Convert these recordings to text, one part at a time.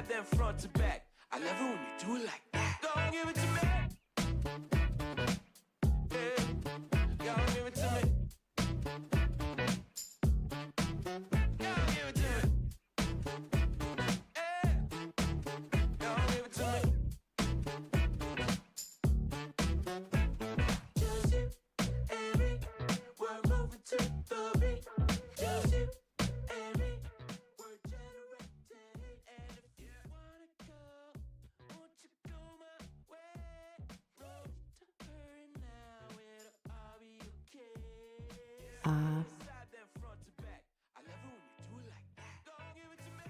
Then front to back. I love it when you do it like that. Don't give it to me. Yeah. Don't give it to me. Don't give it to me. Yeah. Don't give it to me. Just you and me. We're moving to the beat. Just you and me. We're generating and if you wanna go, won't you go my way? Road to her now, it'll all be okay. Side then front to back. I love it when you do it like that. Don't give it to me.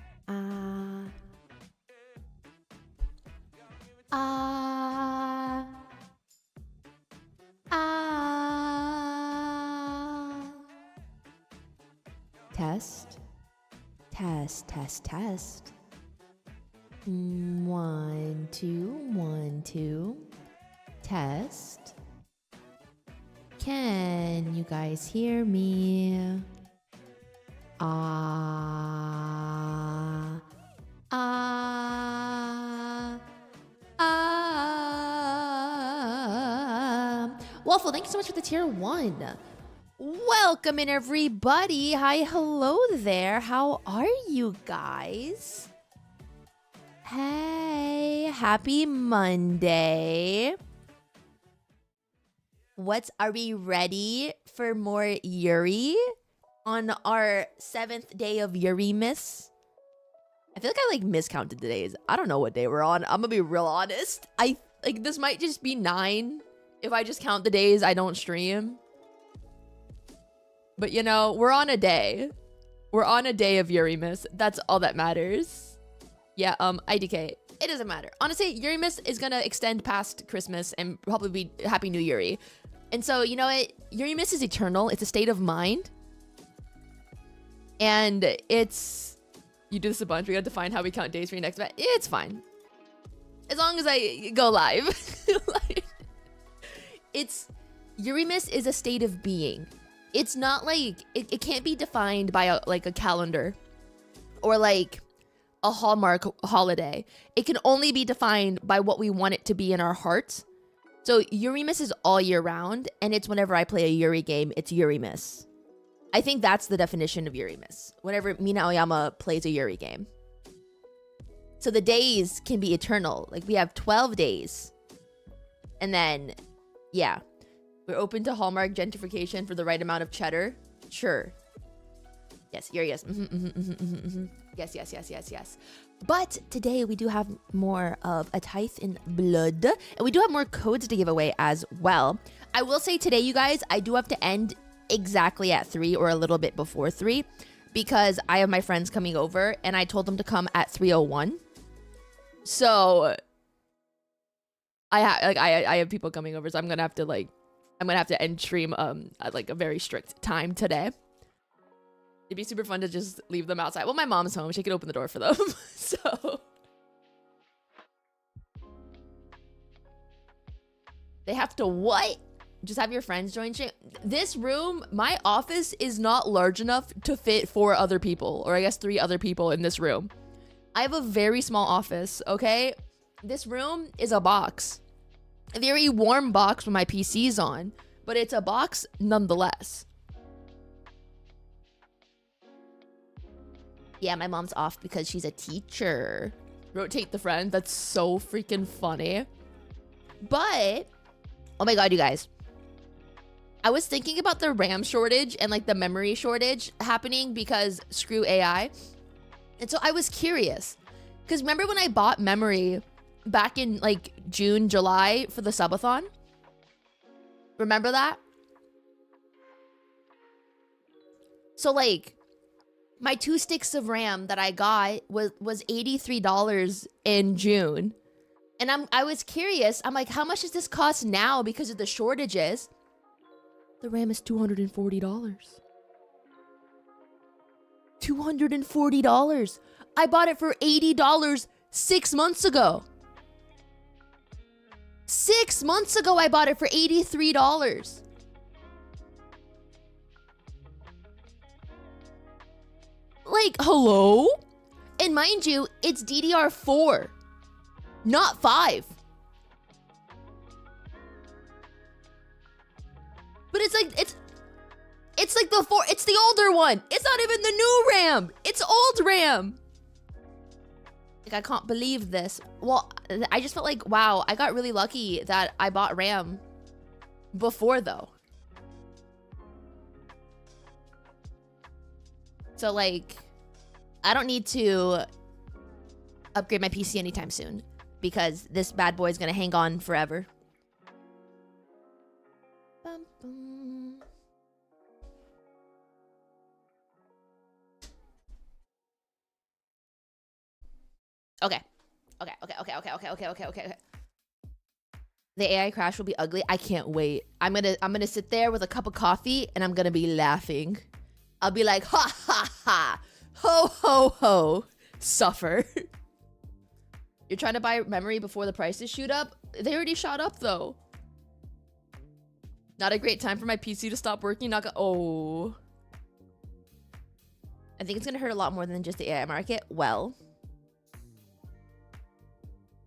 Test. Test. 1 2 1 2. Test. Can you guys hear me? Waffle, thank you so much for the tier 1. Welcome in, everybody. Hi, hello there. How are you guys? Hey, happy Monday. Are we ready for more Yuri on our 7th day of Yurimas? I feel like I miscounted the days. I don't know what day we're on. I'm gonna be real honest. This might just be 9 if I just count the days I don't stream. But you know, we're on a day. We're on a day of Yurimas. That's all that matters. Yeah, IDK. It doesn't matter. Honestly, Yurimas is gonna extend past Christmas and probably be Happy New Year. And so, you know what? Yurimas is eternal. It's a state of mind. And it's... You do this a bunch. We gotta define how we count days for your next event. It's fine. As long as I go live. Yurimas is a state of being. It's not it can't be defined by a calendar or a Hallmark holiday. It can only be defined by what we want it to be in our hearts. So Yurimas is all year round, and it's whenever I play a Yuri game, it's Yurimas. I think that's the definition of Yurimas. Whenever Mina Aoyama plays a Yuri game. So the days can be eternal. We have 12 days. And then, yeah. We're open to Hallmark gentrification for the right amount of cheddar. Sure. Yes, Yuri, yes. Yes. But today we do have more of a Tithe in blood, and we do have more codes to give away as well. I will say today, you guys, I do have to end exactly at 3 or a little bit before 3 because I have my friends coming over, and I told them to come at 3:01. So I have people coming over, so I'm gonna have to end stream at like a very strict time today. It'd be super fun to just leave them outside. Well, my mom's home. She could open the door for them. So they have to what? Just have your friends join stream. This room, my office is not large enough to fit 4 other people, or I guess 3 other people in this room. I have a very small office, okay? This room is a box. A very warm box when my PC's on, but it's a box nonetheless. Yeah, my mom's off because she's a teacher. Rotate the friend. That's so freaking funny. But, oh my god, you guys. I was thinking about the RAM shortage and like the memory shortage happening because screw AI. And so I was curious. Because remember when I bought memory back in like June, July for the subathon? Remember that? So like, my 2 sticks of RAM that I got was $83 in June. And I was curious. I'm like, how much does this cost now because of the shortages? The RAM is $240. $240. I bought it for $80 6 months ago. 6 months ago, I bought it for $83. Like, hello? And mind you, it's DDR4, not 5. But it's like the it's the older one. It's not even the new RAM. It's old RAM. Like, I can't believe this. Well, I just felt like, wow, I got really lucky that I bought RAM before though. So like, I don't need to upgrade my PC anytime soon because this bad boy is gonna hang on forever. Bum, bum. Okay. The AI crash will be ugly. I can't wait. I'm gonna sit there with a cup of coffee and I'm gonna be laughing. I'll be like, ha ha ha, ho ho ho, suffer. You're trying to buy memory before the prices shoot up? They already shot up though. Not a great time for my PC to stop working. Oh. I think it's gonna hurt a lot more than just the AI market. Well,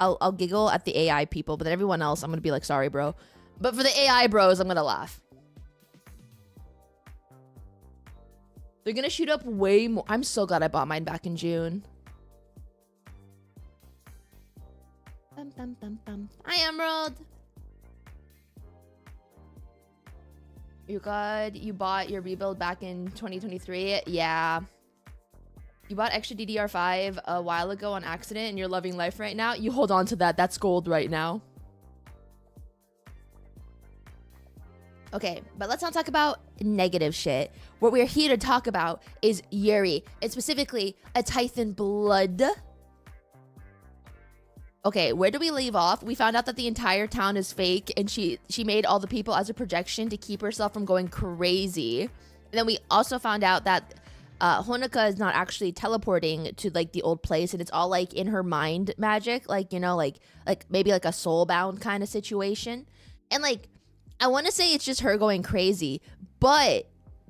I'll giggle at the AI people, but then everyone else, I'm gonna be like, sorry, bro. But for the AI bros, I'm gonna laugh. They're gonna shoot up way more. I'm so glad I bought mine back in June. Bum, bum, bum, bum. Hi, Emerald. You bought your rebuild back in 2023? Yeah. You bought extra DDR5 a while ago on accident and you're loving life right now? You hold on to that. That's gold right now. Okay, but let's not talk about negative shit. What we're here to talk about is Yuri, and specifically a Tithe in blood. Okay, where do we leave off? We found out that the entire town is fake, and she made all the people as a projection to keep herself from going crazy. And then we also found out that Honoka is not actually teleporting to like the old place, and it's all like in her mind magic, like, you know, like maybe like a soul-bound kind of situation. And like, I want to say it's just her going crazy, but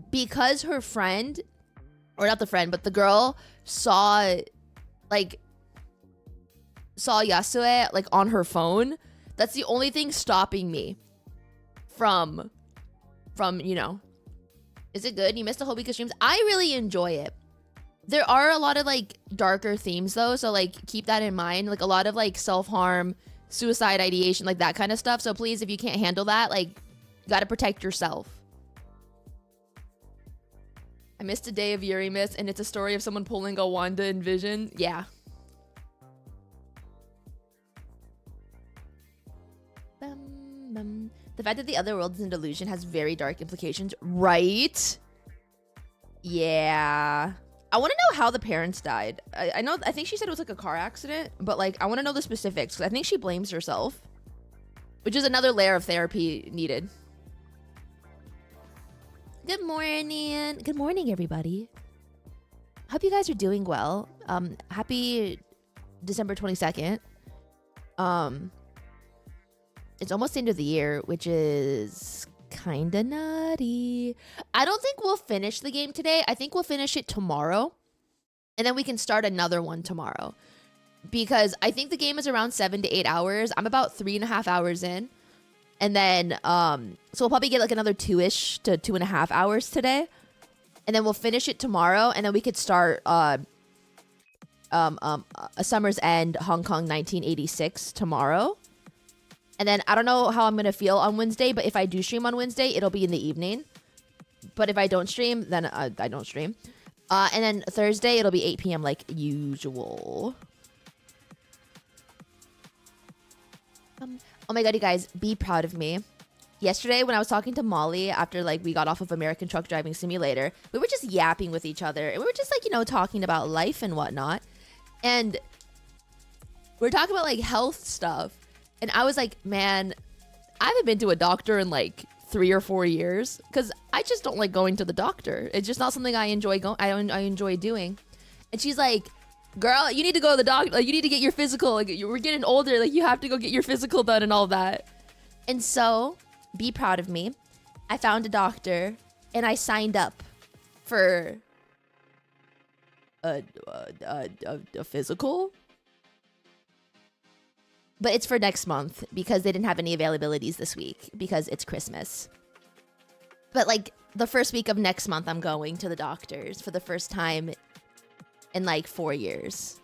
because her friend, or not the friend, but the girl saw Yasue like on her phone, that's the only thing stopping me from, you know. Is it good? You missed a whole week of streams. I really enjoy it. There are a lot of like darker themes though, so like keep that in mind. Like a lot of like self-harm, suicide ideation, like that kind of stuff. So please, if you can't handle that, like, you gotta protect yourself. I missed a day of Yurimas, and it's a story of someone pulling a Wanda in Vision. Yeah. The fact that the other world is an illusion has very dark implications, right? Yeah. I want to know how the parents died. I think she said it was like a car accident, but like I want to know the specifics because I think she blames herself, which is another layer of therapy needed. Good morning. Good morning, everybody. Hope you guys are doing well. Happy December 22nd. It's almost the end of the year, which is kind of nutty. I don't think we'll finish the game today. I think we'll finish it tomorrow. And then we can start another one tomorrow. Because I think the game is around 7 to 8 hours. I'm about 3.5 hours in. And then, so we'll probably get like another 2-ish to 2.5 hours today. And then we'll finish it tomorrow. And then we could start a Summer's End Hong Kong 1986 tomorrow. And then I don't know how I'm going to feel on Wednesday, but if I do stream on Wednesday, it'll be in the evening. But if I don't stream, then I don't stream. And then Thursday, it'll be 8 p.m. like usual. Oh my god, you guys, be proud of me. Yesterday, when I was talking to Molly after like we got off of American Truck Driving Simulator, we were just yapping with each other. And we were just like, you know, talking about life and whatnot. And we're talking about like health stuff. And I was like, man, I haven't been to a doctor in like 3 or 4 years because I just don't like going to the doctor. It's just not something I enjoy I enjoy doing. And she's like, girl, you need to go to the doctor. Like, you need to get your physical. Like, we're getting older. Like, you have to go get your physical done and all that. And so, be proud of me. I found a doctor and I signed up for a physical. But it's for next month because they didn't have any availabilities this week because it's Christmas. But like the first week of next month, I'm going to the doctors for the first time in like 4 years.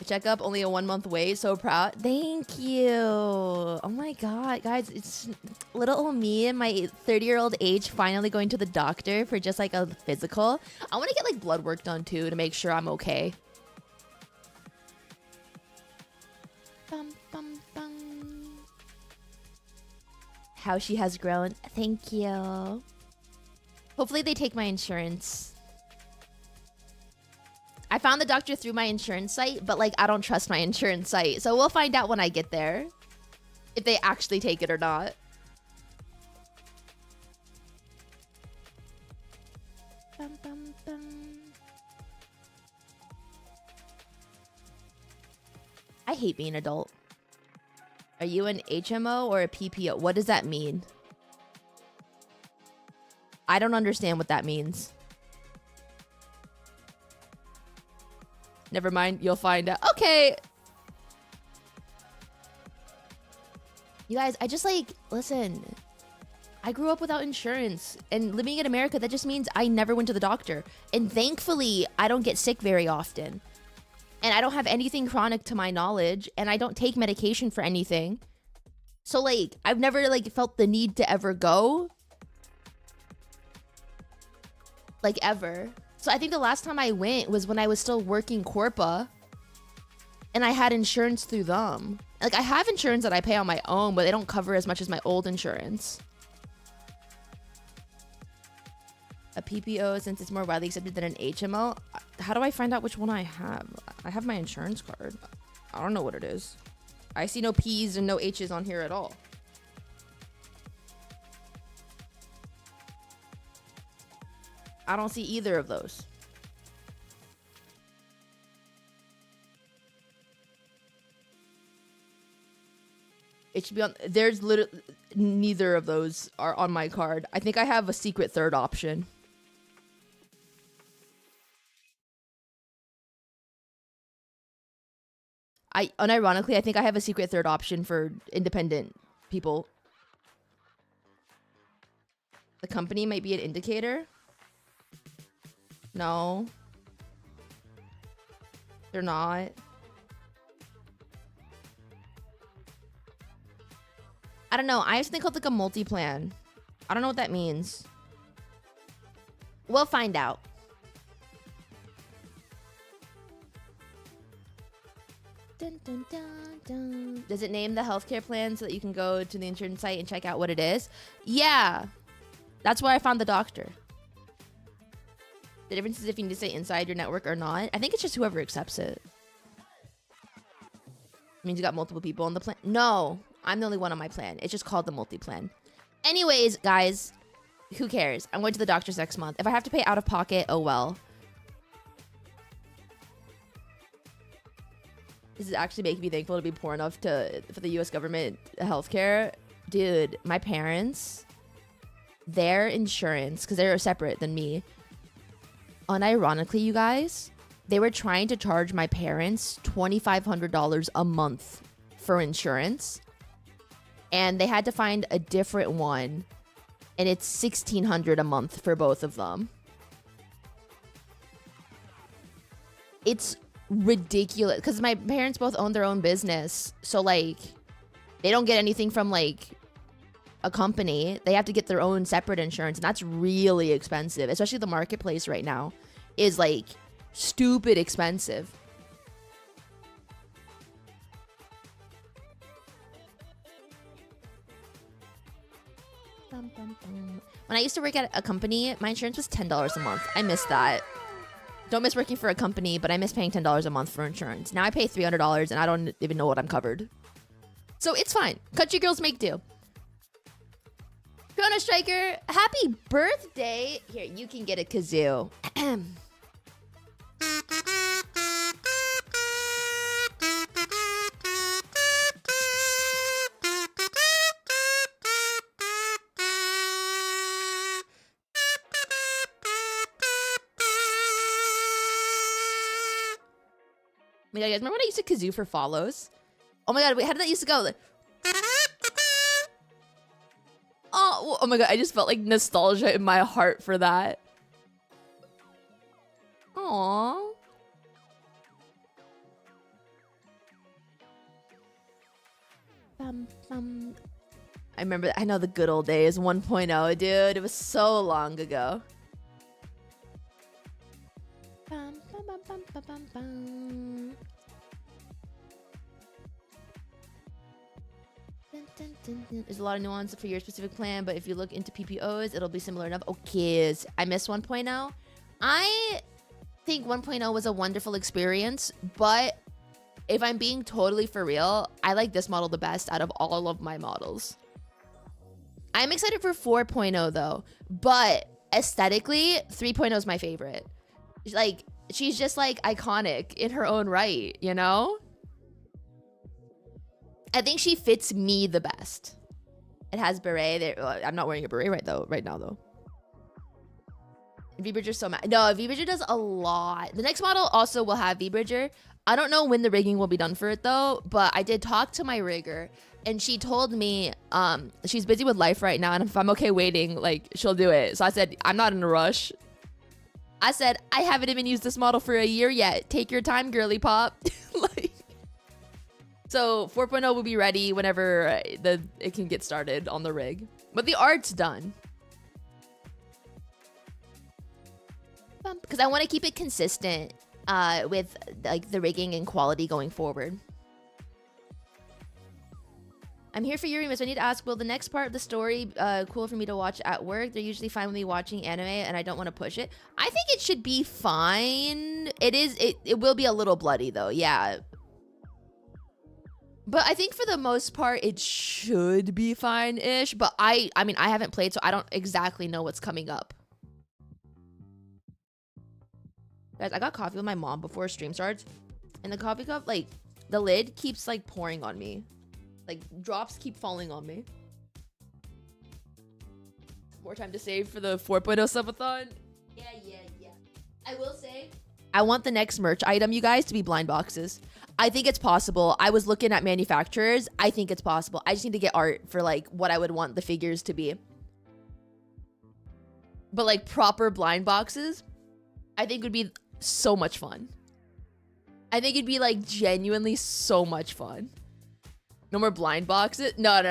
Checkup, only a 1 month wait. So proud. Thank you. Oh my god, guys, it's little old me in my 30-year-old age finally going to the doctor for just like a physical. I want to get like blood work done too to make sure I'm okay. Bum, bum, bum. How she has grown. Thank you. Hopefully they take my insurance. I found the doctor through my insurance site, but like I don't trust my insurance site. So we'll find out when I get there if they actually take it or not. Bum, bum, bum. I hate being an adult. Are you an HMO or a PPO? What does that mean? I don't understand what that means. Never mind, you'll find out. Okay. You guys, I just like, listen. I grew up without insurance. And living in America, that just means I never went to the doctor. And thankfully, I don't get sick very often. And I don't have anything chronic to my knowledge. And I don't take medication for anything. So like, I've never like felt the need to ever go. Like ever. So I think the last time I went was when I was still working Corpa and I had insurance through them. Like I have insurance that I pay on my own, but they don't cover as much as my old insurance. A PPO, since it's more widely accepted than an HMO. How do I find out which one I have? I have my insurance card. I don't know what it is. I see no P's and no H's on here at all. I don't see either of those. It should be on. There's literally neither of those are on my card. I think I have a secret third option. Unironically, I think I have a secret third option for independent people. The company might be an indicator. No. They're not. I don't know. I have something called like a multi-plan. I don't know what that means. We'll find out. Dun, dun, dun, dun. Does it name the healthcare plan so that you can go to the insurance site and check out what it is? Yeah. That's where I found the doctor. The difference is if you need to stay inside your network or not. I think it's just whoever accepts it. It means you got multiple people on the plan. No, I'm the only one on my plan. It's just called the multi-plan. Anyways, guys, who cares? I'm going to the doctor's next month. If I have to pay out of pocket, oh well. This is actually making me thankful to be poor enough for the US government healthcare. Dude, my parents, their insurance, because they're separate than me. Unironically, you guys, they were trying to charge my parents $2,500 a month for insurance. And they had to find a different one. And it's $1,600 a month for both of them. It's ridiculous because my parents both own their own business, so like they don't get anything from like a company. They have to get their own separate insurance, and that's really expensive. Especially the marketplace right now is like stupid expensive. When I used to work at a company, my insurance was $10 a month. I miss that. Don't miss working for a company, but I miss paying $10 a month for insurance. Now I pay $300 and I don't even know what I'm covered. So it's fine. Country girls make do. Chrono Striker, happy birthday. Here, you can get a kazoo. Oh my god, guys, remember when I used to kazoo for follows? Oh my god, wait, how did that used to go? Like, oh my god, I just felt like nostalgia in my heart for that. Aww. I remember, I know the good old days, 1.0, dude. It was so long ago. There's a lot of nuance for your specific plan, but if you look into PPOs, it'll be similar enough. Okay, I missed 1.0. I think 1.0 was a wonderful experience, but if I'm being totally for real, I like this model the best out of all of my models. I'm excited for 4.0 though, but aesthetically, 3.0 is my favorite. Like, she's just like iconic in her own right, you know? I think she fits me the best. It has beret. I'm not wearing a beret right now though. V-Bridger's so mad. No, V-Bridger does a lot. The next model also will have V-Bridger. I don't know when the rigging will be done for it though, but I did talk to my rigger and she told me she's busy with life right now, and if I'm okay waiting, like, she'll do it. So I said, I'm not in a rush. I said, I haven't even used this model for a year yet. Take your time, girly pop. Like, so 4.0 will be ready whenever it can get started on the rig. But the art's done. Because I want to keep it consistent with like the rigging and quality going forward. I'm here for Yurimas. I need to ask, will the next part of the story cool for me to watch at work? They're usually fine with me watching anime and I don't want to push it. I think it should be fine. It will be a little bloody though, yeah. But I think for the most part, it should be fine-ish. But I mean, I haven't played, so I don't exactly know what's coming up. Guys, I got coffee with my mom before stream starts. And the coffee cup, like, the lid keeps, like, pouring on me. Like, drops keep falling on me. More time to save for the 4.0 subathon. Yeah. I will say, I want the next merch item, you guys, to be blind boxes. I think it's possible. I was looking at manufacturers. I think it's possible. I just need to get art for like what I would want the figures to be. But like proper blind boxes, I think would be so much fun. I think it'd be like genuinely so much fun. No more blind boxes. No.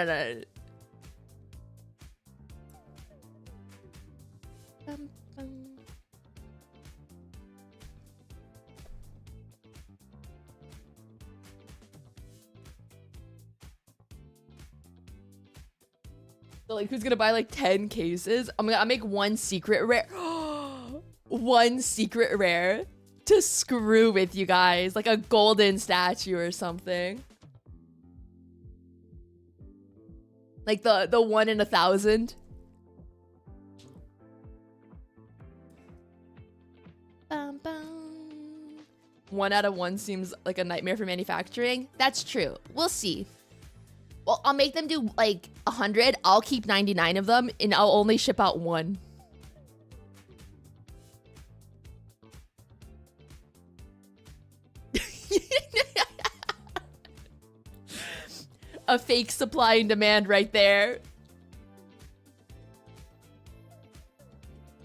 So like, who's gonna buy like 10 cases? I'll make one secret rare. One secret rare to screw with you guys, like a golden statue or something. Like the 1 in 1,000. Bum, bum. 1 out of 1 seems like a nightmare for manufacturing. That's true. We'll see. Well, I'll make them do like 100. I'll keep 99 of them, and I'll only ship out 1. A fake supply and demand right there.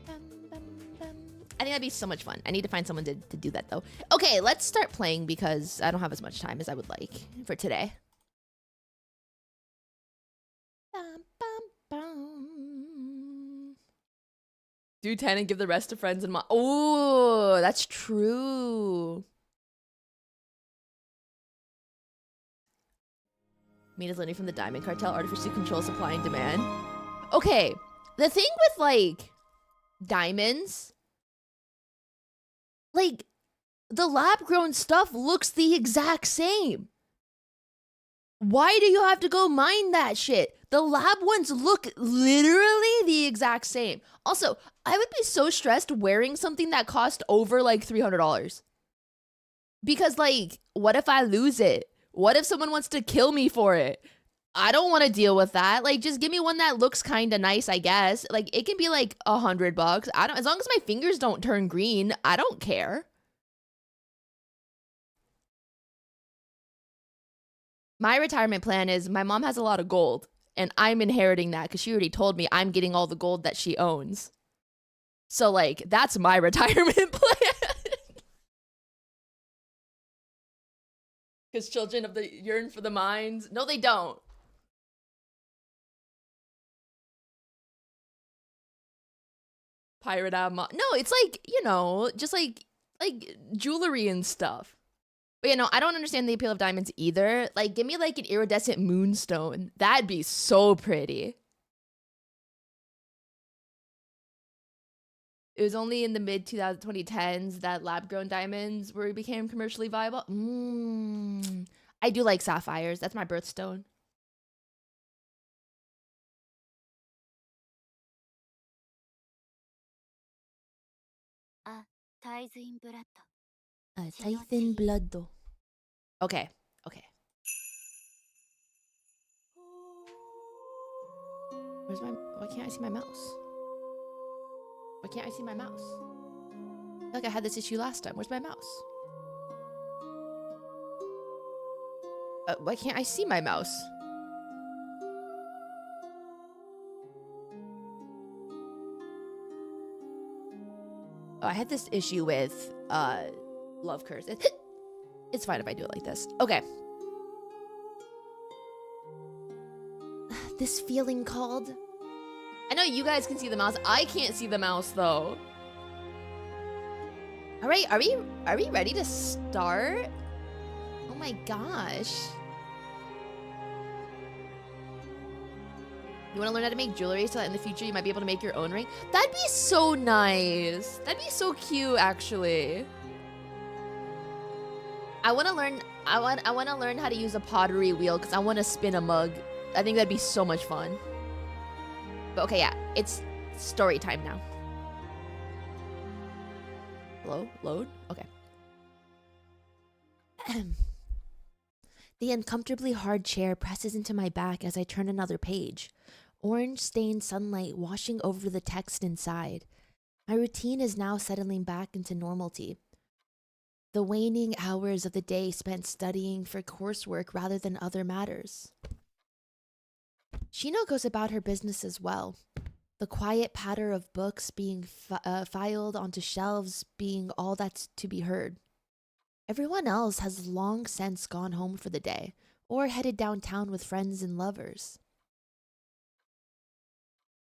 I think that'd be so much fun. I need to find someone to do that though. Okay, let's start playing because I don't have as much time as I would like for today. Do 10 and give the rest to friends and mom. Oh, that's true. Mina's learning from the Diamond Cartel, artificially control supply and demand. Okay, the thing with like diamonds, like the lab grown stuff looks the exact same. Why do you have to go mine that shit? The lab ones look literally the exact same. Also, I would be so stressed wearing something that cost over like $300. Because like, what if I lose it? What if someone wants to kill me for it? I don't want to deal with that. Like, just give me one that looks kind of nice, I guess. Like, it can be like $100. I don't, as long as my fingers don't turn green, I don't care. My retirement plan is my mom has a lot of gold, and I'm inheriting that because she already told me I'm getting all the gold that she owns. So, like, that's my retirement plan. Because children of the yearn for the mines. No, they don't. Pirate No, it's like, you know, just like jewelry and stuff. But, you know, I don't understand the appeal of diamonds either. Like, give me like an iridescent moonstone. That'd be so pretty. It was only in the mid 2010s that lab-grown diamonds became commercially viable. I do like sapphires. That's my birthstone. Tithe in blood. Tithe in blood. Okay, okay. Where's my... Why can't I see my mouse? Why can't I see my mouse? I feel like I had this issue last time. Where's my mouse? Why can't I see my mouse? Oh, I had this issue with love curse. It's fine if I do it like this. Okay. This feeling called... I know you guys can see the mouse. I can't see the mouse though. All right, are we ready to start? Oh my gosh. You want to learn how to make jewelry so that in the future you might be able to make your own ring? That'd be so nice. That'd be so cute, actually. I want to learn. I want to learn how to use a pottery wheel because I want to spin a mug. I think that'd be so much fun. But okay, yeah, it's story time now. Hello, load. Okay. The uncomfortably hard chair presses into my back as I turn another page. Orange-stained sunlight washing over the text inside. My routine is now settling back into normality. The waning hours of the day spent studying for coursework rather than other matters. Shino goes about her business as well. The quiet patter of books being filed onto shelves being all that's to be heard. Everyone else has long since gone home for the day, or headed downtown with friends and lovers.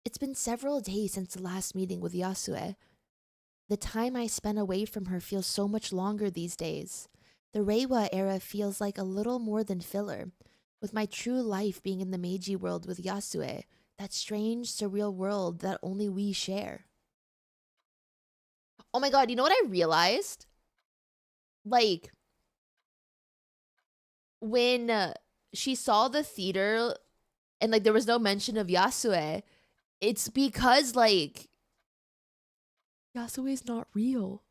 It's been several days since the last meeting with Yasue. The time I spent away from her feels so much longer these days. The Reiwa era feels like a little more than filler, with my true life being in the Meiji world with Yasue, that strange, surreal world that only we share. Oh my god, you know what I realized? Like, when she saw the theater and like there was no mention of Yasue, it's because like Yasue's not real.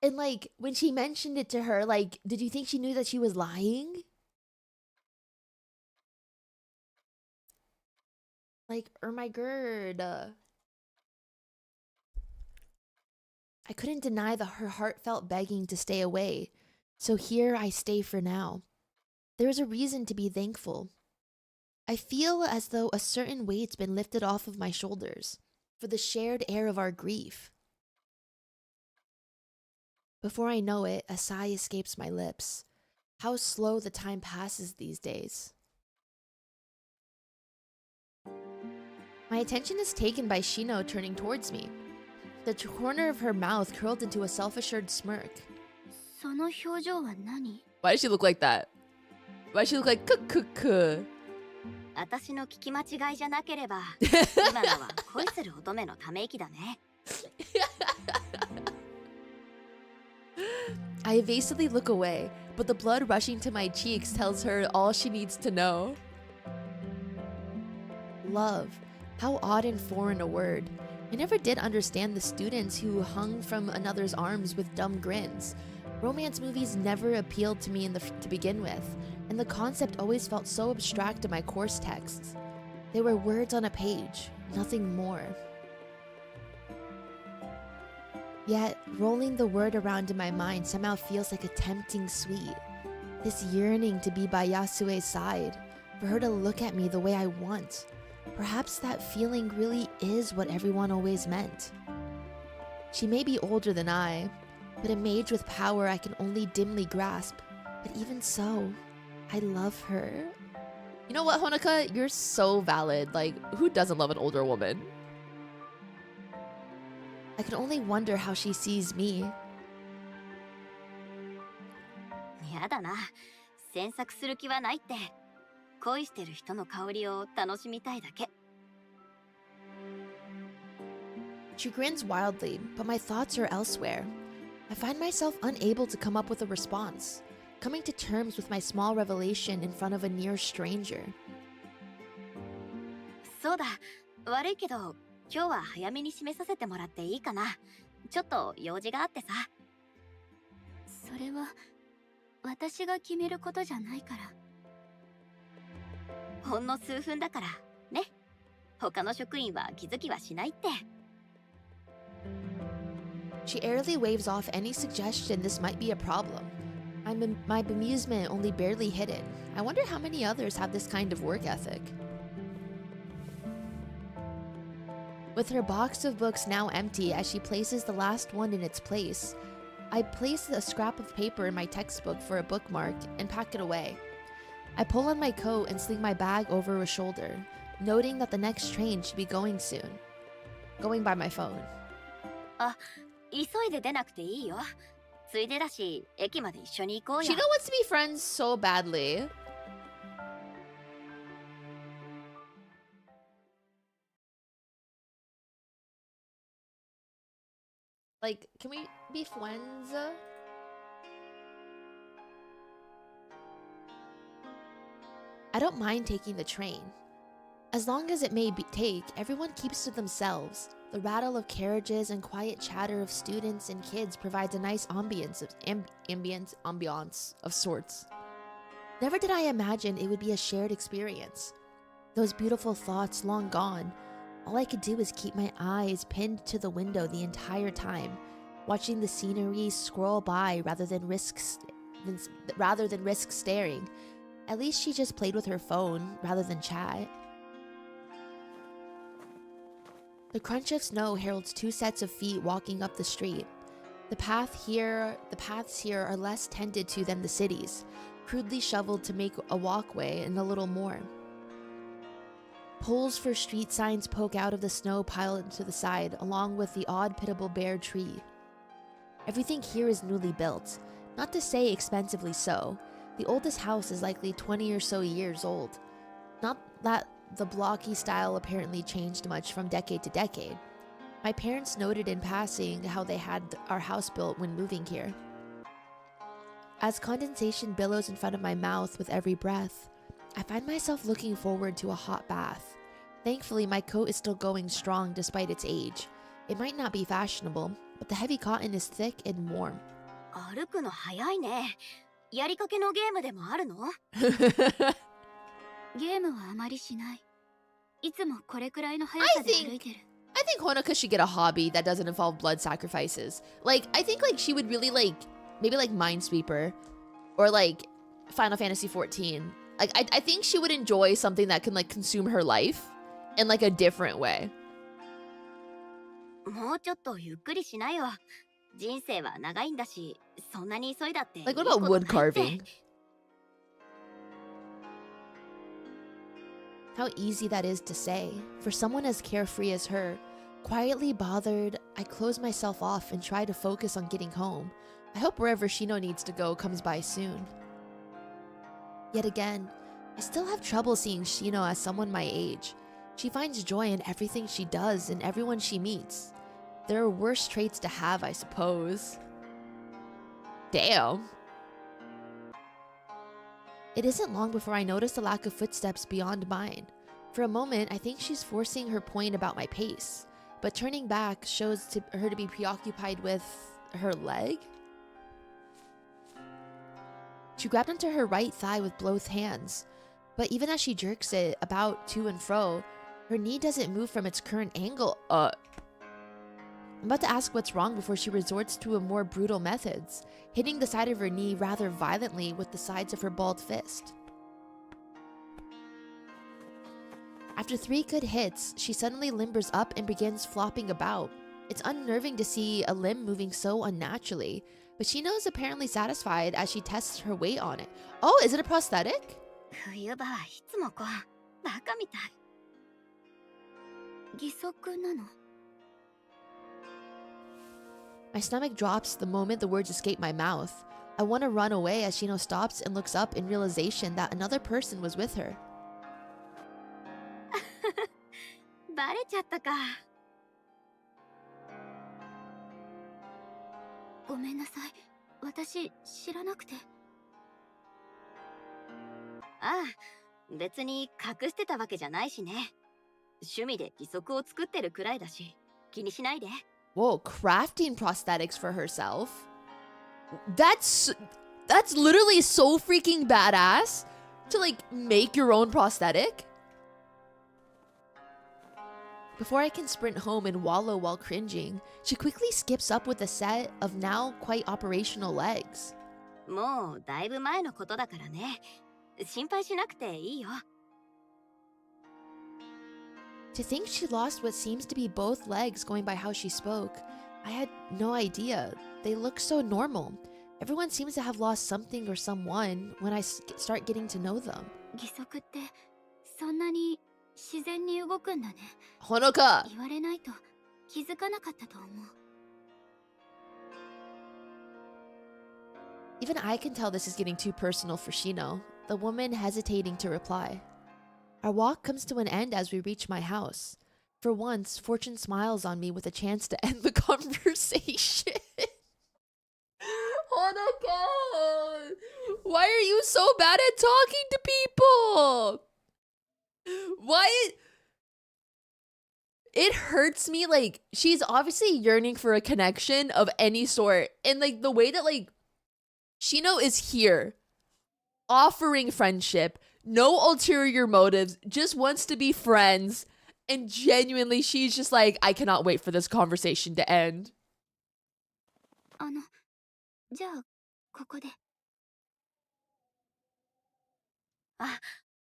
And like when she mentioned it to her, like, did you think she knew that she was lying? Like, oh my god. I couldn't deny that her heart felt begging to stay away. So here I stay for now. There is a reason to be thankful. I feel as though a certain weight's been lifted off of my shoulders for the shared air of our grief. Before I know it, a sigh escapes my lips. How slow the time passes these days. My attention is taken by Shino turning towards me. The corner of her mouth curled into a self-assured smirk. その表情は何? Why does she look like that? Why does she look like kukuku? 私の聞き間違いじゃなければ、今のは恋する乙女のため息だね。I evasively look away, but the blood rushing to my cheeks tells her all she needs to know. Love. How odd and foreign a word. I never did understand the students who hung from another's arms with dumb grins. Romance movies never appealed to me to begin with, and the concept always felt so abstract in my course texts. They were words on a page, nothing more. Yet, rolling the word around in my mind somehow feels like a tempting sweet. This yearning to be by Yasue's side, for her to look at me the way I want. Perhaps that feeling really is what everyone always meant. She may be older than I, but a mage with power I can only dimly grasp. But even so, I love her. You know what, Honoka? You're so valid. Like, who doesn't love an older woman? I can only wonder how she sees me. やだな。詮索する気はないって。恋してる人の香りを楽しみたいだけ。She grins wildly, but my thoughts are elsewhere. I find myself unable to come up with a response, coming to terms with my small revelation in front of a near stranger. そうだ。悪いけど、今日は早めに締めさせてもらっていいかな。ちょっと用事があってさ。それは私が決めることじゃないから。ほんの数分だからね。他の職員は気づきはしないって。She airily waves off any suggestion this might be a problem. My bemusement only barely hidden. I wonder how many others have this kind of work ethic. With her box of books now empty as she places the last one in its place, I place a scrap of paper in my textbook for a bookmark and pack it away. I pull on my coat and sling my bag over a shoulder, noting that the next train should be going soon. Going by my phone. あ、急いで出なくていいよ。ついでだし、駅まで一緒に行こうよ。 She wants to be friends so badly. Like, can we be friends? I don't mind taking the train. As long as it may take, everyone keeps to themselves. The rattle of carriages and quiet chatter of students and kids provides a nice ambience of sorts. Never did I imagine it would be a shared experience. Those beautiful thoughts long gone, all I could do was keep my eyes pinned to the window the entire time, watching the scenery scroll by rather than risk staring. At least she just played with her phone rather than chat. The crunch of snow heralds two sets of feet walking up the street. The paths here are less tended to than the cities, crudely shoveled to make a walkway and a little more. Poles for street signs poke out of the snow piled to the side, along with the odd pitiable bare tree. Everything here is newly built, not to say expensively so. The oldest house is likely 20 or so years old. that the blocky style apparently changed much from decade to decade. My parents noted in passing how they had our house built when moving here. As condensation billows in front of my mouth with every breath, I find myself looking forward to a hot bath. Thankfully, my coat is still going strong despite its age. It might not be fashionable, but the heavy cotton is thick and warm. 歩くの早いね。やりかけのゲームでもあるの？ゲームはあまりしない。いつもこれくらいの速さで歩いてる。I think Honoka should get a hobby that doesn't involve blood sacrifices. Like, I think like she would really like, maybe like Minesweeper or like Final Fantasy 14. Like, I think she would enjoy something that can like consume her life in like a different way. もうちょっとゆっくりしなよ。人生は長いんだし、そんなに急いだって。Like, what about wood carving? How easy that is to say. For someone as carefree as her, quietly bothered, I close myself off and try to focus on getting home. I hope wherever Shino needs to go comes by soon. Yet again, I still have trouble seeing Shino as someone my age. She finds joy in everything she does and everyone she meets. There are worse traits to have, I suppose. Damn. It isn't long before I notice the lack of footsteps beyond mine. For a moment, I think she's forcing her point about my pace, but turning back shows her to be preoccupied with her leg. She grabbed onto her right thigh with both hands, but even as she jerks it about to and fro, her knee doesn't move from its current angle. I'm about to ask what's wrong before she resorts to a more brutal methods, hitting the side of her knee rather violently with the sides of her balled fist. After 3 good hits, she suddenly limbers up and begins flopping about. It's unnerving to see a limb moving so unnaturally, but Shino is apparently satisfied as she tests her weight on it. Oh, is it a prosthetic? 冬場はいつもこう、バカみたい。義足なの？ My stomach drops the moment the words escape my mouth. I want to run away as Shino stops and looks up in realization that another person was with her. バレちゃったか。ごめんなさい。私知らなくて。ああ、別に隠してたわけじゃないしね。趣味で義足を作ってるくらいだし、気にしないで。Whoa, crafting prosthetics for herself? That's literally so freaking badass to like make your own prosthetic. Before I can sprint home and wallow while cringing, she quickly skips up with a set of now quite operational legs. もうだいぶ前のことだからね。心配しなくていいよ。To think she lost what seems to be both legs going by how she spoke, I had no idea. They look so normal. Everyone seems to have lost something or someone when I start getting to know them. 義足ってそんなに自然に動くんだね。Honoka! 言われないと気づかなかったと思う。Even I can tell this is getting too personal for Shino, the woman hesitating to reply. Our walk comes to an end as we reach my house. For once, fortune smiles on me with a chance to end the conversation. Honoka! Why are you so bad at talking to people? Why? It hurts me, like, she's obviously yearning for a connection of any sort. And, like, the way that, like, Shino is here, offering friendship, no ulterior motives, just wants to be friends, and genuinely she's just like, I cannot wait for this conversation to end. じゃあここで。あ、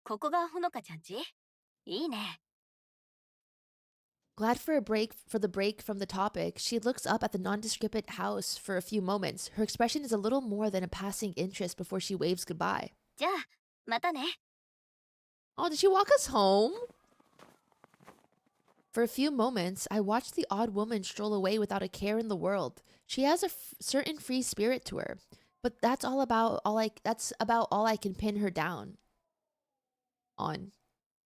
ここがほのかちゃんち？いいね。Glad for the break from the topic, she looks up at the nondescript house for a few moments. Her expression is a little more than a passing interest before she waves goodbye. じゃあまたね。Oh, did she walk us home? For a few moments, I watched the odd woman stroll away without a care in the world. She has a certain free spirit to her, but that's about all I can pin her down on.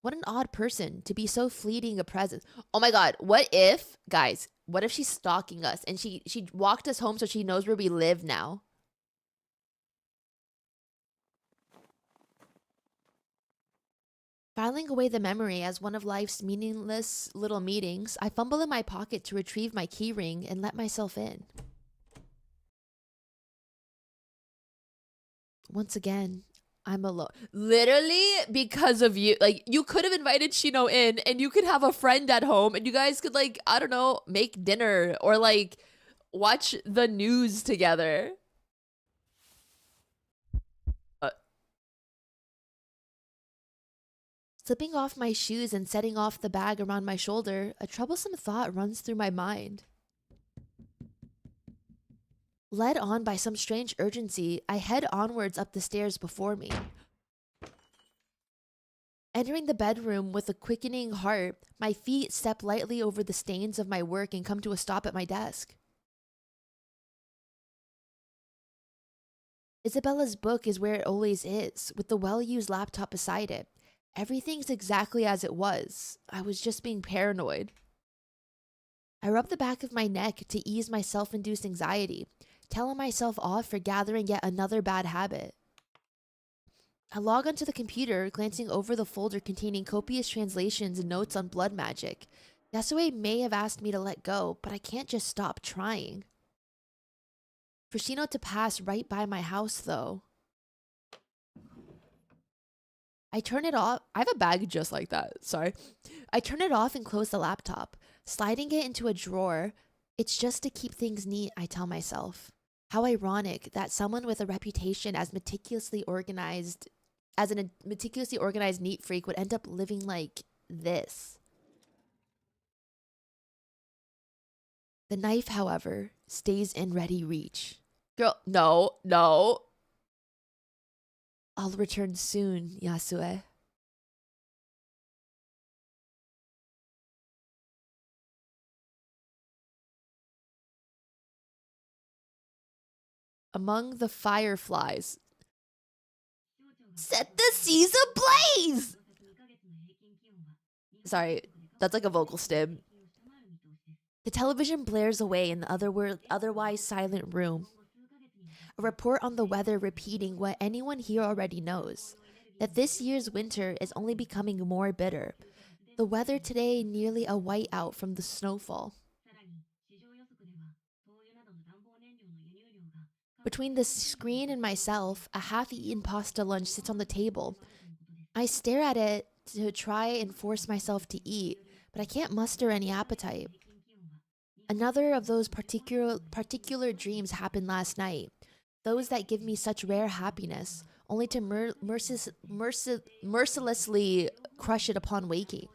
What an odd person to be so fleeting a presence. Oh my god, what if, guys, what if she's stalking us and she walked us home so she knows where we live now? Filing away the memory as one of life's meaningless little meetings, I fumble in my pocket to retrieve my keyring and let myself in. Once again, I'm alone. Literally because of you. Like, you could have invited Shino in and you could have a friend at home and you guys could, like, I don't know, make dinner or, like, watch the news together. Slipping off my shoes and setting off the bag around my shoulder, a troublesome thought runs through my mind. Led on by some strange urgency, I head onwards up the stairs before me. Entering the bedroom with a quickening heart, my feet step lightly over the stains of my work and come to a stop at my desk. Isabella's book is where it always is, with the well-used laptop beside it. Everything's exactly as it was. I was just being paranoid. I rub the back of my neck to ease my self-induced anxiety, telling myself off for gathering yet another bad habit. I log onto the computer, glancing over the folder containing copious translations and notes on blood magic. Yasue may have asked me to let go, but I can't just stop trying. For Shino to pass right by my house, though. I turn it off. I have a bag just like that. Sorry. I turn it off and close the laptop, sliding it into a drawer. It's just to keep things neat, I tell myself. How ironic that someone with a reputation as a meticulously organized neat freak would end up living like this. The knife, however, stays in ready reach. Girl, no. I'll return soon, Yasue. Among the fireflies. Set the seas ablaze! Sorry, that's like a vocal stim. The television blares away in the otherwise silent room. A report on the weather repeating what anyone here already knows, that this year's winter is only becoming more bitter. The weather today nearly a whiteout from the snowfall. Between the screen and myself, a half-eaten pasta lunch sits on the table. I stare at it to try and force myself to eat, but I can't muster any appetite. Another of those particular dreams happened last night. Those that give me such rare happiness, only to mercilessly crush it upon waking.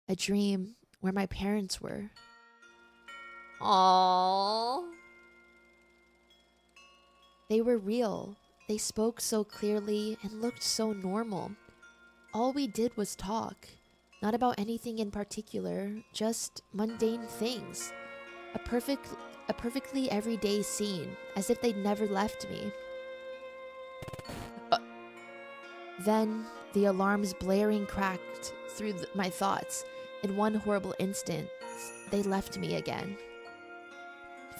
A dream where my parents were. Aww. They were real. They spoke so clearly and looked so normal. All we did was talk. Not about anything in particular, just mundane things. A perfectly everyday scene, as if they'd never left me. Then, the alarms blaring cracked through my thoughts. In one horrible instant, they left me again.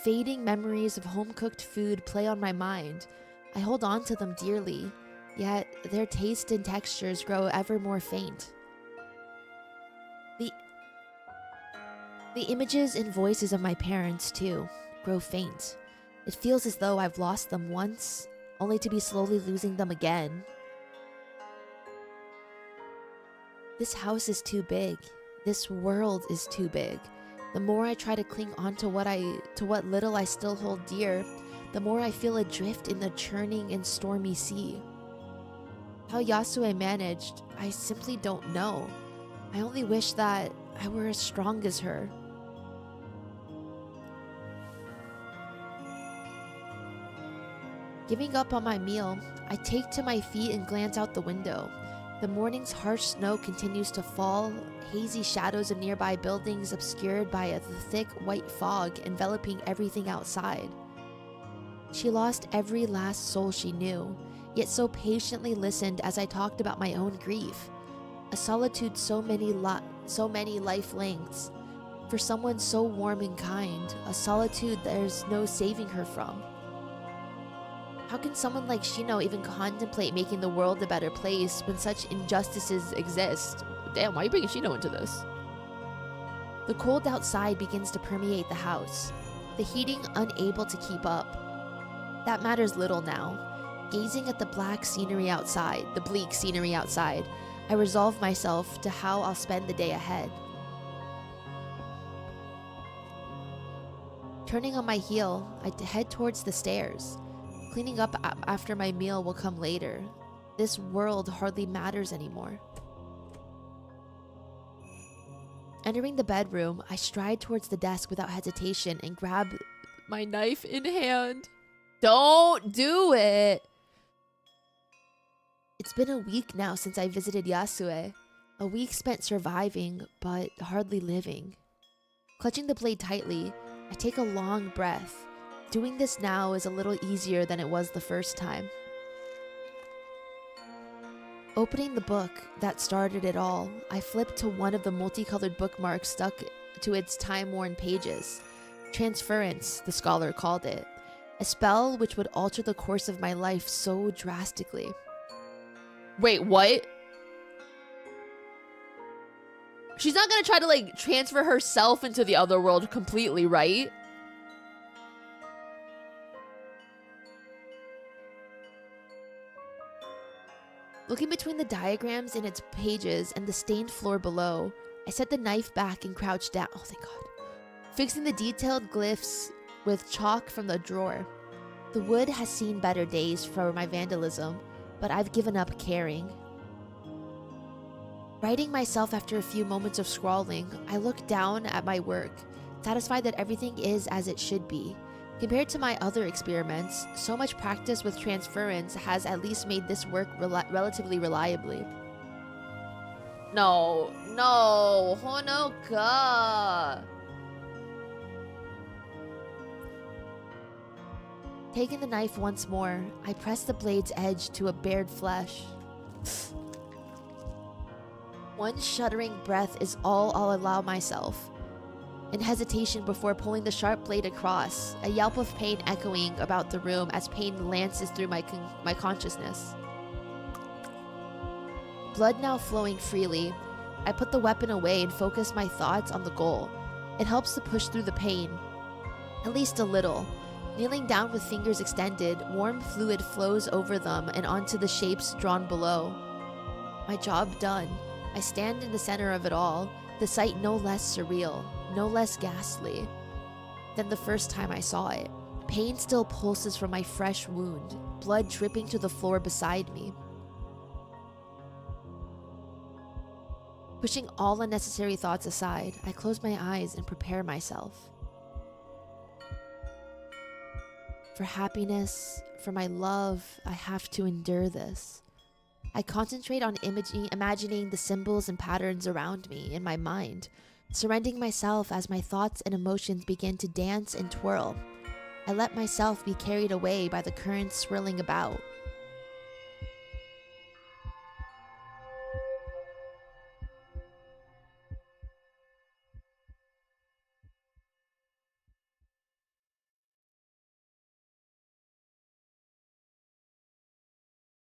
Fading memories of home-cooked food play on my mind. I hold on to them dearly, yet their taste and textures grow ever more faint. The images and voices of my parents, too, grow faint. It feels as though I've lost them once, only to be slowly losing them again. This house is too big. This world is too big. The more I try to cling on to what little I still hold dear, the more I feel adrift in the churning and stormy sea. How Yasue managed, I simply don't know. I only wish that I were as strong as her. Giving up on my meal, I take to my feet and glance out the window. The morning's harsh snow continues to fall, hazy shadows of nearby buildings obscured by a thick white fog enveloping everything outside. She lost every last soul she knew, yet so patiently listened as I talked about my own grief. A solitude so many life lengths. For someone so warm and kind, a solitude there's no saving her from. How can someone like Shino even contemplate making the world a better place when such injustices exist? Damn, why are you bringing Shino into this? The cold outside begins to permeate the house, the heating unable to keep up. That matters little now. Gazing at the bleak scenery outside, I resolve myself to how I'll spend the day ahead. Turning on my heel, I head towards the stairs. Cleaning up after my meal will come later. This world hardly matters anymore. Entering the bedroom, I stride towards the desk without hesitation and grab my knife in hand. Don't do it! It's been a week now since I visited Yasue. A week spent surviving, but hardly living. Clutching the blade tightly, I take a long breath. Doing this now is a little easier than it was the first time. Opening the book that started it all, I flip to one of the multicolored bookmarks stuck to its time-worn pages. Transference, the scholar called it. A spell which would alter the course of my life so drastically. Wait, what? She's not gonna try to, transfer herself into the other world completely, right? Looking between the diagrams in its pages and the stained floor below, I set the knife back and crouched down. Oh, thank God. Fixing the detailed glyphs with chalk from the drawer. The wood has seen better days for my vandalism, but I've given up caring. Righting myself after a few moments of scrawling, I look down at my work, satisfied that everything is as it should be. Compared to my other experiments, so much practice with transference has at least made this work relatively reliably. No, Honoka! Taking the knife once more, I press the blade's edge to a bared flesh. One shuddering breath is all I'll allow myself. In hesitation before pulling the sharp blade across, a yelp of pain echoing about the room as pain lances through my consciousness. Blood now flowing freely, I put the weapon away and focus my thoughts on the goal. It helps to push through the pain. At least a little. Kneeling down with fingers extended, warm fluid flows over them and onto the shapes drawn below. My job done. I stand in the center of it all, the sight no less surreal, no less ghastly than the first time I saw it. Pain still pulses from my fresh wound, blood dripping to the floor beside me. Pushing all unnecessary thoughts aside, I close my eyes and prepare myself. For happiness, for my love, I have to endure this. I concentrate on imagining the symbols and patterns around me in my mind, surrendering myself as my thoughts and emotions begin to dance and twirl. I let myself be carried away by the currents swirling about.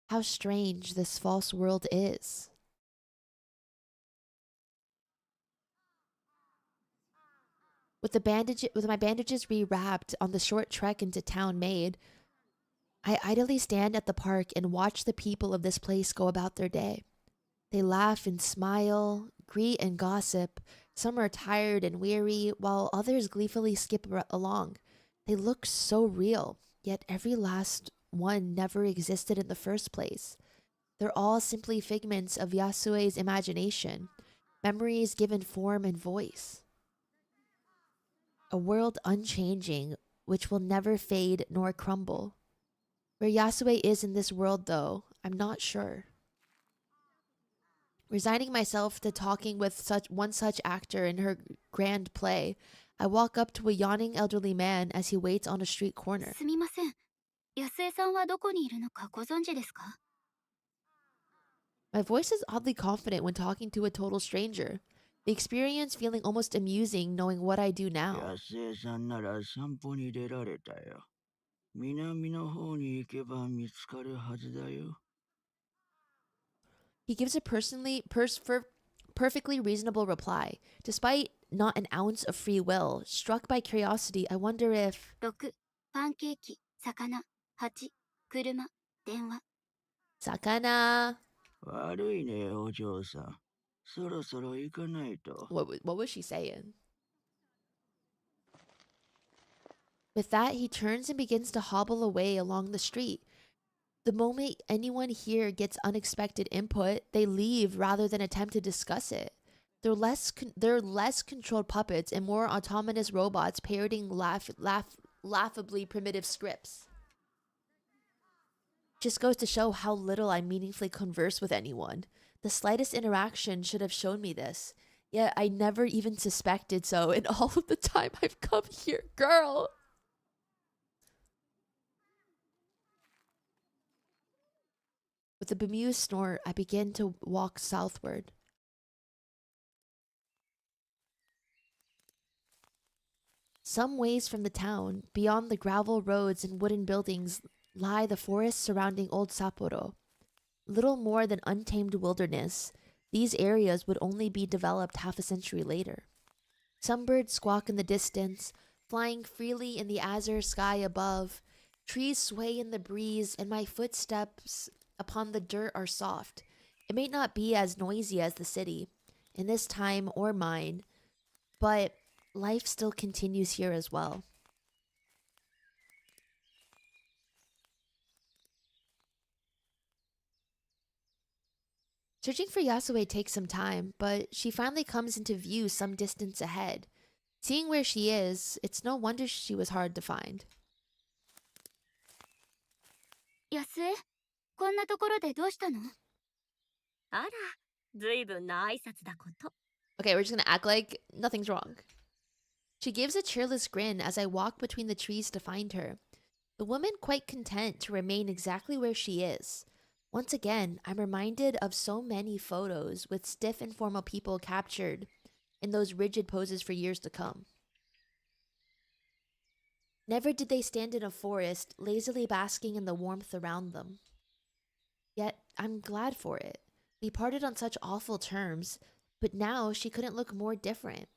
How strange this false world is. With my bandages rewrapped on the short trek into town made, I idly stand at the park and watch the people of this place go about their day. They laugh and smile, greet and gossip. Some are tired and weary, while others gleefully skip along. They look so real, yet every last one never existed in the first place. They're all simply figments of Yasue's imagination, memories given form and voice. A world unchanging, which will never fade nor crumble. Where Yasue is in this world, though, I'm not sure. Resigning myself to talking with one such actor in her grand play, I walk up to a yawning elderly man as he waits on a street corner. すみません。安江さんはどこにいるのかご存知ですか？ My voice is oddly confident when talking to a total stranger. The experience feeling almost amusing knowing what I do now. 安江さんなら散歩に出られたよ。南の方に行けば見つかるはずだよ。He gives a perfectly reasonable reply. Despite not an ounce of free will, struck by curiosity, I wonder if... 6、パンケーキ、魚、8、車、電話。 Sakana. 悪いね、お嬢さん。そろそろ行かないと。What was she saying? With that, he turns and begins to hobble away along the street. The moment anyone here gets unexpected input, they leave rather than attempt to discuss it. They're less controlled puppets and more autonomous robots parroting laughably primitive scripts. Just goes to show how little I meaningfully converse with anyone. The slightest interaction should have shown me this. Yet I never even suspected so in all of the time I've come here, girl. With a bemused snort, I begin to walk southward. Some ways from the town, beyond the gravel roads and wooden buildings, lie the forests surrounding Old Sapporo. Little more than untamed wilderness, these areas would only be developed half a century later. Some birds squawk in the distance, flying freely in the azure sky above. Trees sway in the breeze, and my footsteps upon the dirt are soft. It may not be as noisy as the city, in this time or mine, but life still continues here as well. Searching for Yasue takes some time, but she finally comes into view some distance ahead. Seeing where she is, it's no wonder she was hard to find. 安江、こんなところでどうしたの？あら、ずいぶんな挨拶だこと。Okay, we're just gonna act like nothing's wrong. She gives a cheerless grin as I walk between the trees to find her. The woman quite content to remain exactly where she is. Once again, I'm reminded of so many photos with stiff and formal people captured in those rigid poses for years to come. Never did they stand in a forest, lazily basking in the warmth around them. Yet, I'm glad for it. We parted on such awful terms, but now she couldn't look more different.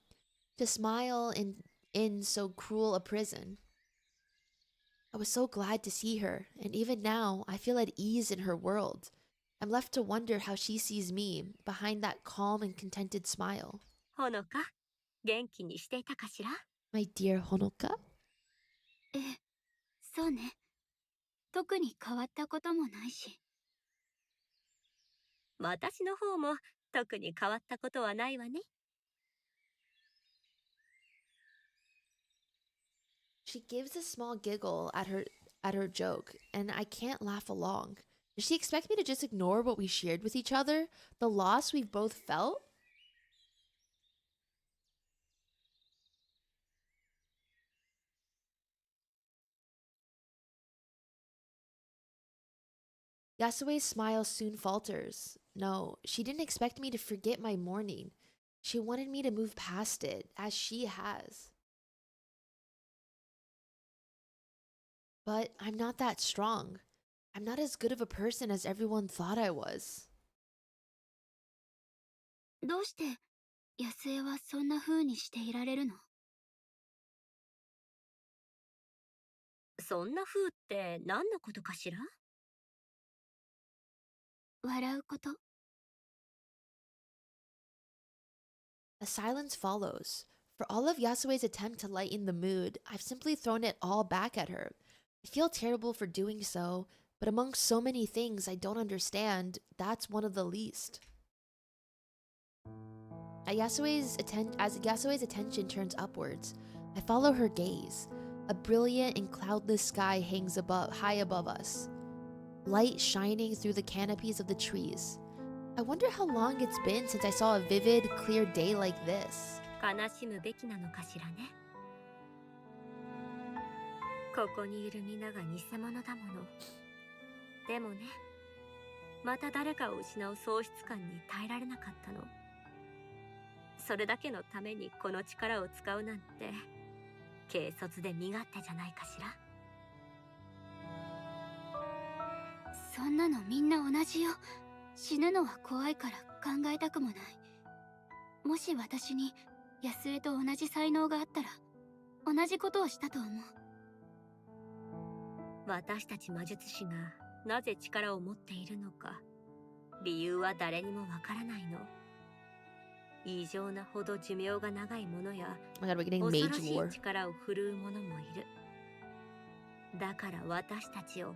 To smile in so cruel a prison. I was so glad to see her, and even now, I feel at ease in her world. I'm left to wonder how she sees me behind that calm and contented smile. ほのか、元気にしていたかしら？ My dear Honoka? ええ、そうね。特に変わったこともないし。私の方も特に変わったことはないわね。She gives a small giggle at her joke, and I can't laugh along. Does she expect me to just ignore what we shared with each other? The loss we've both felt? Yasue's smile soon falters. No, she didn't expect me to forget my mourning. She wanted me to move past it, as she has. But I'm not that strong. I'm not as good of a person as everyone thought I was. どうして安江はそんな風にしていられるの？そんな風って何のことかしら？笑うこと。 A silence follows. For all of Yasue's attempt to lighten the mood, I've simply thrown it all back at her. I feel terrible for doing so, but among so many things I don't understand, that's one of the least. As Yasue's attention turns upwards, I follow her gaze. A brilliant and cloudless sky hangs high above us. Light shining through the canopies of the trees. I wonder how long it's been since I saw a vivid, clear day like this. 悲しむべきなのかしらね。ここにいる皆が偽物だもの。でもね、また誰かを失う喪失感に耐えられなかったの。それだけのためにこの力を使うなんて、軽率で身勝手じゃないかしら。そんなのみんな同じよ。死ぬのは怖いから考えたくもない。もし私に安江と同じ才能があったら同じことをしたと思う。私たち魔術師がなぜ力を持っているのか、理由は誰にもわからないの。異常なほど寿命が長い者や Oh my god, we're getting 恐ろ mage しい lore. 力を振るう者もいる。だから私たちを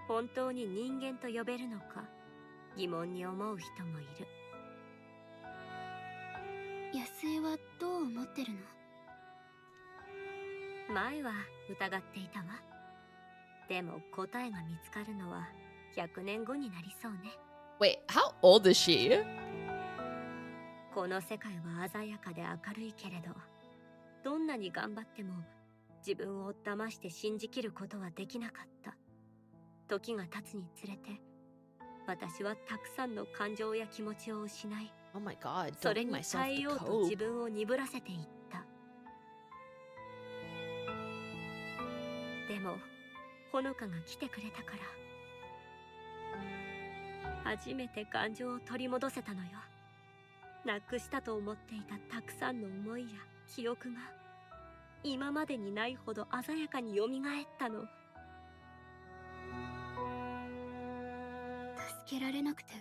本当に人間と呼べるのか疑問に思う人もいる。安江はどう思ってるの？前は疑っていたわ。でも答えが見つかるのは100年後になりそうね。 Wait, how old is she? この世界は鮮やかで明るいけれど、どんなに頑張っても自分を騙して信じきることはできなかった。時が経つにつれて、私はたくさんの感情や気持ちを失い、 Oh my god, そ don't れ make に myself 耐え to ようと cope. 自分を鈍らせていった。でもほのかが来てくれたから、初めて感情を取り戻せたのよ。なくしたと思っていたたくさんの思いや記憶が今までにないほど鮮やかに蘇ったの。助けられなくて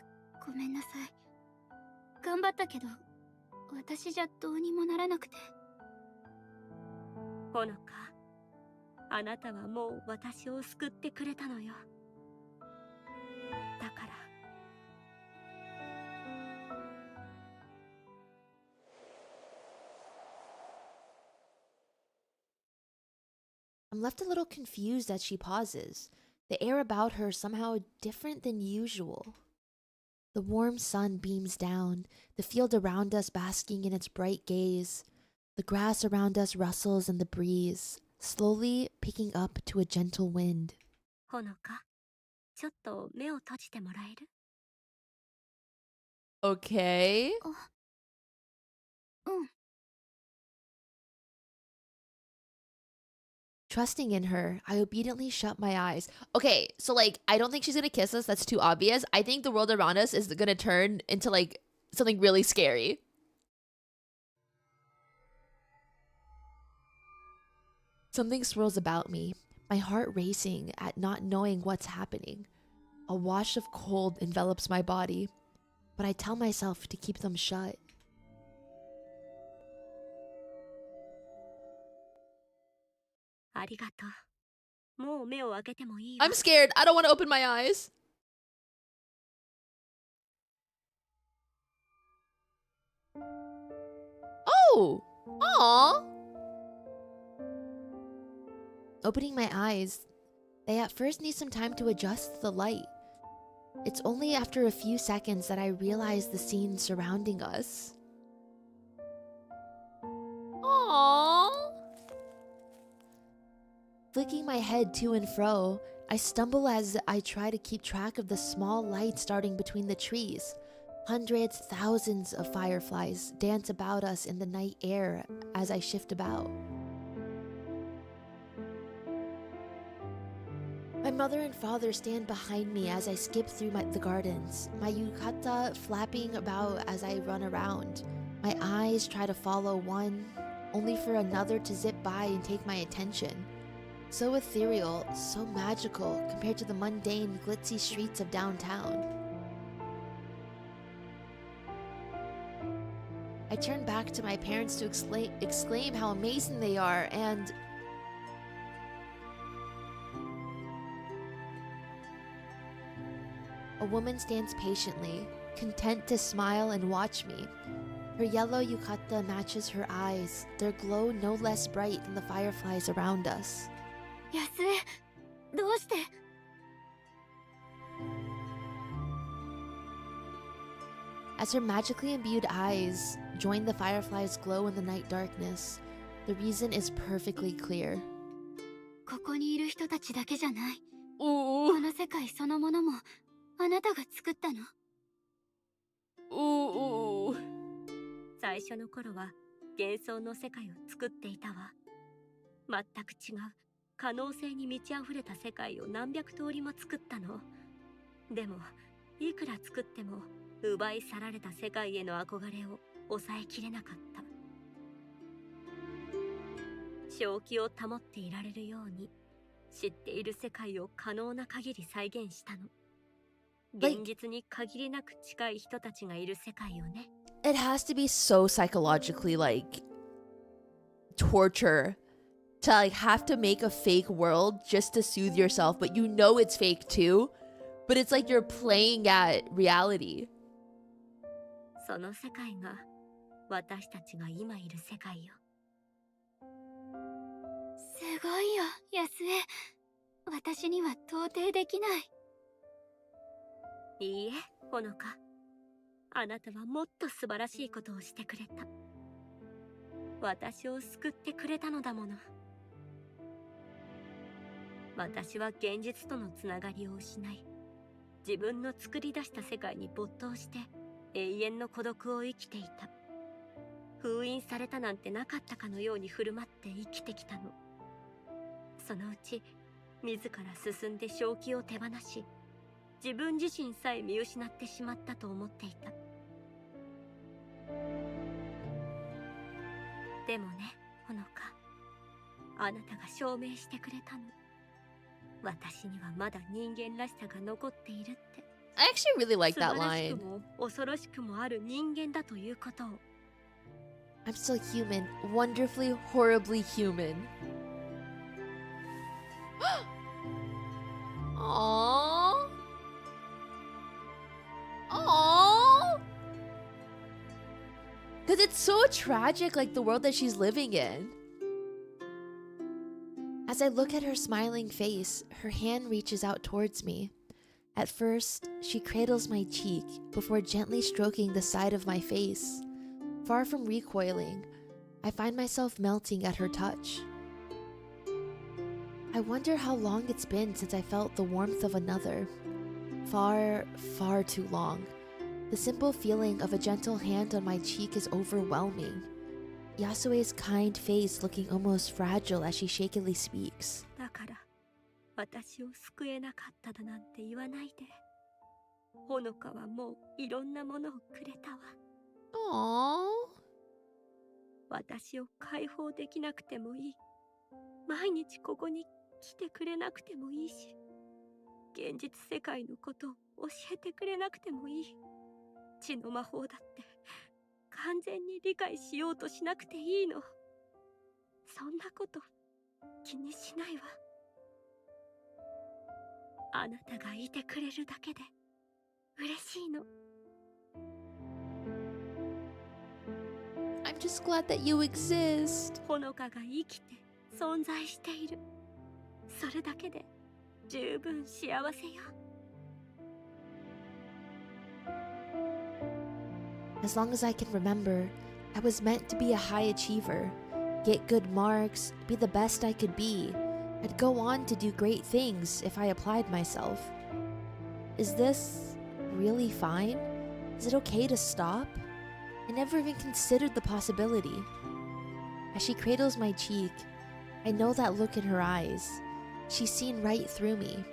ごめんなさい。頑張ったけど私じゃどうにもならなくて。ほのか、あなたはもう私を救ってくれたのよ。だから。I'm left a little confused as she pauses. The air about her somehow different than usual. The warm sun beams down, the field around us basking in its bright gaze. The grass around us rustles in the breeze, slowly picking up to a gentle wind. ほのか、ちょっと目を閉じてもらえる？ Okay. うん。 Trusting in her, I obediently shut my eyes. Okay, so like, I don't think she's gonna kiss us. That's too obvious. I think the world around us is gonna turn into like something really scary. Something swirls about me, my heart racing at not knowing what's happening. A wash of cold envelops my body, but I tell myself to keep them shut. ありがとう。もう目を開けてもいいわ。 I'm scared. I don't want to open my eyes. Oh! Aww! Opening my eyes, they at first need some time to adjust the light. It's only after a few seconds that I realize the scene surrounding us. Aww! Flicking my head to and fro, I stumble as I try to keep track of the small light starting between the trees. Hundreds, thousands of fireflies dance about us in the night air as I shift about. My mother and father stand behind me as I skip through the gardens, my yukata flapping about as I run around. My eyes try to follow one, only for another to zip by and take my attention. So ethereal, so magical compared to the mundane, glitzy streets of downtown. I turn back to my parents to exclaim how amazing they are, and a woman stands patiently, content to smile and watch me. Her yellow yukata matches her eyes, their glow no less bright than the fireflies around us. 安江、どうして？ As her magically imbued eyes join the fireflies' glow in the night darkness, the reason is perfectly clear. ここにいる人たちだけじゃない。 Ooh. この世界そのものもあなたが作ったの。 Ooh. 最初の頃は幻想の世界を作っていたわ。全く違う可能性に満ち溢れた世界を何百通りも作ったの。でもいくら作っても奪い去られた世界への憧れを抑えきれなかった。正気を保っていられるように知っている世界を可能な限り再現したの。現実に限りなく近い人たちがいる世界をね。 It has to be so psychologically like torture to like have to make a fake world just to soothe yourself, but you know it's fake too. But it's like you're playing at reality. その世界が私たちが今いる世界よ。すごいよ、安江。私には到底できない。いいえ、ほのか。あなたはもっと素晴らしいことをしてくれた。私を救ってくれたのだもの。私は現実とのつながりを失い、自分の作り出した世界に没頭して永遠の孤独を生きていた。封印されたなんてなかったかのように振る舞って生きてきたの。そのうち自ら進んで正気を手放し、自分自身さえ見失ってしまったと思っていた。でもね、ほのか、あなたが証明してくれたの。私にはまだ人間らしさが残っているって。 I actually really like 素 that 晴らしく line. も恐ろしくもある人間だということを。 I'm still human, wonderfully, horribly human. Aww. Aww. Because it's so tragic, like the world that she's living in. As I look at her smiling face, her hand reaches out towards me. At first, she cradles my cheek before gently stroking the side of my face. Far from recoiling, I find myself melting at her touch. I wonder how long it's been since I felt the warmth of another. Far, far too long. The simple feeling of a gentle hand on my cheek is overwhelming. Yasue's kind face looking almost fragile as she shakily speaks. だから私を救えなかっただなんて言わないで。ほのかはもういろんなものをくれたわ。 Aww. 私を解放できなくてもいい。毎日ここに来てくれなくてもいいし、現実世界のことを教えてくれなくてもいい。血の魔法だって完全に理解しようとしなくていいの。そんなこと気にしないわ。あなたがいてくれるだけで嬉しいの。 I'm just glad that you exist. ほのかが生きて存在している。それだけで十分幸せよ。 As long as I can remember, I was meant to be a high achiever, get good marks, be the best I could be. I'd go on to do great things if I applied myself. Is this really fine? Is it okay to stop? I never even considered the possibility. As she cradles my cheek, I know that look in her eyes. She's seen right through me.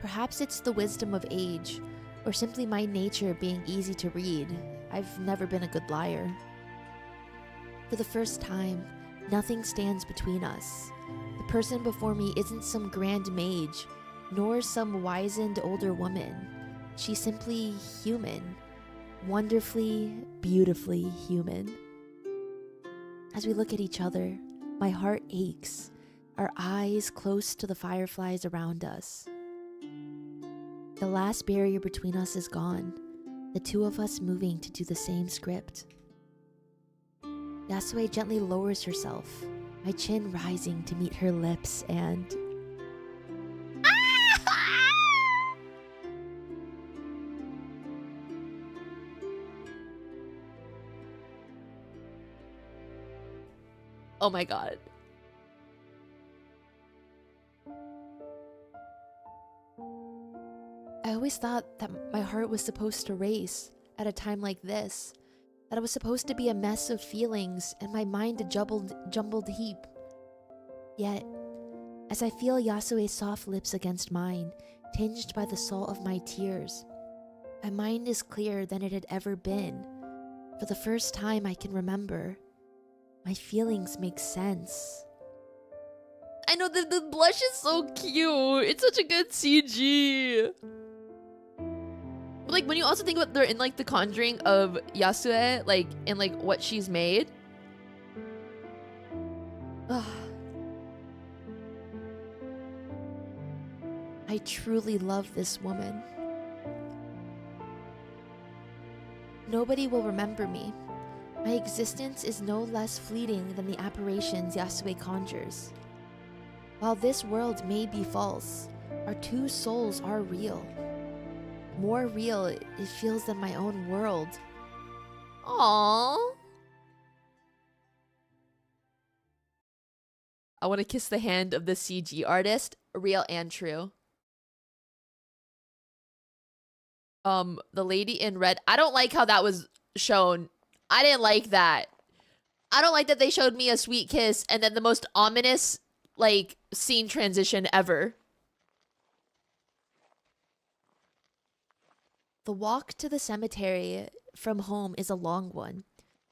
Perhaps it's the wisdom of age, or simply my nature being easy to read. I've never been a good liar. For the first time, nothing stands between us. The person before me isn't some grand mage, nor some wizened older woman. She's simply human. Wonderfully, beautifully human. As we look at each other, my heart aches, our eyes close to the fireflies around us. The last barrier between us is gone, the two of us moving to do the same script. Yasue gently lowers herself, my chin rising to meet her lips and... Oh my god. I always thought that my heart was supposed to race at a time like this, that it was supposed to be a mess of feelings and my mind a jumbled heap. Yet, as I feel Yasue's soft lips against mine, tinged by the salt of my tears, my mind is clearer than it had ever been. For the first time I can remember, my feelings make sense. I know that the blush is so cute. It's such a good CG. But like when you also think about they're in like the conjuring of Yasue, like in like what she's made. Ugh. I truly love this woman. Nobody will remember me. My existence is no less fleeting than the apparitions Yasue conjures. While this world may be false, our two souls are real. More real it feels than my own world. Aww. I want to kiss the hand of the CG artist, real and true. The lady in red. I don't like how that was shown. I didn't like that. I don't like that they showed me a sweet kiss and then the most ominous, like, scene transition ever. The walk to the cemetery from home is a long one,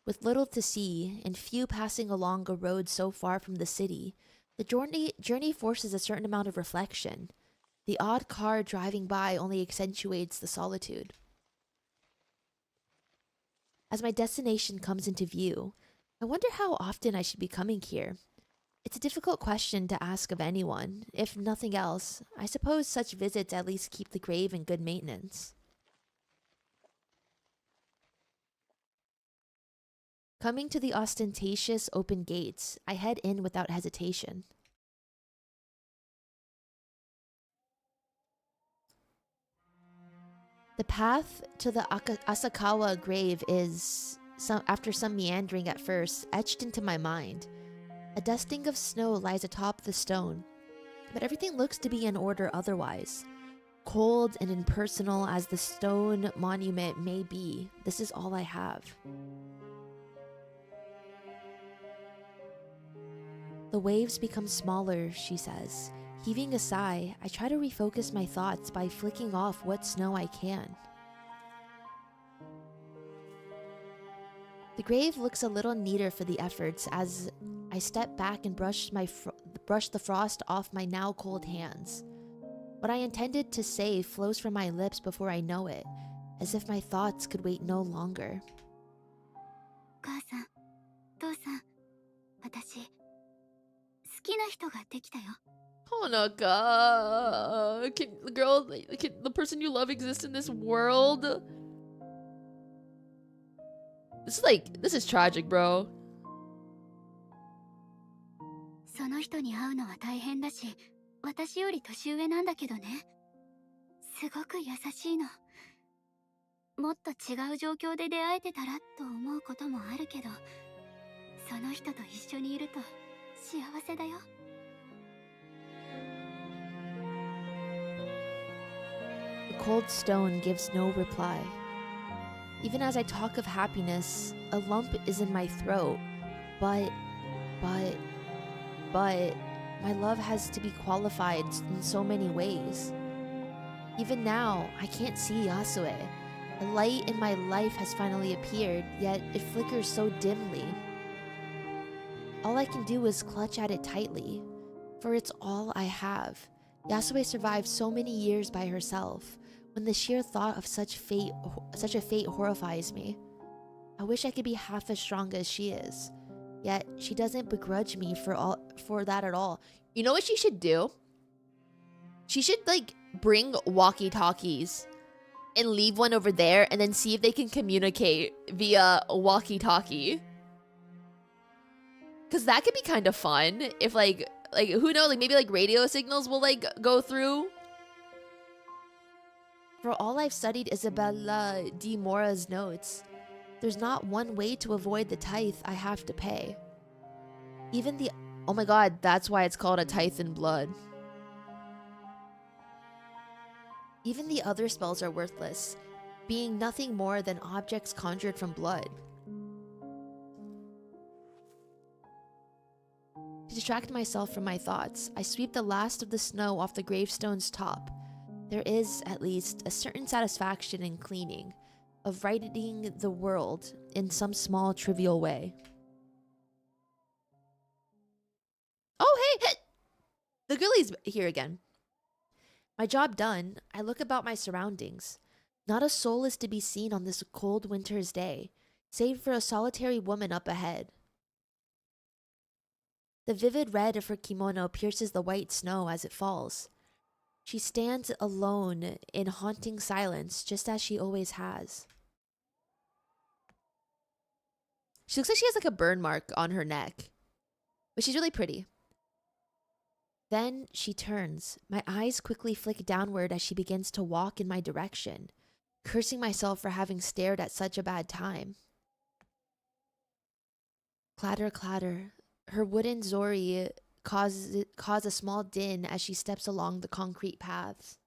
with little to see and few passing along a road so far from the city. The journey forces a certain amount of reflection. The odd car driving by only accentuates the solitude. As my destination comes into view, I wonder how often I should be coming here. It's a difficult question to ask of anyone. If nothing else, I suppose such visits at least keep the grave in good maintenance. Coming to the ostentatious open gates, I head in without hesitation. The path to the Asakawa grave is, after some meandering at first, etched into my mind. A dusting of snow lies atop the stone, but everything looks to be in order otherwise. Cold and impersonal as the stone monument may be, this is all I have. The waves become smaller, she says. Heaving a sigh, I try to refocus my thoughts by flicking off what snow I can. The grave looks a little neater for the efforts as I step back and brush the frost off my now cold hands. What I intended to say flows from my lips before I know it, as if my thoughts could wait no longer. 母さん、父さん、私、好きな人ができたよ。 Honoka, can the person you love exist in this world? This is tragic, bro. その人に会うのは大変だし、私より年上なんだけどね。すごく優しいの。もっと違う状況で出会えてたらと思うこともあるけど、その人と一緒にいると幸せだよ。 The cold stone gives no reply. Even as I talk of happiness, a lump is in my throat. But my love has to be qualified in so many ways. Even now, I can't see Yasue. A light in my life has finally appeared, yet it flickers so dimly. All I can do is clutch at it tightly, for it's all I have. Yasue survived so many years by herself. When the sheer thought of such a fate horrifies me. I wish I could be half as strong as she is. Yet she doesn't begrudge me for that at all. You know what she should do? She should like bring walkie-talkies and leave one over there and then see if they can communicate via walkie-talkie. Cause that could be kind of fun if like who knows, like maybe like radio signals will like go through. For all I've studied Isabella Di Mora's notes, there's not one way to avoid the tithe I have to pay. Even the... Oh my god, that's why it's called a tithe in blood. Even the other spells are worthless, being nothing more than objects conjured from blood. To distract myself from my thoughts, I sweep the last of the snow off the gravestone's top. There is, at least, a certain satisfaction in cleaning, of righting the world in some small, trivial way. Oh, hey! The girlie's here again. My job done, I look about my surroundings. Not a soul is to be seen on this cold winter's day, save for a solitary woman up ahead. The vivid red of her kimono pierces the white snow as it falls. She stands alone in haunting silence, just as she always has. She looks like she has like a burn mark on her neck, but she's really pretty. Then she turns. My eyes quickly flick downward as she begins to walk in my direction, cursing myself for having stared at such a bad time. Clatter, clatter. Her wooden zori cause a small din as she steps along the concrete paths.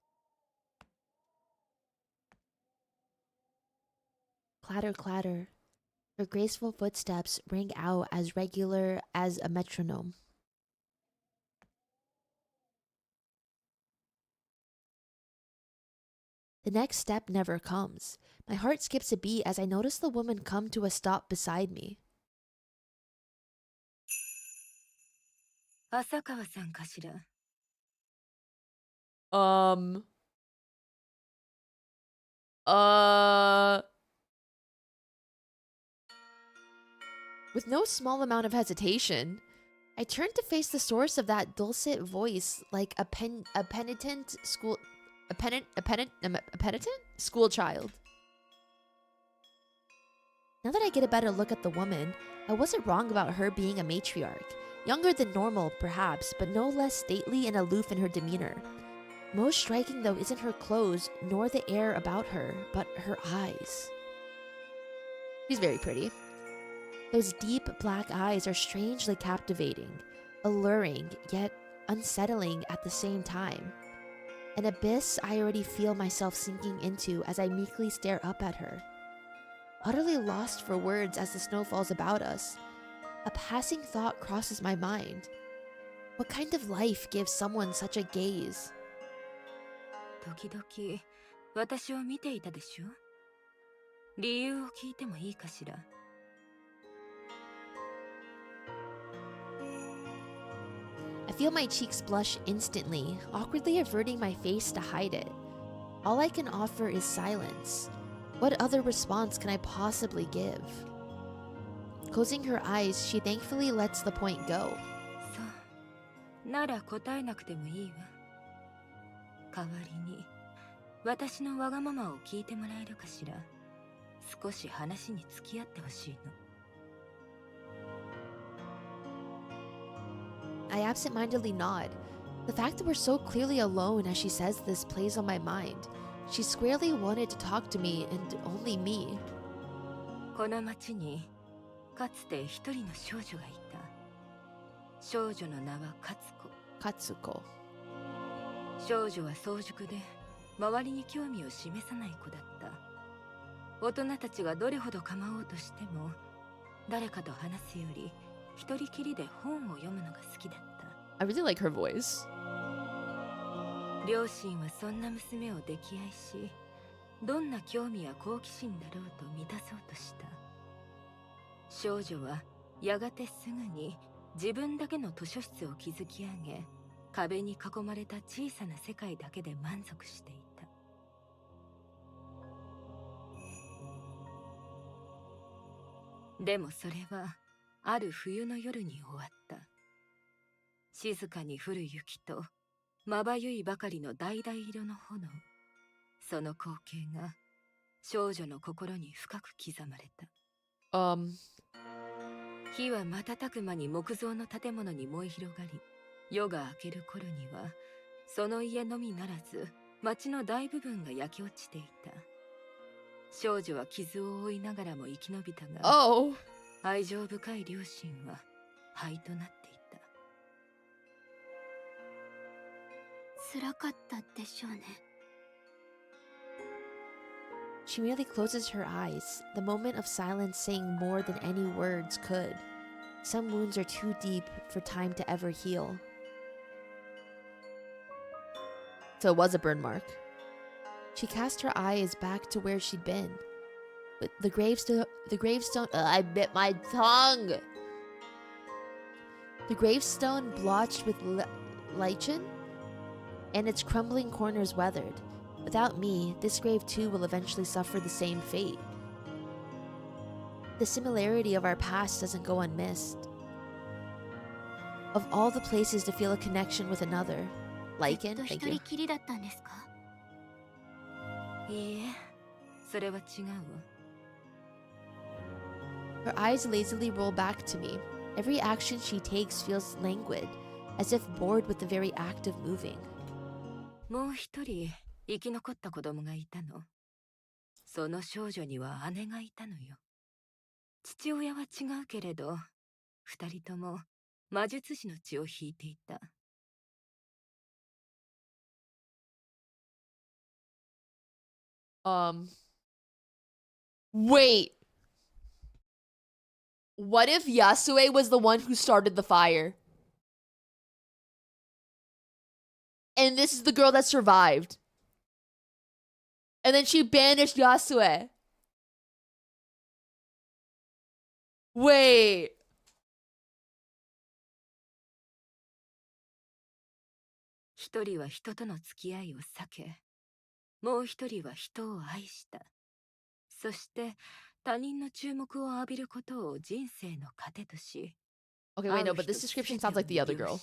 Clatter, clatter. Her graceful footsteps ring out as regular as a metronome. The next step never comes. My heart skips a beat as I notice the woman come to a stop beside me. 浅川さんかしら。Um. Uh. With no small amount of hesitation, I turn to face the source of that dulcet voice like a penitent school child. Now that I get a better look at the woman, I wasn't wrong about her being a matriarch. Younger than normal, perhaps, but no less stately and aloof in her demeanor. Most striking, though, isn't her clothes, nor the air about her, but her eyes. She's very pretty. Those deep black eyes are strangely captivating, alluring, yet unsettling at the same time. An abyss I already feel myself sinking into as I meekly stare up at her. Utterly lost for words as the snow falls about us, a passing thought crosses my mind. What kind of life gives someone such a gaze? 時々私を見ていたでしょ。理由を聞いてもいいかしら。I feel my cheeks blush instantly, awkwardly averting my face to hide it. All I can offer is silence. What other response can I possibly give? Closing her eyes, she thankfully lets the point go. そう。なら答えなくてもいいわ。代わりに私のわがままを聞いてもらえるかしら。少し話に付き合ってほしいの。I absentmindedly nod. The fact that we're so clearly alone as she says this plays on my mind. She squarely wanted to talk to me and only me. この町にかつて一人の少女がいた。少女の名は勝子。Katsuko. 少女は早熟で周りに興味を示さない子だった。大人たちがどれほど構おうとしても誰かと話すより一人きりで本を読むのが好きだった。 I really like her voice. 両親はそんな娘を溺愛し、どんな興味や好奇心だろうと満たそうとした。少女はやがてすぐに自分だけの図書室を築き上げ、壁に囲まれた小さな世界だけで満足していた。でもそれはある冬の夜に終わった。静かに降る雪とまばゆいばかりの橙色の炎。その光景が少女の心に深く刻まれた。火は瞬く間に木造の建物に燃え広がり、夜が明ける頃にはその家のみならず町の大部分が焼き落ちていた。少女は傷を負いながらも生き延びたが、Oh. 愛情深い両親は灰となっていた。辛かったでしょうね。She merely closes her eyes, the moment of silence saying more than any words could. Some wounds are too deep for time to ever heal. So it was a burn mark. She cast her eyes back to where she'd been. But the gravestone, I bit my tongue! The gravestone blotched with lichen, and its crumbling corners weathered. Without me, this grave too will eventually suffer the same fate. The similarity of our past doesn't go unmissed. Of all the places to feel a connection with another, lichen, ずっと thank 一 you. 人きりだったんですか？いいえ、それは違うわ。 Her eyes lazily roll back to me. Every action she takes feels languid, as if bored with the very act of moving. もう一人生き残った子供がいたの。その少女には姉がいたのよ。父親は違うけれど、二人とも魔術師の血を引いていた。Wait. What if Yasue was the one who started the fire? And this is the girl that survived. And then she banished Yasue. Wait. 一人は人との付き合いを避け、もう一人は人を愛した。そして他人の注目を浴びることを人生の糧とし、 Okay, wait, no, but this description sounds like the other girl.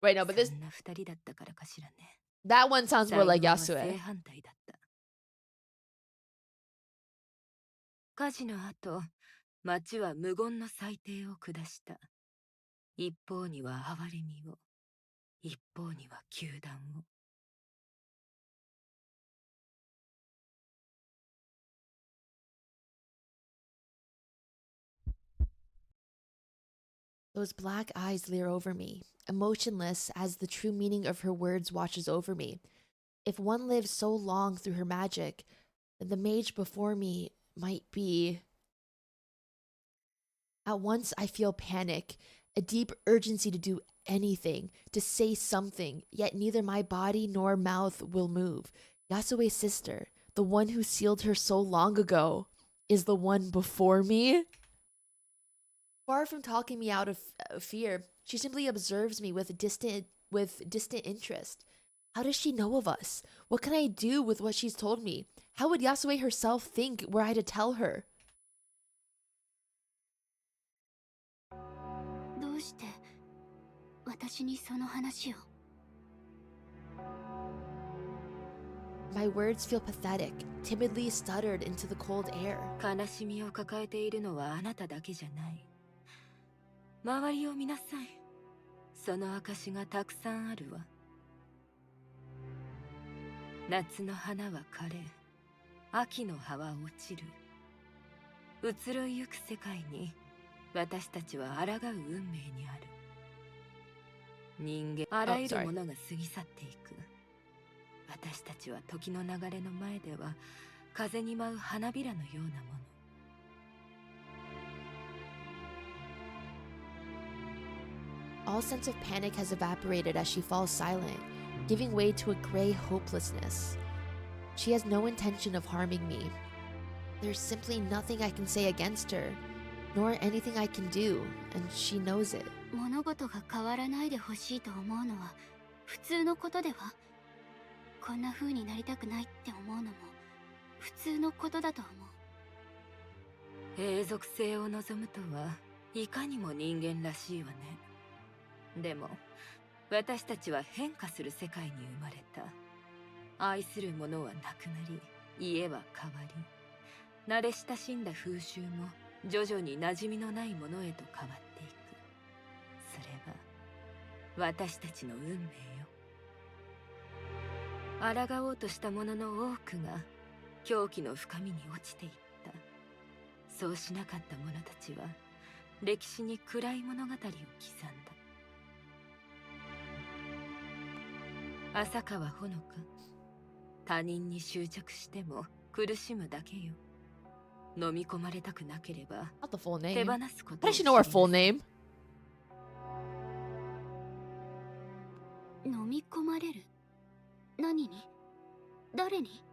Wait, no, but this... そんな二人だったからかしらね。 That one sounds more like 最後は正 Yasue. 反対だった。火事の後、町は無言の裁定を下した。一方には哀れみを、一方には糾弾を。 Those black eyes leer over me, emotionless as the true meaning of her words washes over me. If one lives so long through her magic, then the mage before me might be... At once I feel panic, a deep urgency to do anything, to say something, yet neither my body nor mouth will move. Yasue's sister, the one who sealed her so long ago, is the one before me? Far from talking me out of fear, she simply observes me with distant interest. How does she know of us? What can I do with what she's told me? How would Yasue herself think were I to tell her? どうして私にその話を？ My words feel pathetic, timidly stuttered into the cold air. 悲しみを抱えているのはあなただけじゃない。周りを見なさい。その証がたくさんあるわ。夏の花は枯れ、秋の葉は落ちる。移ろいゆく世界に私たちは抗う運命にある。人間、あらゆるものが過ぎ去っていく。私たちは時の流れの前では風に舞う花びらのようなもの。 All sense of panic has evaporated as she falls silent, giving way to a gray hopelessness. She has no intention of harming me. There's simply nothing I can say against her, nor anything I can do, and she knows it. 物事が変わらないでほしいと思うのは普通のことでは？こんな風になりたくないって思うのも普通のことだと思う。永続性を望むとはいかにも人間らしいわね。でも私たちは変化する世界に生まれた。愛するものはなくなり、家は変わり、慣れ親しんだ風習も徐々に馴染みのないものへと変わっていく。それは私たちの運命よ。抗おうとしたものの多くが狂気の深みに落ちていった。そうしなかった者たちは歴史に暗い物語を刻んだ。浅川ほのか、他人に執着しても苦しむだけよ。飲み込まれたくなければ Not the full 手 name. 放すこ How と does she know her full name? 飲み込まれる？何に？誰に？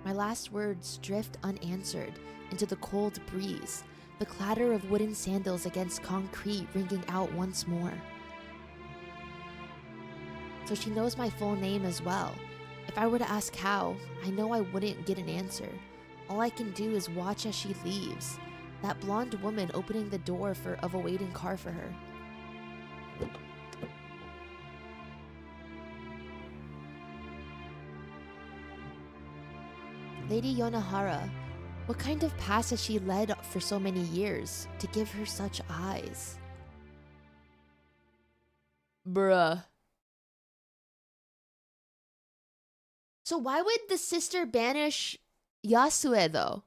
My last words drift unanswered into the cold breeze, the clatter of wooden sandals against concrete ringing out once more. So she knows my full name as well. If I were to ask how, I know I wouldn't get an answer. All I can do is watch as she leaves, that blonde woman opening the door of a waiting car for her. Lady Yonahara, what kind of past has she led for so many years to give her such eyes? Bruh. So why would the sister banish Yasue though?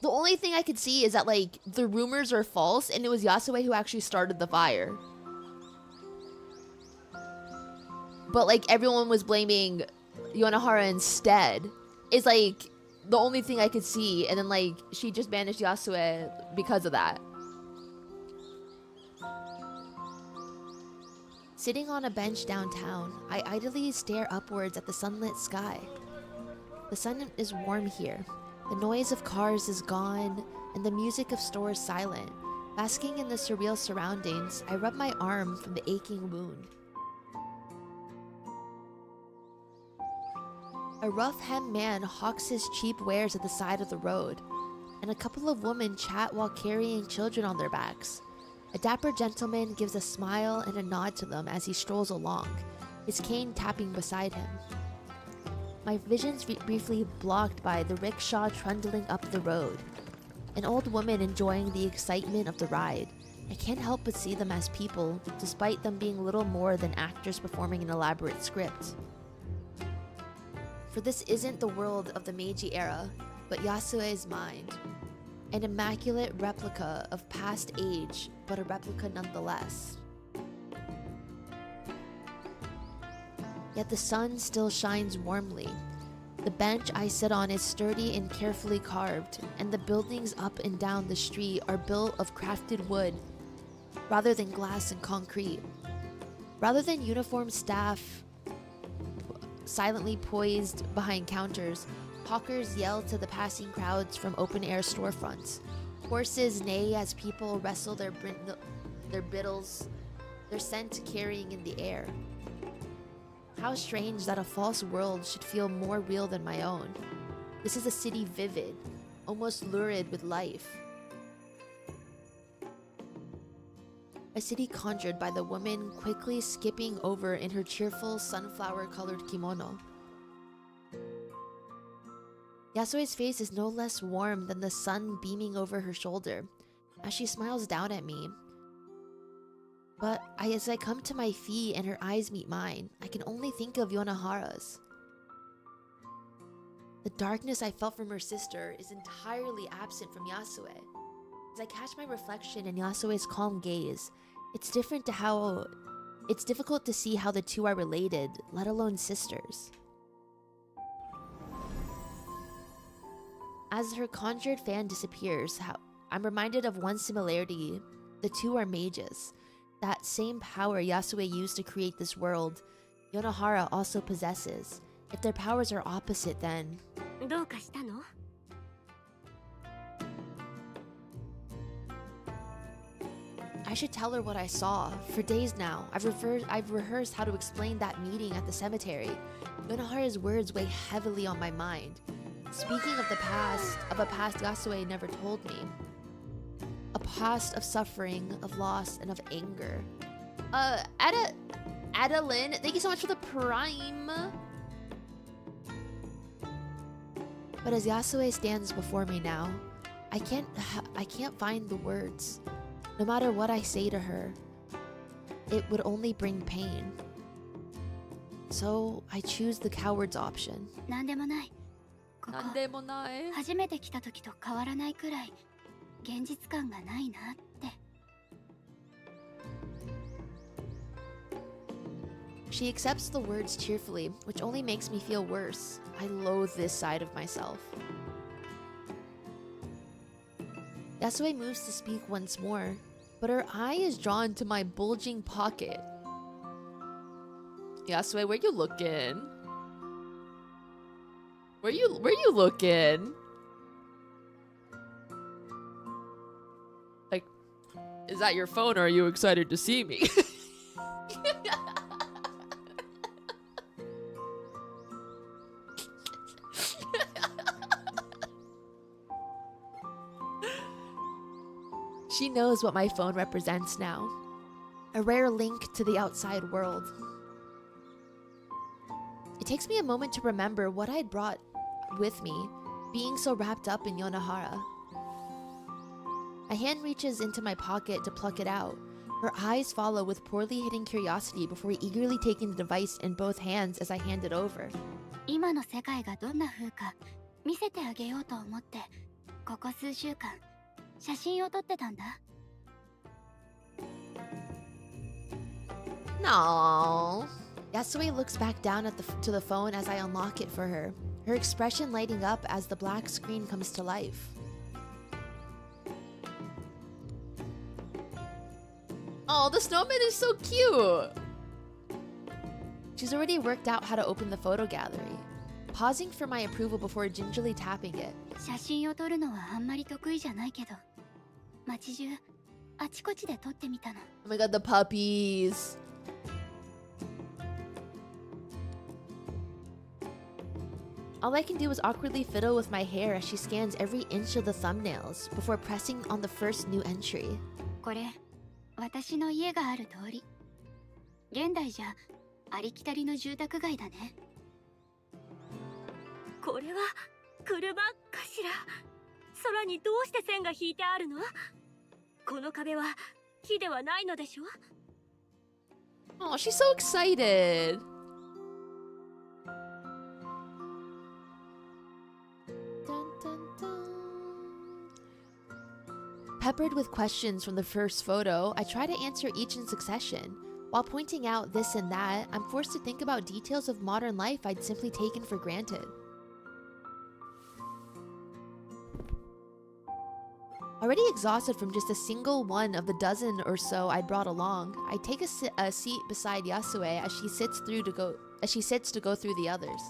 The only thing I could see is that like the rumors are false and it was Yasue who actually started the fire. But like everyone was blaming Yonahara instead. Is like the only thing I could see, and then like she just banished Yasue because of that. Sitting on a bench downtown, I idly stare upwards at the sunlit sky. The sun is warm here. The noise of cars is gone, and the music of stores silent. Basking in the surreal surroundings, I rub my arm from the aching wound. A rough-hemmed man hawks his cheap wares at the side of the road, and a couple of women chat while carrying children on their backs. A dapper gentleman gives a smile and a nod to them as he strolls along, his cane tapping beside him. My vision's briefly blocked by the rickshaw trundling up the road. An old woman enjoying the excitement of the ride. I can't help but see them as people, despite them being little more than actors performing an elaborate script. For this isn't the world of the Meiji era, but Yasue's mind. An immaculate replica of past age, but a replica nonetheless. Yet the sun still shines warmly. The bench I sit on is sturdy and carefully carved, and the buildings up and down the street are built of crafted wood rather than glass and concrete. Rather than uniformed staff silently poised behind counters, hawkers yell to the passing crowds from open-air storefronts. Horses neigh as people wrestle their biddles, their scent carrying in the air. How strange that a false world should feel more real than my own. This is a city vivid, almost lurid with life. A city conjured by the woman quickly skipping over in her cheerful sunflower-colored kimono. Yasue's face is no less warm than the sun beaming over her shoulder as she smiles down at me. But as I come to my feet and her eyes meet mine, I can only think of Yonahara's. The darkness I felt from her sister is entirely absent from Yasue. As I catch my reflection in Yasue's calm gaze, it's difficult to see how the two are related, let alone sisters. As her conjured fan disappears, I'm reminded of one similarity. The two are mages. That same power Yasue used to create this world, Yonahara also possesses. If their powers are opposite, then... どうかしたの? I should tell her what I saw. For days now, I've rehearsed how to explain that meeting at the cemetery. Yonahara's words weigh heavily on my mind. Speaking of a past Yasue never told me. A past of suffering, of loss, and of anger. Adeline, thank you so much for the prime. But as Yasue stands before me now, I can't find the words. No matter what I say to her, it would only bring pain. So I choose the coward's option. なんでもない。ここ初めて来た時と変わらないくらい現実感がないなって。She accepts the words cheerfully, which only makes me feel worse. I loathe this side of myself. Yasue moves to speak once more, but her eye is drawn to my bulging pocket. Yasue, where you looking? Where you looking? Like, is that your phone or are you excited to see me? She knows what my phone represents now. A rare link to the outside world. It takes me a moment to remember what I'd brought with me, being so wrapped up in Yonohara. A hand reaches into my pocket to pluck it out. Her eyes follow with poorly hidden curiosity before eagerly taking the device in both hands as I hand it over. 今の世界がどんな風か見せてあげようと思ってここ数週間写真を撮ってたんだ。 No. Yasue looks back down to the phone as I unlock it for her, her expression lighting up as the black screen comes to life. Oh, the snowman is so cute! She's already worked out how to open the photo gallery, pausing for my approval before gingerly tapping it. 写真を撮るのはあんまり得意じゃないけど街中あちこちで撮ってみたの。 Oh my god, the puppies! All I can do is awkwardly fiddle with my hair as she scans every inch of the thumbnails before pressing on the first new entry. これ私の家がある通り。現代じゃありきたりの住宅街だね。これは車かしら。空にどうして線が引いてあるの？この壁は木ではないのでしょ？ Oh, she's so excited! Dun, dun, dun. Peppered with questions from the first photo, I try to answer each in succession. While pointing out this and that, I'm forced to think about details of modern life I'd simply taken for granted. Already exhausted from just a single one of the dozen or so I'd brought along, I take a seat beside Yasue as she sits to go through the others.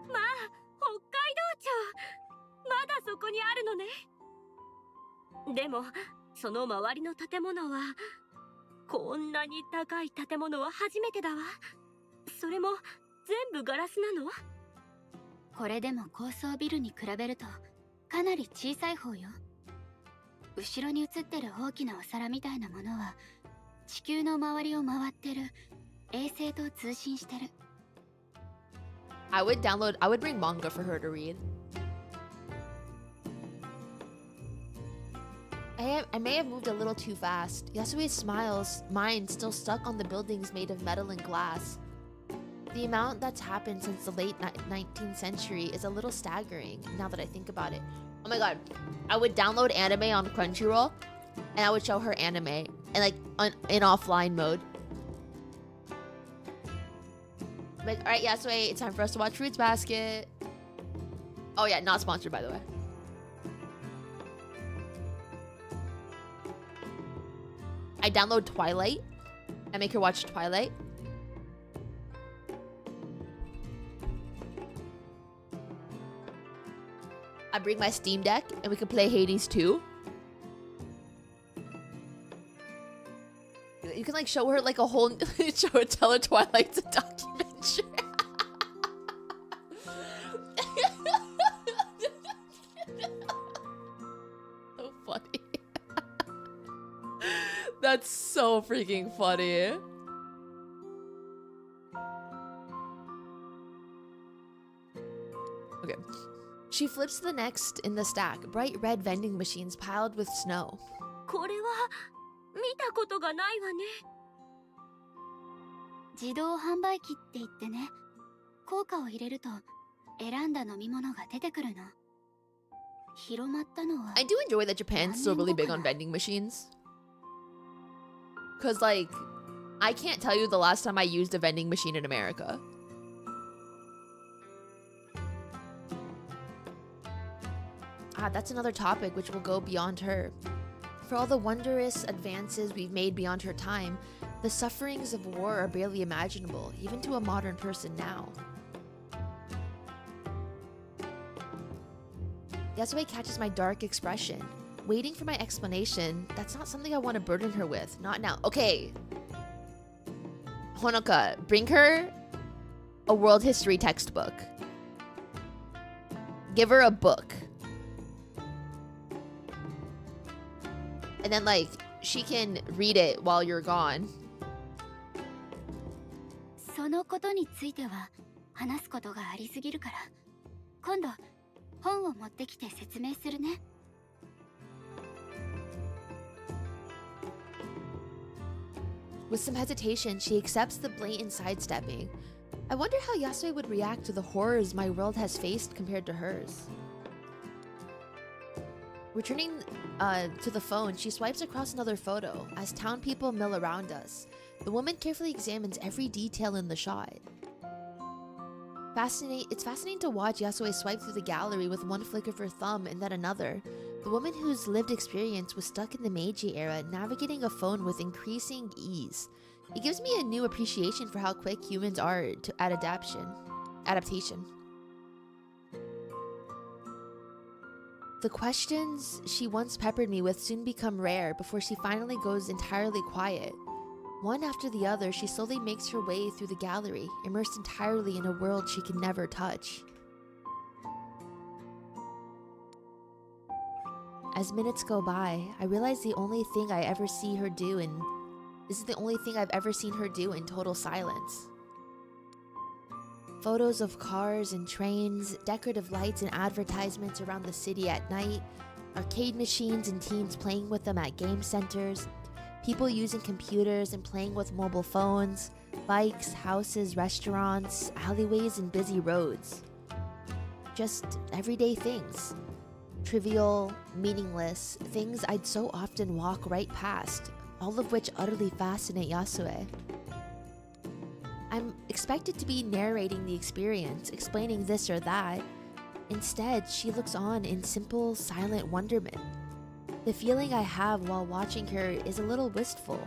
まあ、北海道庁。まだそこにあるのね。でも、その周りの建物は、こんなに高い建物は初めてだわ。それも全部ガラスなの？これでも高層ビルに比べるとかなり小さい方よ。後ろに映ってる大きなお皿みたいなものは地球の周りを回ってる衛星と通信してる。I would bring manga for her to read. I may have moved a little too fast. Yasue's smiles, mine still stuck on the buildings made of metal and glass. The amount that's happened since the late 19th century is a little staggering now that I think about it. Oh my god, I would download anime on Crunchyroll and I would show her anime and like in offline mode. Like, alright, Yasue, it's time for us to watch Fruits Basket. Oh yeah, not sponsored by the way. I download Twilight. I make her watch Twilight. I bring my Steam Deck and we can play Hades 2. You can like show her like a whole tell her Twilight's a documentary. So funny. That's so freaking funny. Okay. She flips to the next in the stack, bright red vending machines piled with snow. これは見たことがないわね。自動販売機って言ってね、硬貨を入れると選んだ飲み物が出てくるの。広まったのは I do enjoy that Japan's still really big on vending machines. Cause like I can't tell you the last time I used a vending machine in America. That's another topic which will go beyond her. For all the wondrous advances we've made beyond her time, the sufferings of war are barely imaginable, even to a modern person now. Yasue catches my dark expression. Waiting for my explanation, that's not something I want to burden her with. Not now. Okay. Honoka, bring her a world history textbook. Give her a book. And then, like, she can read it while you're gone. そのことについては話すことがありすぎるから、今度本を持ってきて説明するね。With some hesitation, she accepts the blatant sidestepping. I wonder how Yasue would react to the horrors my world has faced compared to hers. Returning to the phone, she swipes across another photo as town people mill around us. The woman carefully examines every detail in the shot. It's fascinating to watch Yasue swipe through the gallery with one flick of her thumb and then another. The woman whose lived experience was stuck in the Meiji era, navigating a phone with increasing ease. It gives me a new appreciation for how quick humans are to adaptation. The questions she once peppered me with soon become rare before she finally goes entirely quiet. One after the other, she slowly makes her way through the gallery, immersed entirely in a world she can never touch. As minutes go by, I realize this is the only thing I've ever seen her do in total silence. Photos of cars and trains, decorative lights and advertisements around the city at night, arcade machines and teens playing with them at game centers, people using computers and playing with mobile phones, bikes, houses, restaurants, alleyways and busy roads. Just everyday things. Trivial, meaningless, things I'd so often walk right past, all of which utterly fascinate Yasue. I'm expected to be narrating the experience, explaining this or that. Instead, she looks on in simple, silent wonderment. The feeling I have while watching her is a little wistful,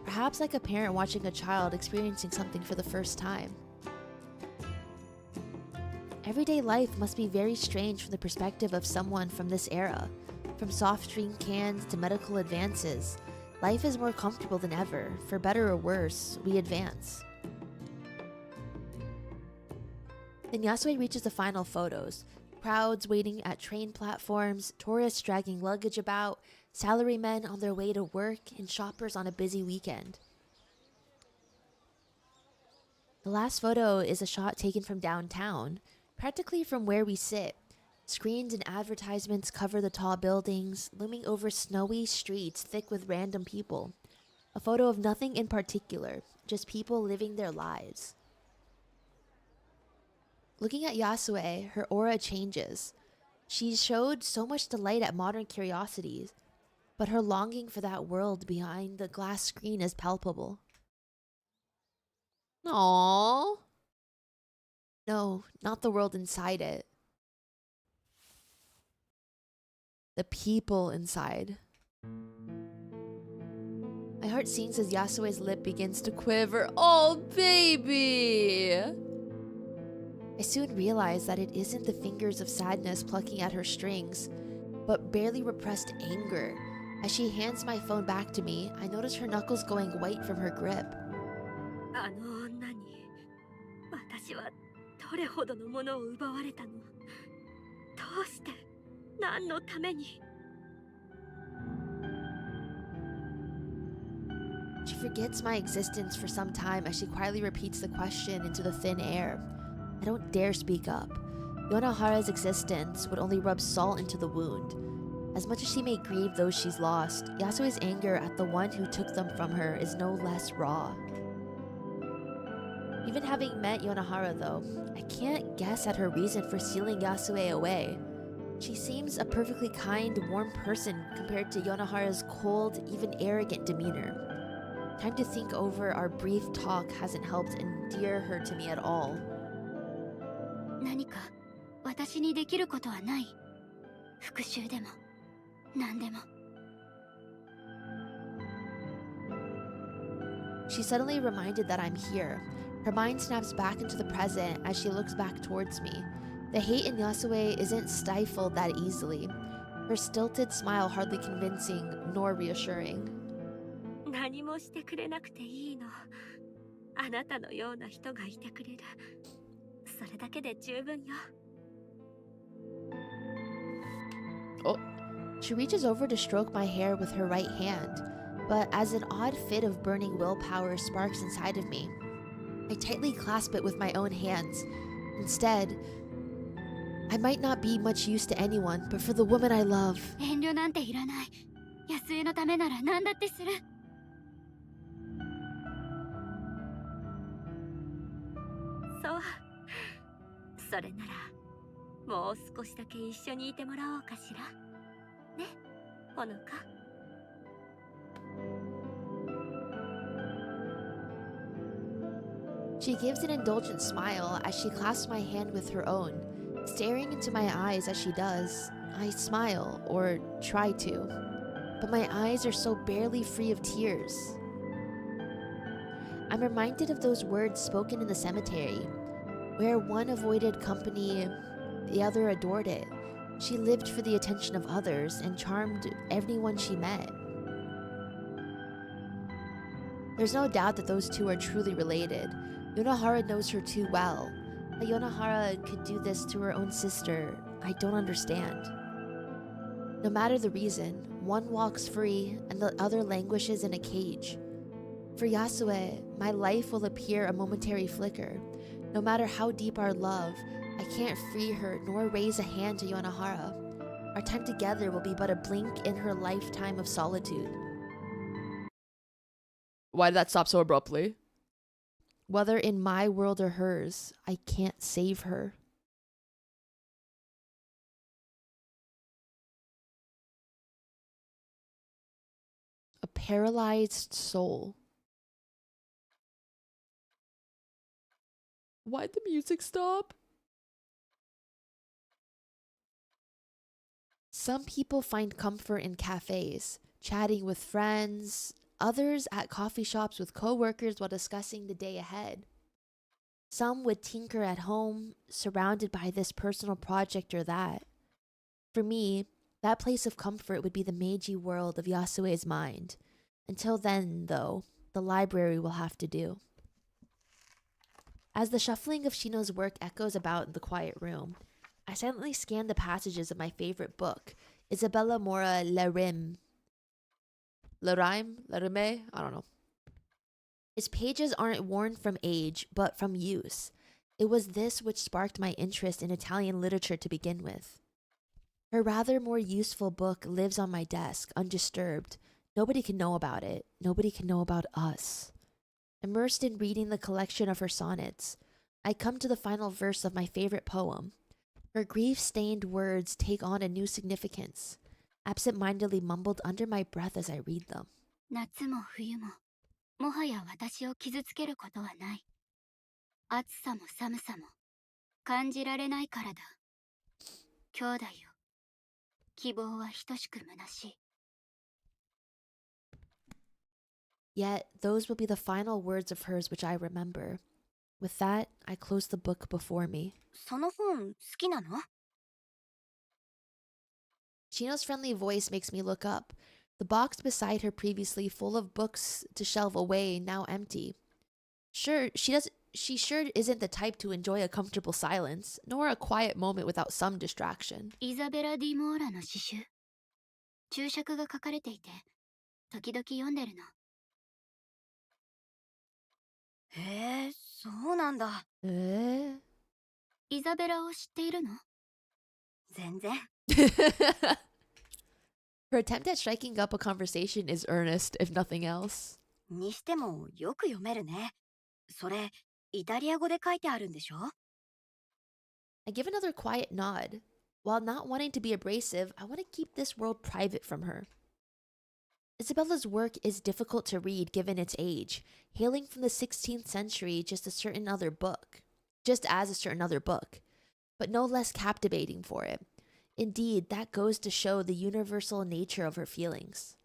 perhaps like a parent watching a child experiencing something for the first time. Everyday life must be very strange from the perspective of someone from this era. From soft drink cans to medical advances, life is more comfortable than ever. For better or worse, we advance. Then Yasue reaches the final photos. Crowds waiting at train platforms, tourists dragging luggage about, salarymen on their way to work, and shoppers on a busy weekend. The last photo is a shot taken from downtown, practically from where we sit. Screens and advertisements cover the tall buildings, looming over snowy streets thick with random people. A photo of nothing in particular, just people living their lives. Looking at Yasue, her aura changes. She showed so much delight at modern curiosities, but her longing for that world behind the glass screen is palpable. Aww. No, not the world inside it. The people inside. My heart sinks as Yasue's lip begins to quiver. Oh, baby! I soon realize that it isn't the fingers of sadness plucking at her strings, but barely repressed anger. As she hands my phone back to me, I notice her knuckles going white from her grip. あの女に私はどれほどのものを奪われたの？どうして？何のために？ She forgets my existence for some time as she quietly repeats the question into the thin air. I don't dare speak up. Yonahara's existence would only rub salt into the wound. As much as she may grieve those she's lost, Yasue's anger at the one who took them from her is no less raw. Even having met Yonahara though, I can't guess at her reason for sealing Yasue away. She seems a perfectly kind, warm person compared to Yonahara's cold, even arrogant demeanor. Time to think over our brief talk hasn't helped endear her to me at all. 何か私にできることはない？復讐でも何でも。She's suddenly reminded that I'm here. Her mind snaps back into the present as she looks back towards me. The hate in Yasue isn't stifled that easily. Her stilted smile hardly convincing nor reassuring. 何もしてくれなくていいの。あなたのような人がいてくれる。それだけで十分よ。Oh. She reaches over to stroke my hair with her right hand, but as an odd fit of burning willpower sparks inside of me, I tightly clasp it with my own hands. Instead, I might not be much use to anyone, but for the woman I love. 遠慮なんていらない。安江のためなら何だってする。そう。それならもう少しだけ一緒にいてもらおうかしら。ね、ほのか。She gives an indulgent smile as she clasps my hand with her own. Staring into my eyes as she does, I smile, or try to. But my eyes are so barely free of tears. I'm reminded of those words spoken in the cemetery, where one avoided company, the other adored it. She lived for the attention of others and charmed everyone she met. There's no doubt that those two are truly related. Yonahara knows her too well. How Yonahara could do this to her own sister, I don't understand. No matter the reason, one walks free and the other languishes in a cage. For Yasue, my life will appear a momentary flicker. No matter how deep our love, I can't free her nor raise a hand to Yonahara. Our time together will be but a blink in her lifetime of solitude. Why did that stop so abruptly? Whether in my world or hers, I can't save her. A paralyzed soul. Why'd the music stop? Some people find comfort in cafes, chatting with friends, others at coffee shops with coworkers while discussing the day ahead. Some would tinker at home, surrounded by this personal project or that. For me, that place of comfort would be the Meiji world of Yasue's mind. Until then, though, the library will have to do. As the shuffling of Shino's work echoes about in the quiet room, I silently scan the passages of my favorite book, Isabella Mora Le Rime. Le Rime? Le Rime? I don't know. Its pages aren't worn from age, but from use. It was this which sparked my interest in Italian literature to begin with. Her rather more useful book lives on my desk, undisturbed. Nobody can know about it. Nobody can know about us. Immersed in reading the collection of her sonnets, I come to the final verse of my favorite poem. Her grief-stained words take on a new significance, absent-mindedly mumbled under my breath as I read them. 夏も冬ももはや私を傷つけることはない。暑さも寒さも感じられないからだ。兄弟よ、希望は等しく虚しい。 Yet those will be the final words of hers which I remember. With that, I close the book before me. その本好きなの？ Shino's friendly voice makes me look up. The box beside her, previously full of books to shelve away, now empty. She sure isn't the type to enjoy a comfortable silence, nor a quiet moment without some distraction. イザベラ・ディ・モーラの詩集。注釈が書かれていて、時々読んでるの。へえ、そうなんだ。イザベラを知っているの？全然。Her attempt at striking up a conversation is earnest, if nothing else. にしてもよく読めるね。それ、イタリア語で書いてあるんでしょ？ I give another quiet nod. While not wanting to be abrasive, I want to keep this world private from her. Isabella's work is difficult to read given its age, hailing from the 16th century just as a certain other book, but no less captivating for it. Indeed, that goes to show the universal nature of her feelings.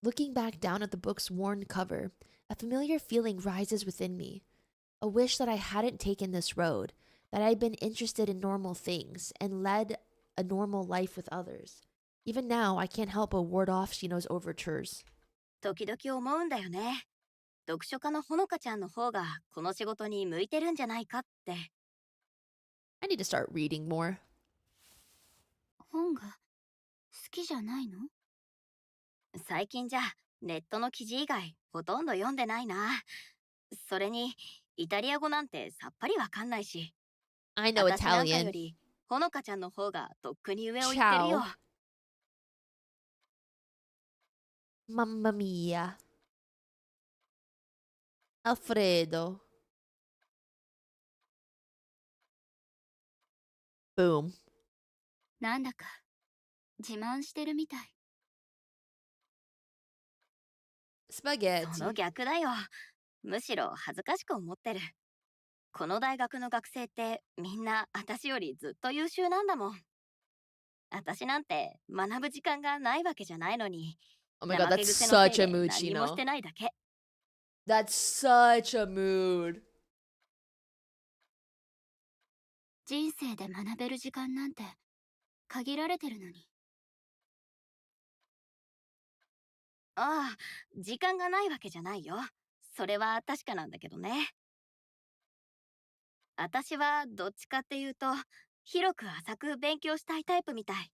Looking back down at the book's worn cover, a familiar feeling rises within me. A wish that I hadn't taken this road, that I'd been interested in normal things and led a normal life with others. Even now, I can't help but ward off Shino's overtures. 時々思うんだよね。読書家のほのかちゃんの方がこの仕事に向いてるんじゃないかって。I need to start reading more. 本が好きじゃないの？最近じゃネットの記事以外ほとんど読んでないな。それにイタリア語なんてさっぱりわかんないし。I know 私なんかよ Italian. りほのかちゃんの方がとっくに上を行ってるよ。Mamma mia. Alfredo. Boom. なんだか自慢してるみたい。その Spaghetti. 逆だよ。むしろ恥ずかしく思ってる。この大学の学生ってみんな私よりずっと優秀なんだもん。私なんて学ぶ時間がないわけじゃないのに、 Oh my god, 怠け that's 癖のせい such a で mood, 何もし Shino. てないだけ。 That's such a mood. 人生で学べる時間なんて限られてるのに。ああ、時間がないわけじゃないよ。それは確かなんだけどね。私はどっちかっていうと、広く浅く勉強したいタイプみたい。っ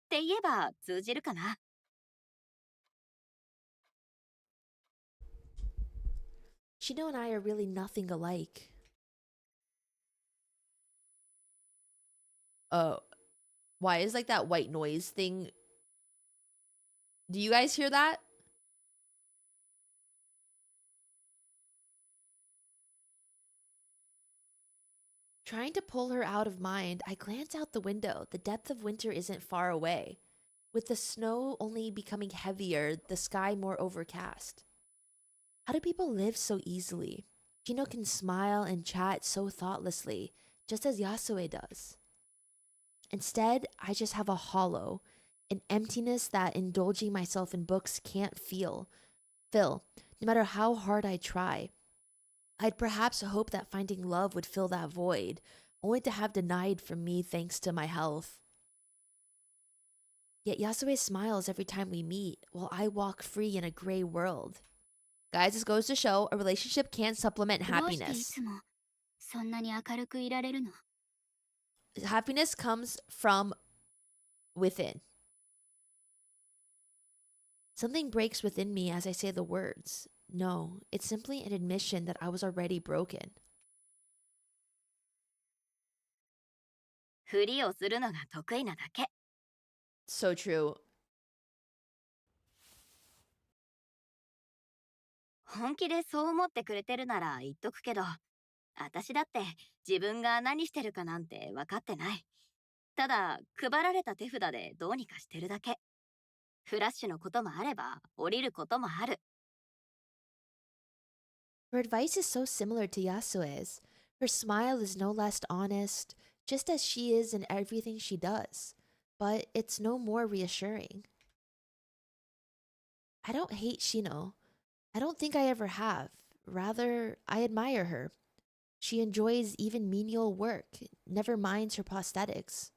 て言えば通じるかな。Shino and I are really nothing alike. Oh, why is like that white noise thing? Do you guys hear that? Trying to pull her out of mind, I glance out the window. The depth of winter isn't far away. With the snow only becoming heavier, the sky more overcast. How do people live so easily? Shino can smile and chat so thoughtlessly, just as Yasue does. Instead, I just have a hollow, an emptiness that indulging myself in books can't fill, no matter how hard I try. I'd perhaps hope that finding love would fill that void, only to have denied from me thanks to my health. Yet Yasue smiles every time we meet, while I walk free in a gray world. Guys, this goes to show a relationship can't supplement どうしてい happiness. つもそんなに明るくいられるの？ Happiness comes from within. Something breaks within me as I say the words. No, it's simply an admission that I was already broken. ふりをするのが得意なだけ。 So true. 本気でそう思ってくれてるなら言っとくけど、私だって自分が何してるかなんて分かってない。ただ配られた手札でどうにかしてるだけ。フラッシュのこともあれば降りることもある。 Her advice is so similar to Yasue's. Her smile is no less honest, just as she is in everything she does. But it's no more reassuring. I don't hate Shino. I don't think I ever have. Rather, I admire her. She enjoys even menial work, never minds her prosthetics,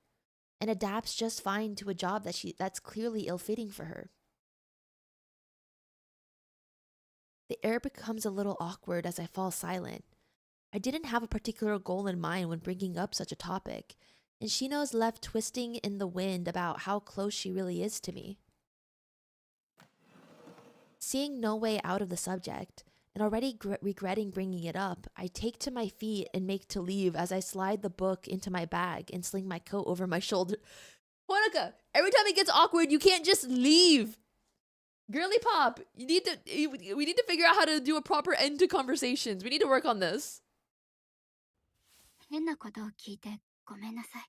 and adapts just fine to a job that's clearly ill-fitting for her. The air becomes a little awkward as I fall silent. I didn't have a particular goal in mind when bringing up such a topic, and Shino's left twisting in the wind about how close she really is to me. Seeing no way out of the subject, and already regretting bringing it up, I take to my feet and make to leave as I slide the book into my bag and sling my coat over my shoulder. Honoka, every time it gets awkward, you can't just leave. Girly pop, we need to figure out how to do a proper end to conversations. We need to work on this. 変なことを聞いてごめんなさい。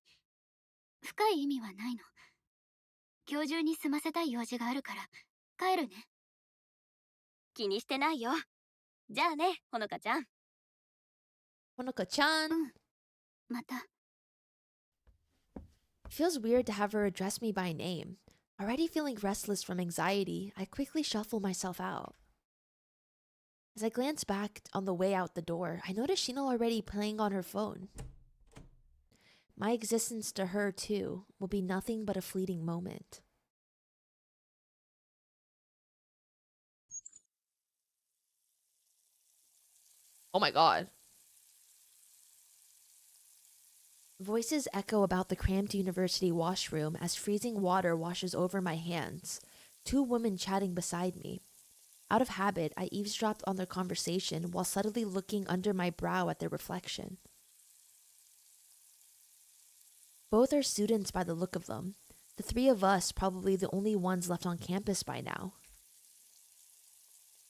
深い意味はないの。今日中に済ませたい用事があるから帰るね。気にしてないよ。じゃあね、ほのかちゃん。Honoka-chan. また。 It feels weird to have her address me by name. Already feeling restless from anxiety, I quickly shuffle myself out. As I glance back on the way out the door, I notice Shino already playing on her phone. My existence to her, too, will be nothing but a fleeting moment. Oh my god. Voices echo about the cramped university washroom as freezing water washes over my hands. Two women chatting beside me. Out of habit, I eavesdropped on their conversation while subtly looking under my brow at their reflection. Both are students by the look of them. The three of us probably the only ones left on campus by now.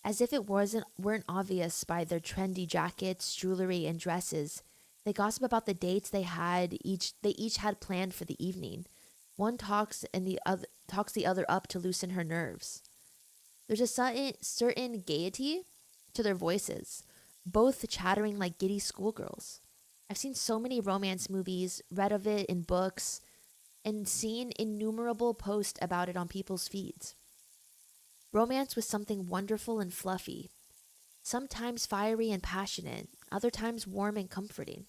As if it weren't obvious by their trendy jackets, jewelry, and dresses, they gossip about the dates they each had planned for the evening. One talks the other up to loosen her nerves. There's a certain gaiety to their voices, both chattering like giddy schoolgirls. I've seen so many romance movies, read of it in books, and seen innumerable posts about it on people's feeds. Romance was something wonderful and fluffy, sometimes fiery and passionate, other times warm and comforting.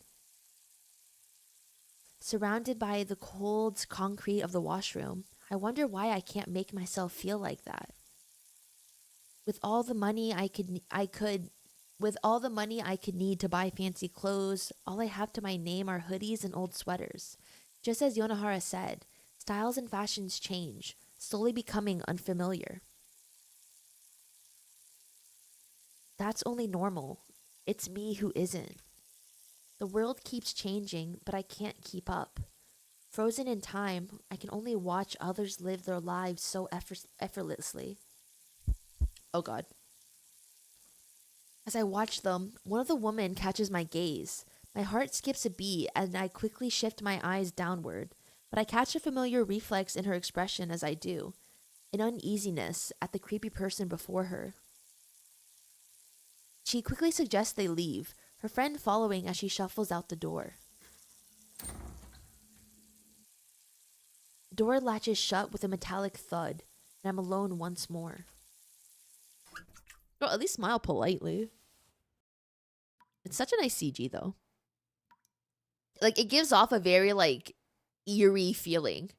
Surrounded by the cold concrete of the washroom, I wonder why I can't make myself feel like that. With all the money I could need to buy fancy clothes, all I have to my name are hoodies and old sweaters. Just as Yonohara said, styles and fashions change, slowly becoming unfamiliar. That's only normal. It's me who isn't. The world keeps changing, but I can't keep up. Frozen in time, I can only watch others live their lives so effortlessly. Oh god. As I watch them, one of the women catches my gaze. My heart skips a beat and I quickly shift my eyes downward, but I catch a familiar reflex in her expression as I do, an uneasiness at the creepy person before her. She quickly suggests they leave, her friend following as she shuffles out the door. The door latches shut with a metallic thud, and I'm alone once more. Well, at least smile politely. It's such a nice CG, though. Like, it gives off a very, like, eerie feeling.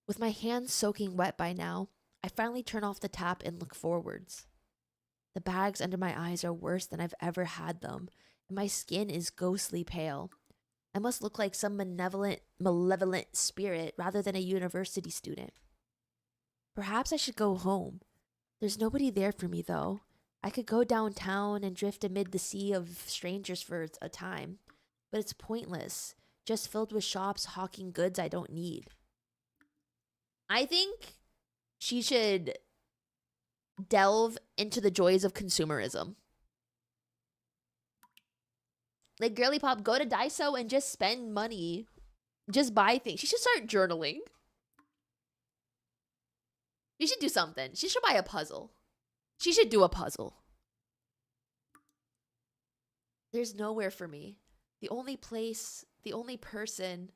With my hands soaking wet by now, I finally turn off the tap and look forwards. The bags under my eyes are worse than I've ever had them, and my skin is ghostly pale. I must look like some malevolent spirit rather than a university student. Perhaps I should go home. There's nobody there for me, though. I could go downtown and drift amid the sea of strangers for a time, but it's pointless, just filled with shops hawking goods I don't need. I think she should delve into the joys of consumerism. Like, girly pop, go to Daiso and just spend money. Just buy things. She should start journaling. She should do something. She should buy a puzzle. She should do a puzzle. There's nowhere for me. The only place, the only person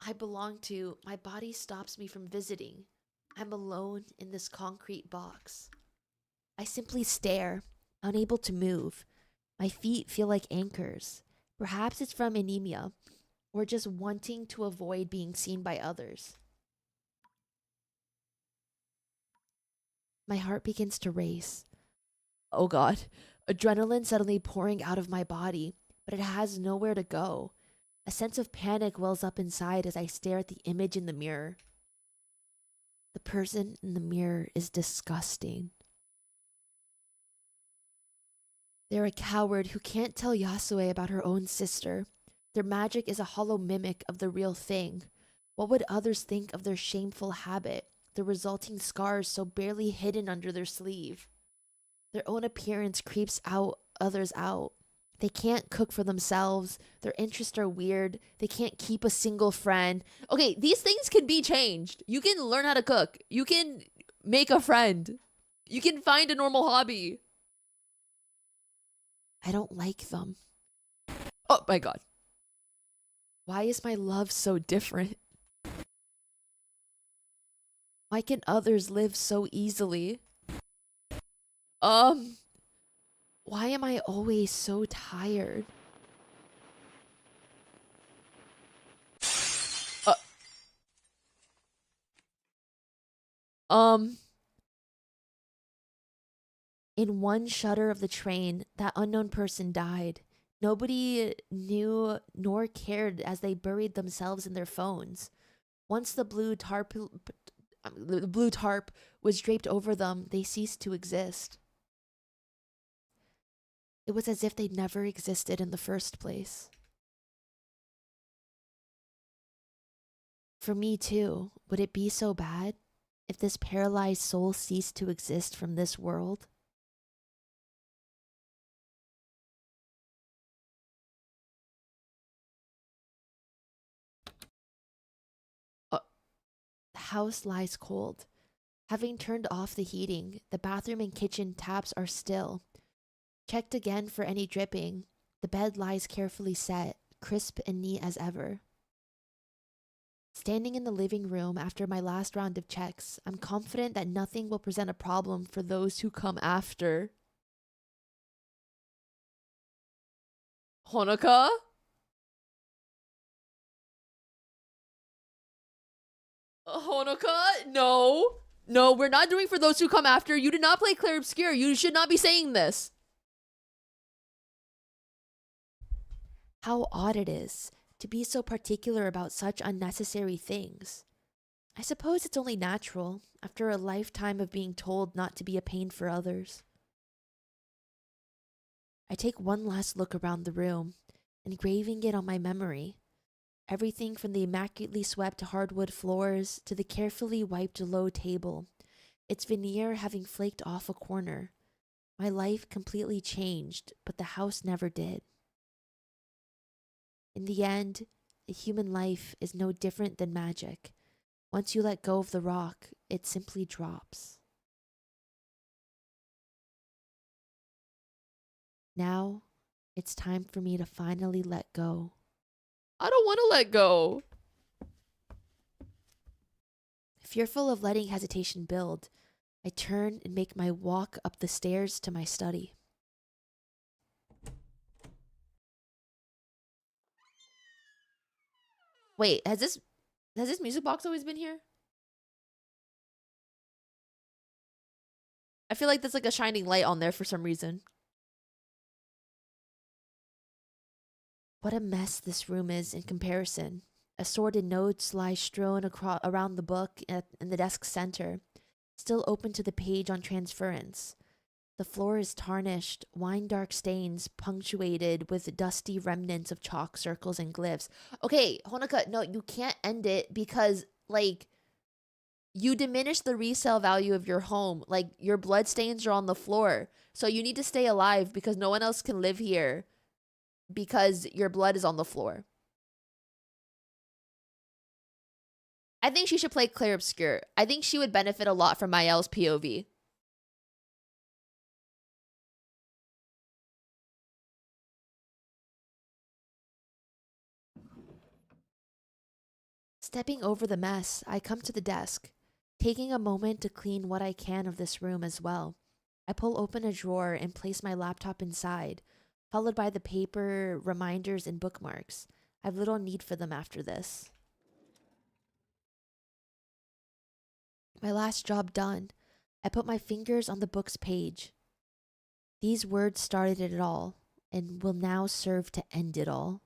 I belong to, my body stops me from visiting. I'm alone in this concrete box. I simply stare, unable to move. My feet feel like anchors. Perhaps it's from anemia, or just wanting to avoid being seen by others. My heart begins to race. Oh god, adrenaline suddenly pouring out of my body, but it has nowhere to go. A sense of panic wells up inside as I stare at the image in the mirror. The person in the mirror is disgusting. They're a coward who can't tell Yasue about her own sister. Their magic is a hollow mimic of the real thing. What would others think of their shameful habit, the resulting scars so barely hidden under their sleeve? Their own appearance creeps out others out. They can't cook for themselves. Their interests are weird. They can't keep a single friend. Okay, these things can be changed. You can learn how to cook. You can make a friend. You can find a normal hobby. I don't like them. Oh my god. Why is my love so different? Why can others live so easily? Why am I always so tired? Um, in one shudder of the train, that unknown person died. Nobody knew nor cared as they buried themselves in their phones. Once the blue tarp was draped over them, they ceased to exist. It was as if they'd never existed in the first place. For me too, would it be so bad if this paralyzed soul ceased to exist from this world? The house lies cold. Having turned off the heating, the bathroom and kitchen taps are still. Checked again for any dripping. The bed lies carefully set, crisp and neat as ever. Standing in the living room after my last round of checks, I'm confident that nothing will present a problem for those who come after. Honoka? Honoka? No. No, we're not doing for those who come after. You did not play Clair Obscure. You should not be saying this. How odd it is to be so particular about such unnecessary things. I suppose it's only natural after a lifetime of being told not to be a pain for others. I take one last look around the room, engraving it on my memory. Everything from the immaculately swept hardwood floors to the carefully wiped low table, its veneer having flaked off a corner. My life completely changed, but the house never did. In the end, a human life is no different than magic. Once you let go of the rock, it simply drops. Now, it's time for me to finally let go. I don't want to let go. Fearful of letting hesitation build, I turn and make my walk up the stairs to my study. Wait, has this music box always been here? I feel like there's like a shining light on there for some reason. What a mess this room is in comparison. Assorted notes lie strewn around the book in the desk center, still open to the page on transference. The floor is tarnished, wine-dark stains punctuated with dusty remnants of chalk circles and glyphs. Okay, Honoka, no, you can't end it because, like, you diminish the resale value of your home. Like, your blood stains are on the floor. So you need to stay alive because no one else can live here because your blood is on the floor. I think she should play Clair Obscure. I think she would benefit a lot from Mael's POV. Stepping over the mess, I come to the desk, taking a moment to clean what I can of this room as well. I pull open a drawer and place my laptop inside, followed by the paper, reminders, and bookmarks. I've little need for them after this. My last job done, I put my fingers on the book's page. These words started it all, and will now serve to end it all.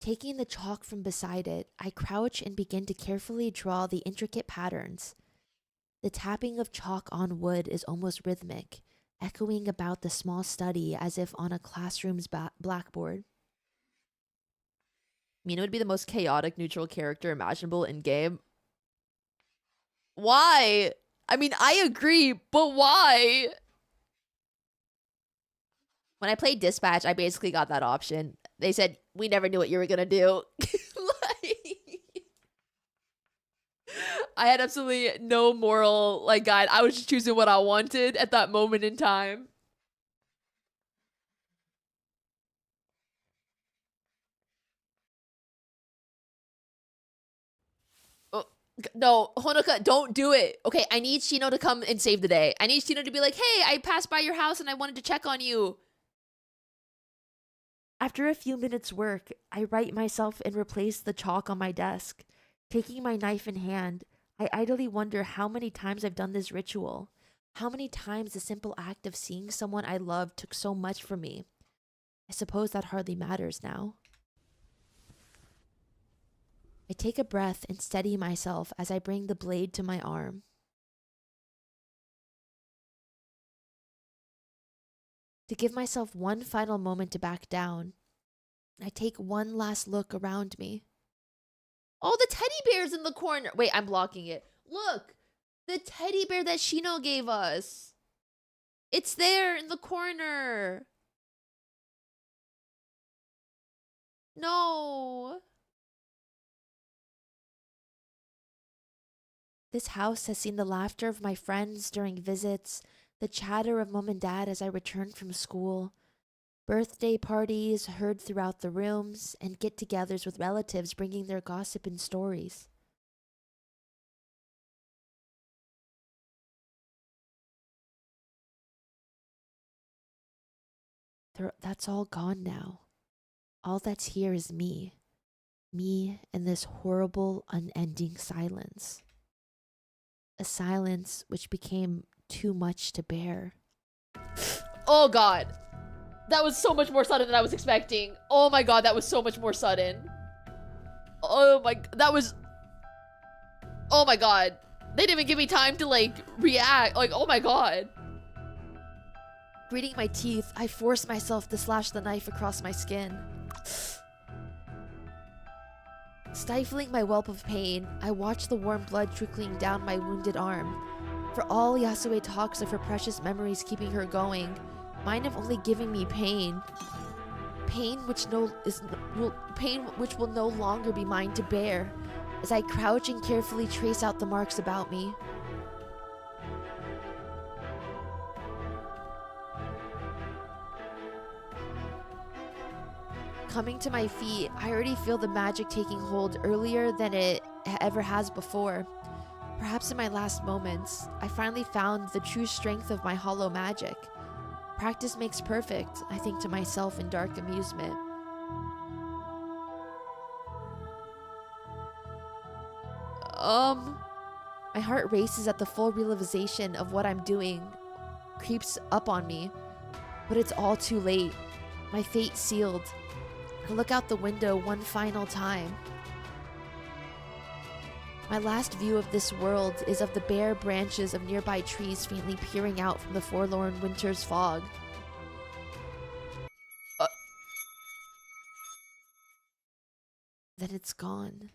Taking the chalk from beside it, I crouch and begin to carefully draw the intricate patterns. The tapping of chalk on wood is almost rhythmic, echoing about the small study as if on a classroom's blackboard. Mina would be the most chaotic neutral character imaginable in game. Why? I mean, I agree, but why? When I played Dispatch, I basically got that option. They said, we never knew what you were gonna do. Like, I had absolutely no moral like guide. I was just choosing what I wanted at that moment in time. Oh, no, Honoka, don't do it. Okay, I need Shino to come and save the day. I need Shino to be like, hey, I passed by your house and I wanted to check on you. After a few minutes' work, I right myself and replace the chalk on my desk. Taking my knife in hand, I idly wonder how many times I've done this ritual. How many times the simple act of seeing someone I love took so much from me. I suppose that hardly matters now. I take a breath and steady myself as I bring the blade to my arm. To give myself one final moment to back down, I take one last look around me. Oh, the teddy bear's in the corner. Wait, I'm blocking it. Look, the teddy bear that Shino gave us. It's there in the corner. No. This house has seen the laughter of my friends during visits, the chatter of mom and dad as I returned from school, birthday parties heard throughout the rooms, and get-togethers with relatives bringing their gossip and stories. That's all gone now. All that's here is me. Me and this horrible, unending silence. A silence which became too much to bear. Oh god. That was so much more sudden than I was expecting. Oh my god, that was so much more sudden. Oh my, that was... Oh my god. They didn't even give me time to like react. Like, oh my god. Gritting my teeth, I force myself to slash the knife across my skin. Stifling my whelp of pain, I watch the warm blood trickling down my wounded arm. For all Yasue talks of her precious memories keeping her going, mine of only giving me pain. Pain which will no longer be mine to bear, as I crouch and carefully trace out the marks about me. Coming to my feet, I already feel the magic taking hold earlier than it ever has before. Perhaps in my last moments, I finally found the true strength of my hollow magic. Practice makes perfect, I think to myself in dark amusement. My heart races at the full realization of what I'm doing creeps up on me, but it's all too late. My fate sealed. I look out the window one final time. My last view of this world is of the bare branches of nearby trees faintly peering out from the forlorn winter's fog. Then it's gone.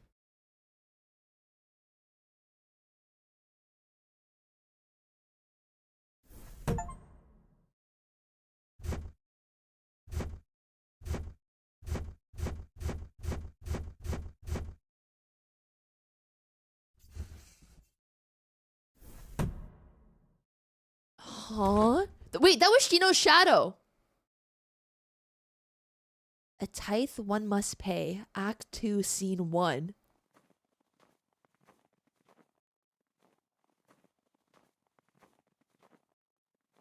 Huh? Wait, that was Shino's shadow. A tithe one must pay. Act 2, Scene 1.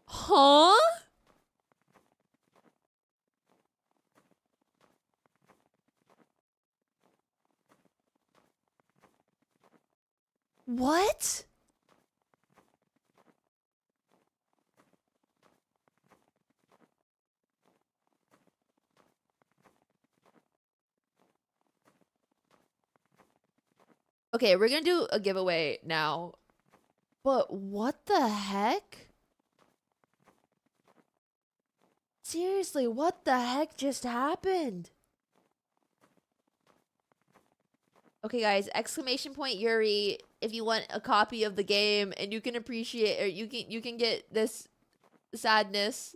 Huh? What? Okay, we're gonna do a giveaway now. But what the heck? Seriously, what the heck just happened? Okay, guys, exclamation point Yuri if you want a copy of the game and you can appreciate or you can get this sadness.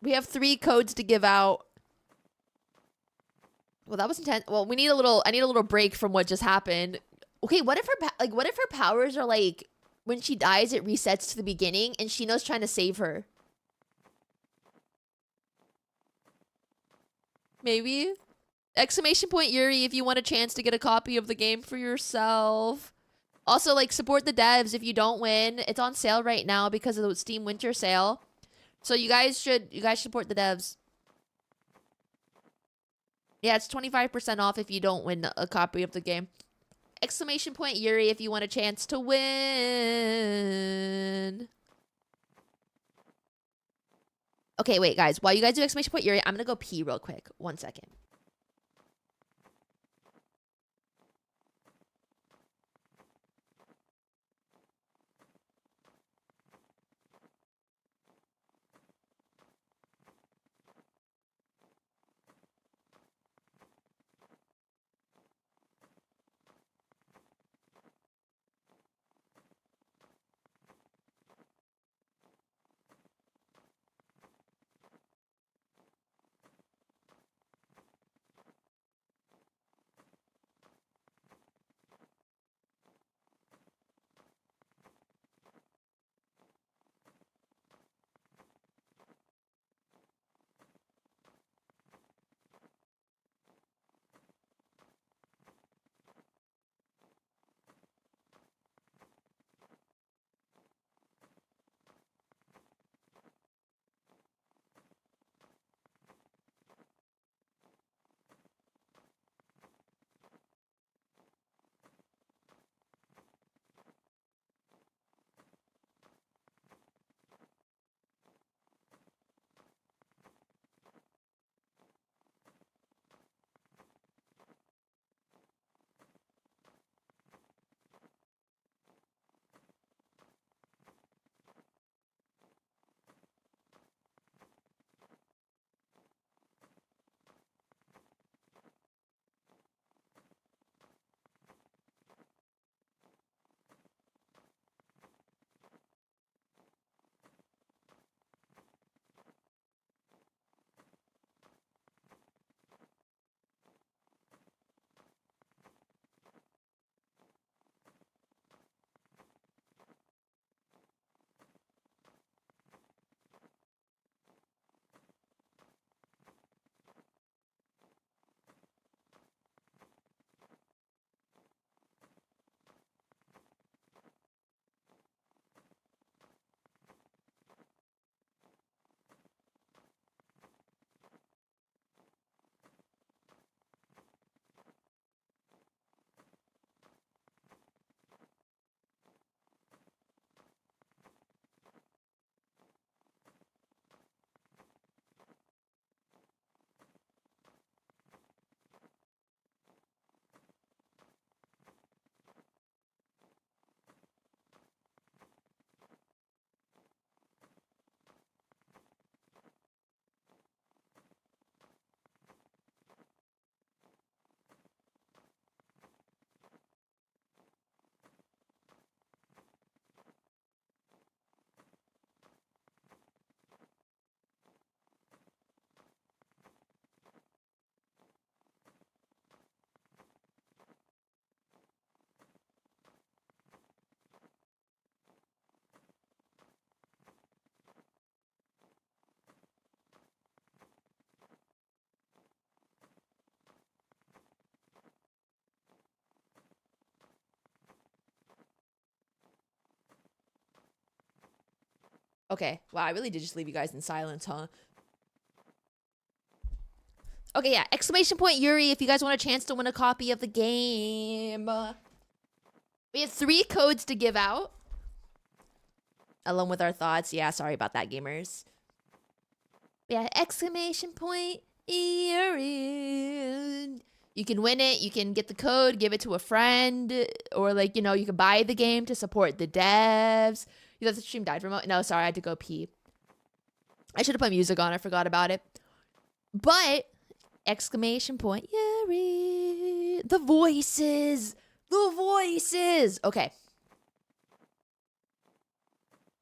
We have 3 codes to give out. Well, that was intense. Well, I need a little break from what just happened. Okay, what if her powers are like when she dies it resets to the beginning and Shino's trying to save her? Maybe. Exclamation point Yuri if you want a chance to get a copy of the game for yourself. Also, like, support the devs if you don't win. It's on sale right now because of the Steam Winter Sale. So you guys should support the devs. Yeah, it's 25% off if you don't win a copy of the game. Exclamation point Yuri if you want a chance to win. Okay, wait, guys. While you guys do exclamation point Yuri, I'm gonna go pee real quick. 1 second. Okay. Wow, I really did just leave you guys in silence, huh? Okay, yeah. Exclamation point Yuri if you guys want a chance to win a copy of the game. We have 3 codes to give out. Along with our thoughts. Yeah, sorry about that, gamers. Yeah, exclamation point Yuri. You can win it. You can get the code, give it to a friend, or like, you know, you can buy the game to support the devs. You thought the stream died remote? No, sorry, I had to go pee. I should have put music on. I forgot about it. But exclamation point, Yuri. The voices. The voices. Okay.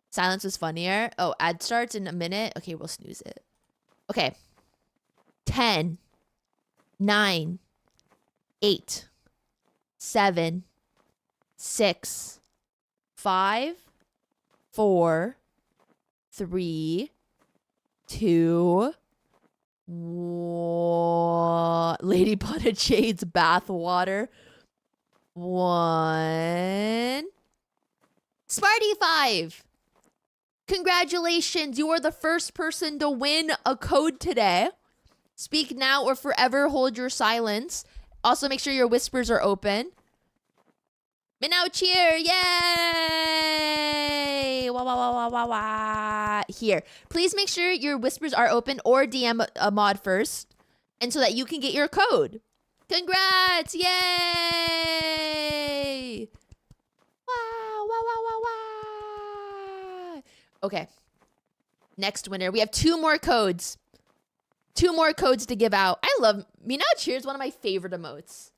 Silence was funnier. Oh, ad starts in a minute. Okay, we'll snooze it. Okay. 10, 9, 8, 7, 6, 5, 4, 3, 2, 1. Lady Potted Shades bathwater. 1. Smarty 5. Congratulations, you are the first person to win a code today. Speak now or forever hold your silence. Also, make sure your whispers are open. Mina cheer, yay! Wah, wah, wah, wah, wah, wah. Here, please make sure your whispers are open or DM a mod first, and so that you can get your code. Congrats, yay! Wow, wow, wow, wow, wow. Okay. Next winner. We have 2 more codes. 2 more codes to give out. I love Mina Cheers, one of my favorite emotes.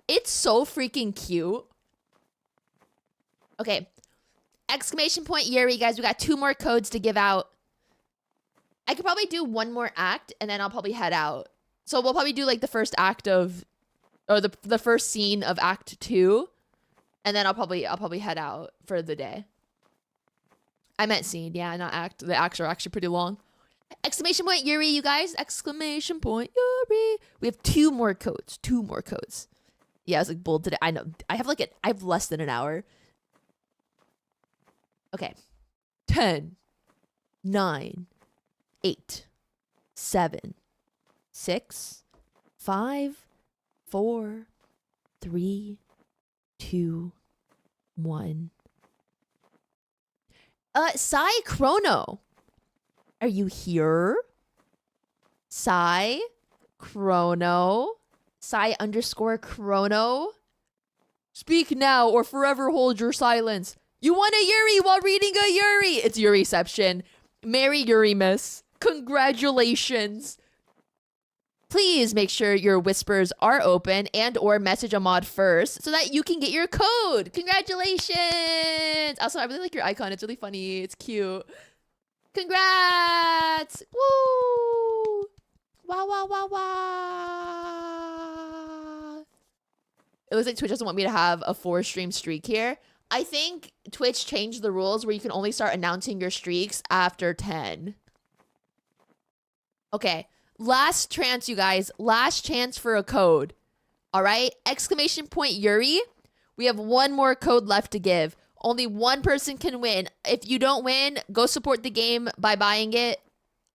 It's so freaking cute. Okay. Exclamation point Yuri, guys. We got 2 more codes to give out. I could probably do 1 more act and then I'll probably head out. So we'll probably do like the first act of, or the first scene of act 2. And then I'll probably head out for the day. I meant scene, yeah, not act. The acts are actually pretty long. Exclamation point Yuri, you guys. Exclamation point Yuri. We have 2 more codes. 2 more codes. Yeah, I was like bold today. I know. I have less than an hour. Okay. 10, 9, 8, 7, 6, 5, 4, 3, 2, 1. Sai Chrono. Are you here? Sai Chrono. Sai _ Chrono. Speak now or forever hold your silence. You won a Yuri while reading a Yuri. It's Yuriception. Merry Yurimas. Congratulations. Please make sure your whispers are open and or message a mod first so that you can get your code. Congratulations. Also, I really like your icon. It's really funny. It's cute. Congrats. Woo. Wow, wow, wow, wow. It looks like Twitch doesn't want me to have a 4-stream streak here. I think Twitch changed the rules where you can only start announcing your streaks after 10. Okay. Last chance, you guys. Last chance for a code. All right? Exclamation point Yuri. We have 1 more code left to give. Only 1 person can win. If you don't win, go support the game by buying it.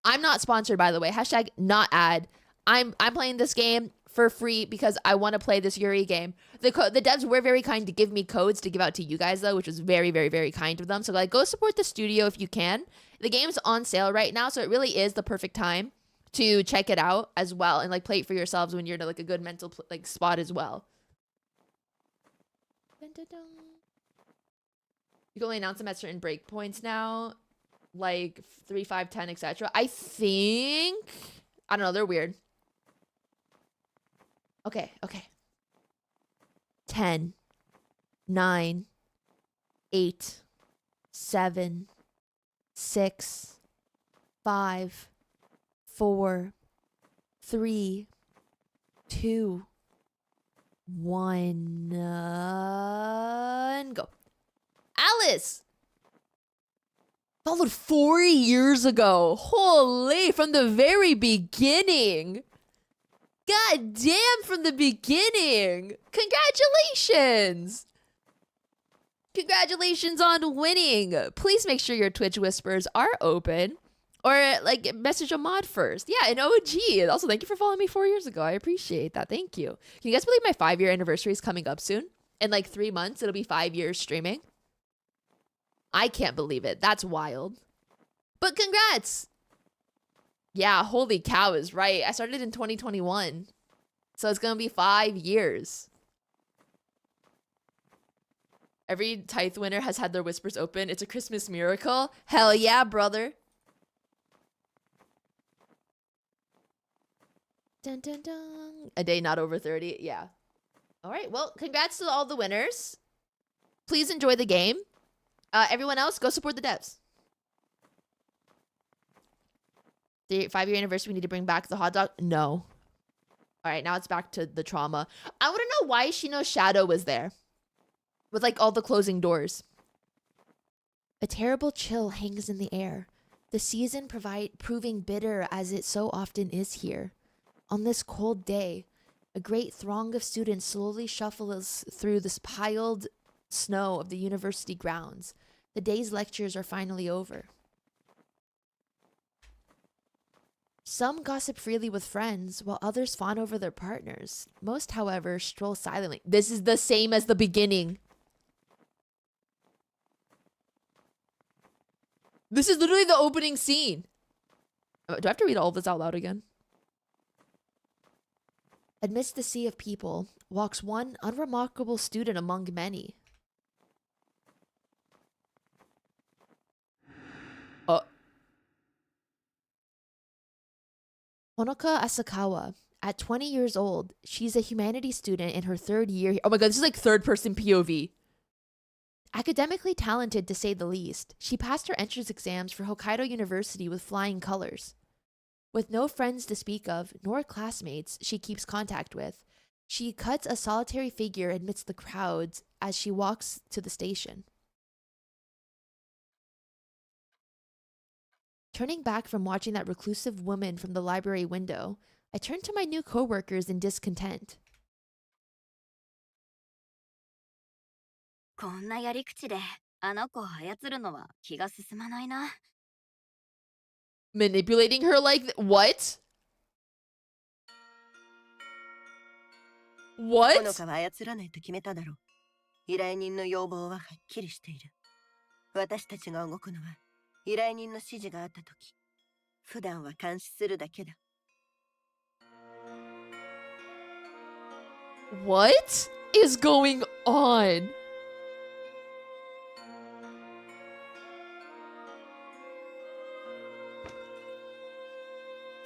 I'm not sponsored, by the way. Hashtag not ad. I'm playing this game for free because I want to play this Yuri game. The devs were very kind to give me codes to give out to you guys, though, which was very, very, very kind of them. So, like, go support the studio if you can. The game's on sale right now, so it really is the perfect time to check it out as well and like play it for yourselves when you're in like a good mental like spot as well. You can only announce them at certain breakpoints now, like 3, 5, 10, etc. I think, I don't know, they're weird. Okay. 10, 9, 8, 7, 6, 5, 4, 3, 2, 1, and go. Alice! Followed 4 years ago. Holy, from the very beginning. God damn, from the beginning. Congratulations. Congratulations on winning. Please make sure your Twitch whispers are open. Or, like, message a mod first. Yeah, an OG. Also, thank you for following me 4 years ago. I appreciate that. Thank you. Can you guys believe my 5-year anniversary is coming up soon? In, like, 3 months, it'll be 5 years streaming. I can't believe it. That's wild. But congrats! Yeah, holy cow is right. I started in 2021. So it's gonna be 5 years. Every Tithe winner has had their whispers open. It's a Christmas miracle. Hell yeah, brother. Dun, dun, dun. A day not over 30. Yeah. All right. Well, congrats to all the winners. Please enjoy the game. Everyone else, go support the devs. The 5-year anniversary, we need to bring back the hot dog. No. All right, now it's back to the trauma. I want to know why Shino's shadow was there. With like all the closing doors. A terrible chill hangs in the air. The season proving bitter as it so often is here. On this cold day, a great throng of students slowly shuffles through this piled snow of the university grounds. The day's lectures are finally over. Some gossip freely with friends, while others fawn over their partners. Most, however, stroll silently. This is the same as the beginning. This is literally the opening scene. Do I have to read all this out loud again? Amidst the sea of people walks one unremarkable student among many. Honoka Asakawa. At 20 years old, she's a humanities student in her 3rd year. Oh my god, this is like third-person POV. Academically talented, to say the least, she passed her entrance exams for Hokkaido University with flying colors. With no friends to speak of, nor classmates she keeps contact with, she cuts a solitary figure amidst the crowds as she walks to the station. Turning back from watching that reclusive woman from the library window, I turn to my new coworkers in discontent. こんなやり口であの子を操るのは気が進まないな。 Manipulating her like what? ほの What? かは操らないと決めただろう。依頼人の要望ははっきりしている。私たちが動くのは依頼人の指示があったとき。普段は監視するだけだ。What is going on?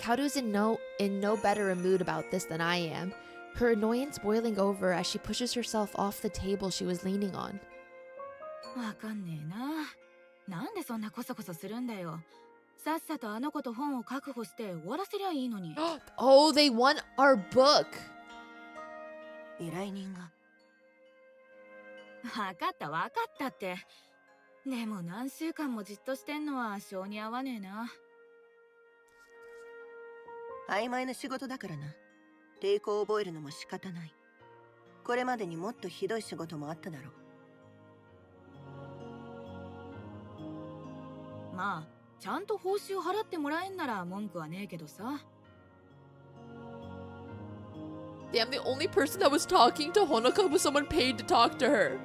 Kaoru's in no better a mood about this than I am, her annoyance boiling over as she pushes herself off the table she was leaning on. わかんねえな。なんでそんなコソコソするんだよ。さっさとあの子と本を確保して終わらせりゃいいのに。Oh, they want our book. 依頼人が。わかったって。でも何週間もじっとしてんのは性に合わねえな。曖昧な仕事だからな。抵抗を覚えるのも仕方ない。これまでにもっとひどい仕事もあっただろう。まあ、ちゃんと報酬払ってもらえんなら文句はねえけどさ。Damn, the only person that was talking to Honoka was someone paid to talk to her.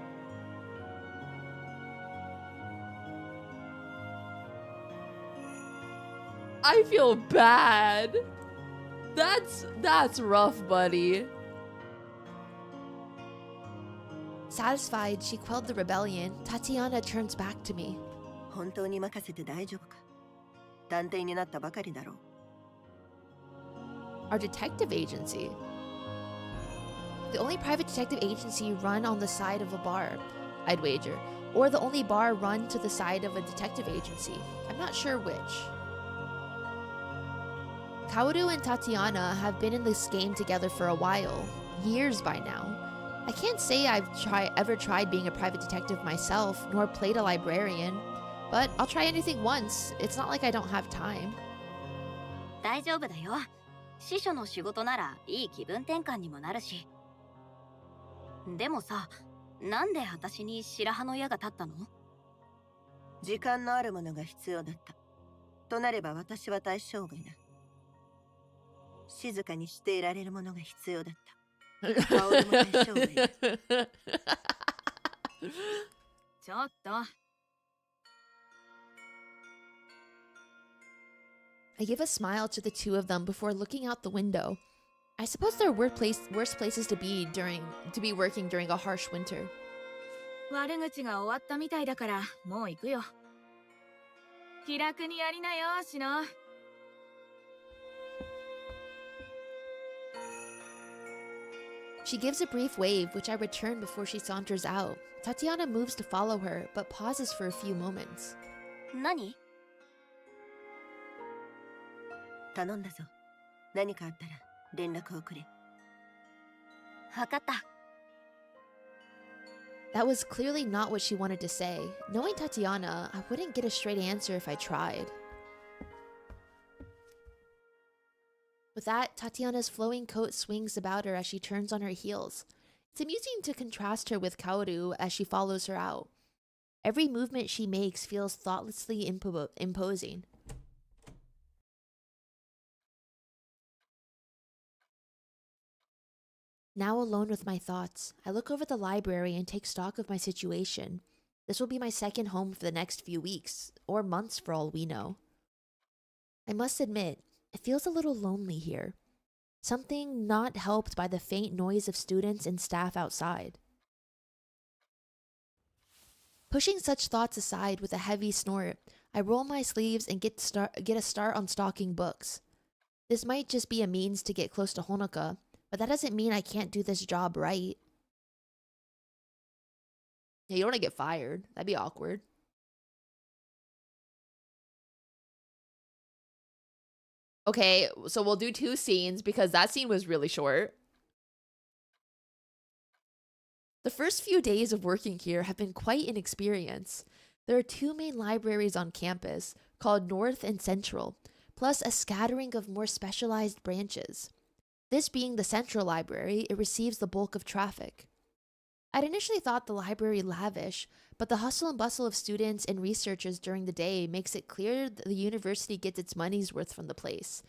I feel bad. That's rough, buddy. Satisfied she quelled the rebellion, Tatiana turns back to me. 本当に任せて大丈夫か。探偵になったばかりだろう。Our detective agency. The only private detective agency run on the side of a bar, I'd wager. Or the only bar run to the side of a detective agency. I'm not sure which. Kaoru and Tatiana have been in this game together for a while. Years by now. I can't say I've ever tried being a private detective myself, nor played a librarian. But I'll try anything once. It's not like I don't have time. 大丈夫だよ。司書の仕事ならいい気分転換にもなるし。でもさ、なんで私に白羽の矢が立ったの？時間のあるものが必要だった。となれば私は対象外だ。静かにしていられるものが必要だった。顔でも対象外だ。ちょっと。I give a smile to the two of them before looking out the window. I suppose there are worse places to be working during a harsh winter. 悪口が終わったみたいだからもう行くよ。気楽にやりなよ、シノ。She gives a brief wave, which I return before she saunters out. Tatiana moves to follow her, but pauses for a few moments. 何？頼んだぞ。何かあったら連絡をくれ。わかった。That was clearly not what she wanted to say. Knowing Tatiana, I wouldn't get a straight answer if I tried. With that, Tatiana's flowing coat swings about her as she turns on her heels. It's amusing to contrast her with Kaoru as she follows her out. Every movement she makes feels thoughtlessly imposing. Now alone with my thoughts, I look over the library and take stock of my situation. This will be my second home for the next few weeks, or months for all we know. I must admit, it feels a little lonely here. Something not helped by the faint noise of students and staff outside. Pushing such thoughts aside with a heavy snort, I roll my sleeves and get a start on stalking books. This might just be a means to get close to Honoka, but that doesn't mean I can't do this job right. Yeah, you don't want to get fired. That'd be awkward. Okay, so we'll do 2 scenes because that scene was really short. The first few days of working here have been quite an experience. There are 2 main libraries on campus, called North and Central, plus a scattering of more specialized branches. This being the Central Library, it receives the bulk of traffic. I'd initially thought the library lavish, but the hustle and bustle of students and researchers during the day makes it clear that the university gets its money's worth from the place.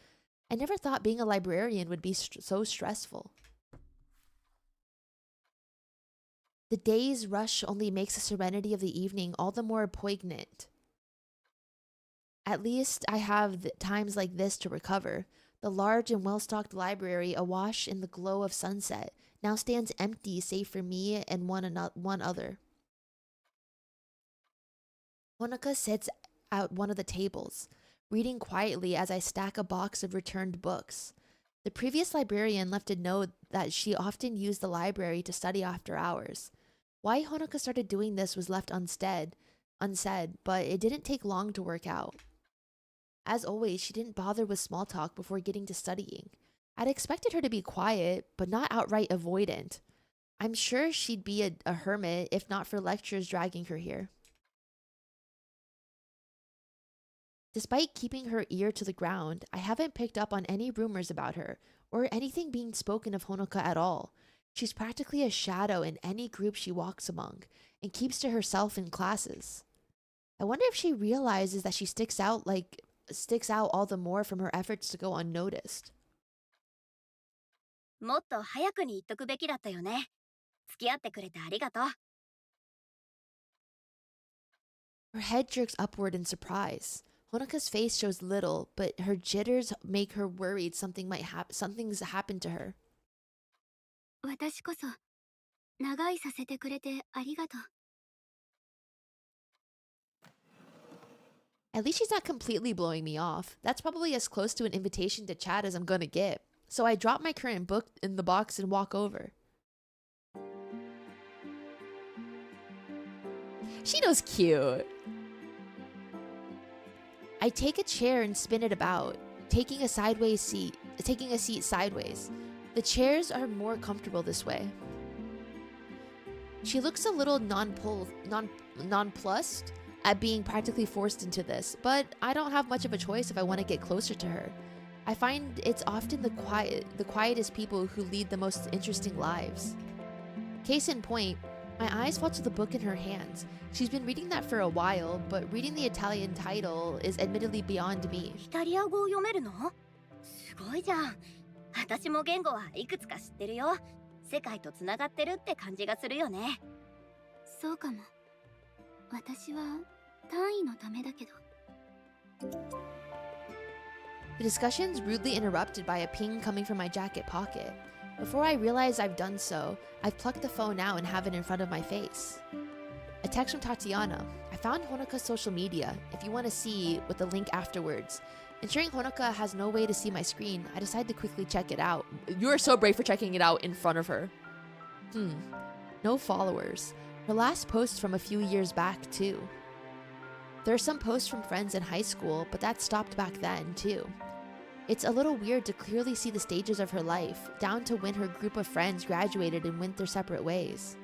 I never thought being a librarian would be so stressful. The day's rush only makes the serenity of the evening all the more poignant. At least I have times like this to recover. The large and well-stocked library, awash in the glow of sunset, now stands empty save for me and one other. Honoka sits at one of the tables, reading quietly as I stack a box of returned books. The previous librarian left a note that she often used the library to study after hours. Why Honoka started doing this was left unsaid, but it didn't take long to work out. As always, she didn't bother with small talk before getting to studying. I'd expected her to be quiet, but not outright avoidant. I'm sure she'd be a hermit if not for lectures dragging her here. Despite keeping her ear to the ground, I haven't picked up on any rumors about her, or anything being spoken of Honoka at all. She's practically a shadow in any group she walks among, and keeps to herself in classes. I wonder if she realizes that she sticks out all the more from her efforts to go unnoticed. もっと早くに言っとくべきだったよね。付き合ってくれてありがとう。Her head jerks upward in surprise. Honoka's face shows little, but her jitters make her worried something's happened to her. 私こそ長居させてくれてありがとう。At least she's not completely blowing me off. That's probably as close to an invitation to chat as I'm gonna get. So I drop my current book in the box and walk over. Shino's cute. I take a chair and spin it about, taking a seat sideways. The chairs are more comfortable this way. She looks a little nonplussed at being practically forced into this, but I don't have much of a choice if I want to get closer to her. I find it's often the quietest people who lead the most interesting lives. Case in point, my eyes fall to the book in her hands. She's been reading that for a while, but reading the Italian title is admittedly beyond me. イタリア語を読めるの？すごいじゃん。私も言語はいくつか知ってるよ。世界とつながってるって感じがするよね。そうかも。私は単位のためだけど。The The discussion's rudely interrupted by a ping coming from my jacket pocket. Before I realize I've done so, I've plucked the phone out and have it in front of my face. A text from Tatiana. I found Honoka's social media, if you want to see, with the link afterwards. Ensuring Honoka has no way to see my screen, I decide to quickly check it out. You are so brave for checking it out in front of her. No followers. Her last post from a few years back, too. There are some posts from friends in high school, but that stopped back then, too. It's a little weird to clearly see the stages of her life, down to when her group of friends graduated and went their separate ways.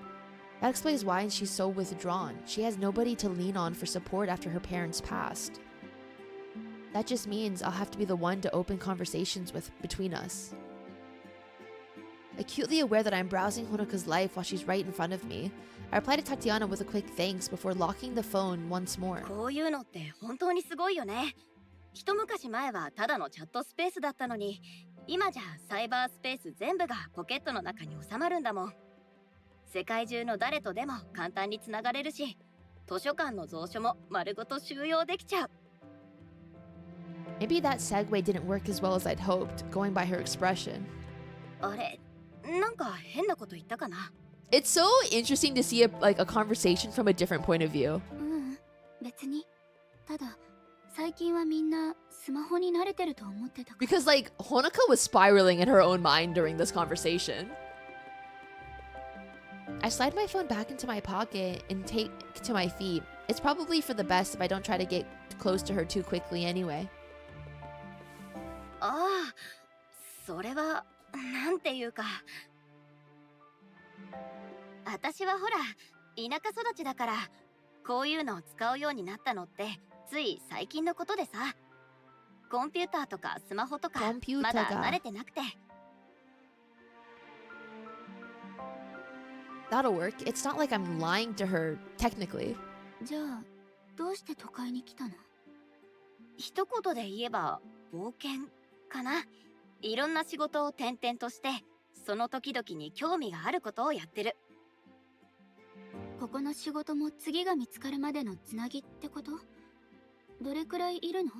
That explains why she's so withdrawn. She has nobody to lean on for support after her parents passed. That just means I'll have to be the one to open conversations between us. Acutely aware that I'm browsing Honoka's life while she's right in front of me, I reply to Tatiana with a quick thanks before locking the phone once more. こういうのって本当にすごいよね。一昔前はただのチャットスペースだったのに、今じゃサイバースペース全部がポケットの中に収まるんだもん。世界中の誰とでも簡単につながれるし、図書館の蔵書も丸ごと収容できちゃう。Maybe that segue didn't work as well as I'd hoped, going by her expression. あれ、なんか変なこと言ったかな。It's so interesting to see a conversation from a different point of view. 別に。ただ、最近はみんなスマホに慣れてると思ってたから。 Because like Honoka was spiraling in her own mind during this conversation. I slide my phone back into my pocket and take to my feet. It's probably for the best if I don't try to get close to her too quickly anyway. ああ、それはなんていうか。私はほら、田舎育ちだから、こういうのを使うようになったのって、つい最近のことでさ。コンピューターとかスマホとか、まだ慣れてなくて。That'll work. It's not like I'm lying to her, technically. じゃあ、どうして都会に来たの？一言で言えば、冒険かな。いろんな仕事を転々として、その時々に興味があることをやってる。ここの仕事も次が見つかるまでのつなぎってこと？どれくらいいるの？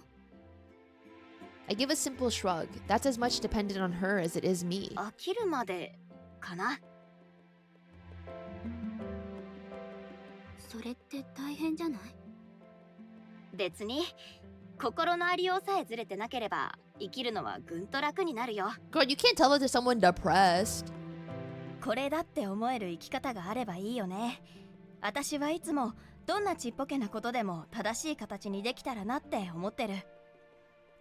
I give a simple shrug. That's as much dependent on her as it is me. 飽きるまでかな。それって大変じゃない？別に心のありようさえずれてなければ生きるのはぐんと楽になるよ。 Girl, you can't tell it to someone depressed. これだって思える生き方があればいいよね。私はいつもどんなちっぽけなことでも正しい形にできたらなって思ってる。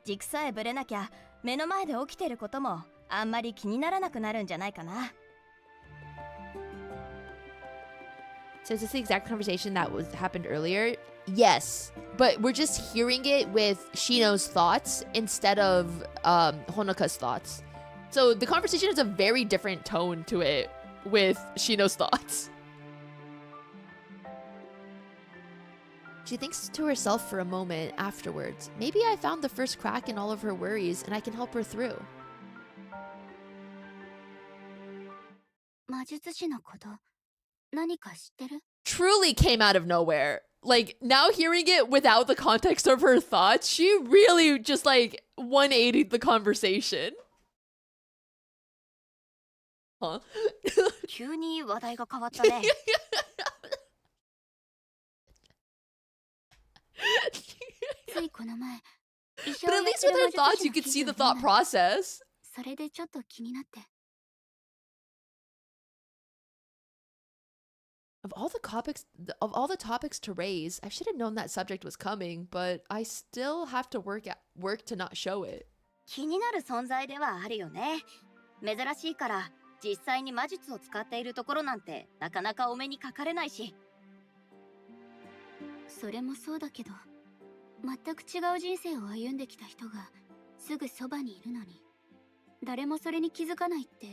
軸さえぶれなきゃ目の前で起きてることもあんまり気にならなくなるんじゃないかな。 So is this the exact conversation that happened earlier? Yes, but we're just hearing it with Shino's thoughts instead of Honoka's thoughts. So the conversation has a very different tone to it with Shino's thoughts. She thinks to herself for a moment afterwards. Maybe I found the first crack in all of her worries and I can help her through. 魔術師のこと、何か知ってる？ Truly came out of nowhere. Like, now hearing it without the context of her thoughts, she really just like 180'd the conversation. Huh? 急に話題が変わったね。ついこの前、 But at least with her thoughts, you could see the thought process. それでちょっと気になって。Of all the topics to raise, I should have known that subject was coming, but I still have to work to not show it. 気になる存在ではあるよね。珍しいから実際に魔術を使っているところなんてなかなかお目にかかれないし。それもそうだけど、全く違う人生を歩んできた人がすぐそばにいるのに、誰もそれに気づかないって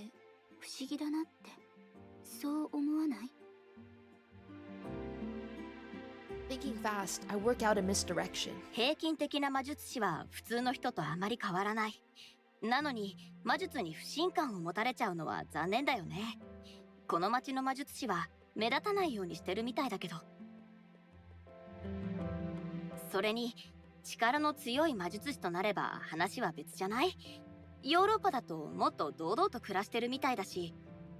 不思議だなって、そう思わない？ Thinking fast, I work out a misdirection. 平均的な魔術師は普通の人とあまり変わらない。なのに魔術に不信感を持たれちゃうのは残念だよね。この町の魔術師は目立たないようにしてるみたいだけど。それに力の強い魔術師となれば話は別じゃない？ヨーロッパだともっと堂々と暮らしてるみたいだし、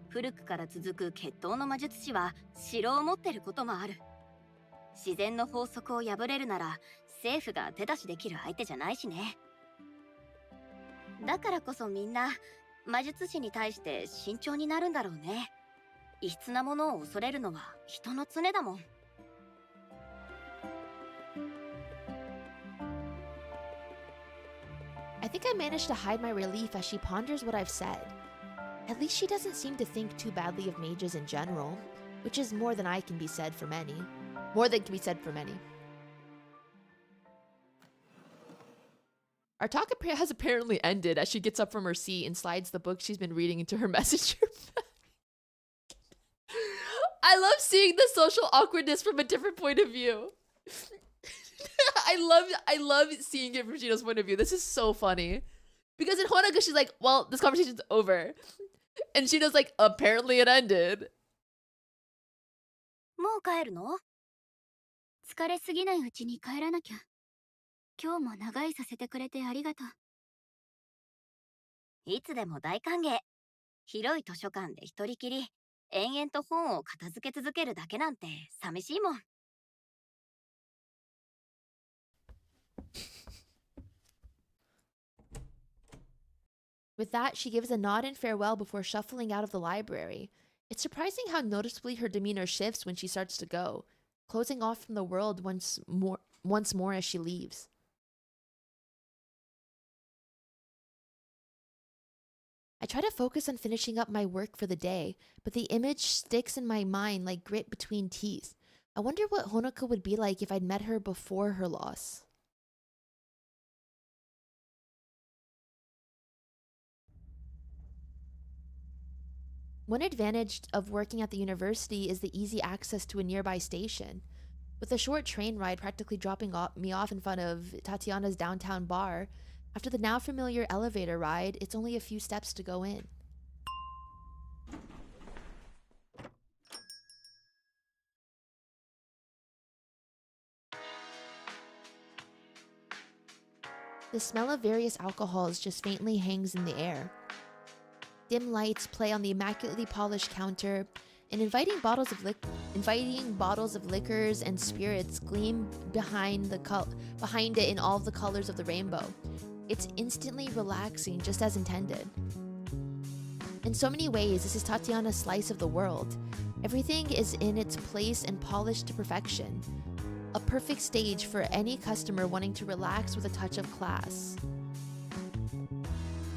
古くから続く血統の魔術師は城を持ってることもある。自然の法則を破れるなら政府が手出しできる相手じゃないしね。だからこそみんな魔術師に対して慎重になるんだろうね。異質なものを恐れるのは人の常だもん。I think I managed to hide my relief as she ponders what I've said. At least she doesn't seem to think too badly of mages in general, which is more than can be said for many. More than can be said for many. Our talk has apparently ended as she gets up from her seat and slides the book she's been reading into her messenger bag. I love seeing the social awkwardness from a different point of view. I love seeing it from Shino's point of view. This is so funny. Because in Honoka, she's like, well, this conversation's over. And Shino's like, apparently it ended. もう帰るの？疲れすぎないうちに帰らなきゃ。今日も長居させてくれてありがとう。いつでも大歓迎。広い図書館で一人きり、延々と本を片付け続けるだけなんて寂しいもん。With that, she gives a nod and farewell before shuffling out of the library. It's surprising how noticeably her demeanor shifts when she starts to go, closing off from the world once more as she leaves. I try to focus on finishing up my work for the day, but the image sticks in my mind like grit between teeth. I wonder what Honoka would be like if I'd met her before her loss. One advantage of working at the university is the easy access to a nearby station. With a short train ride practically dropping me off in front of Tatiana's downtown bar, after the now familiar elevator ride, it's only a few steps to go in. The smell of various alcohols just faintly hangs in the air. Dim lights play on the immaculately polished counter, and inviting bottles of liquors and spirits gleam behind it in all of the colors of the rainbow. It's instantly relaxing, just as intended. In so many ways, this is Tatiana's slice of the world. Everything is in its place and polished to perfection. A perfect stage for any customer wanting to relax with a touch of class.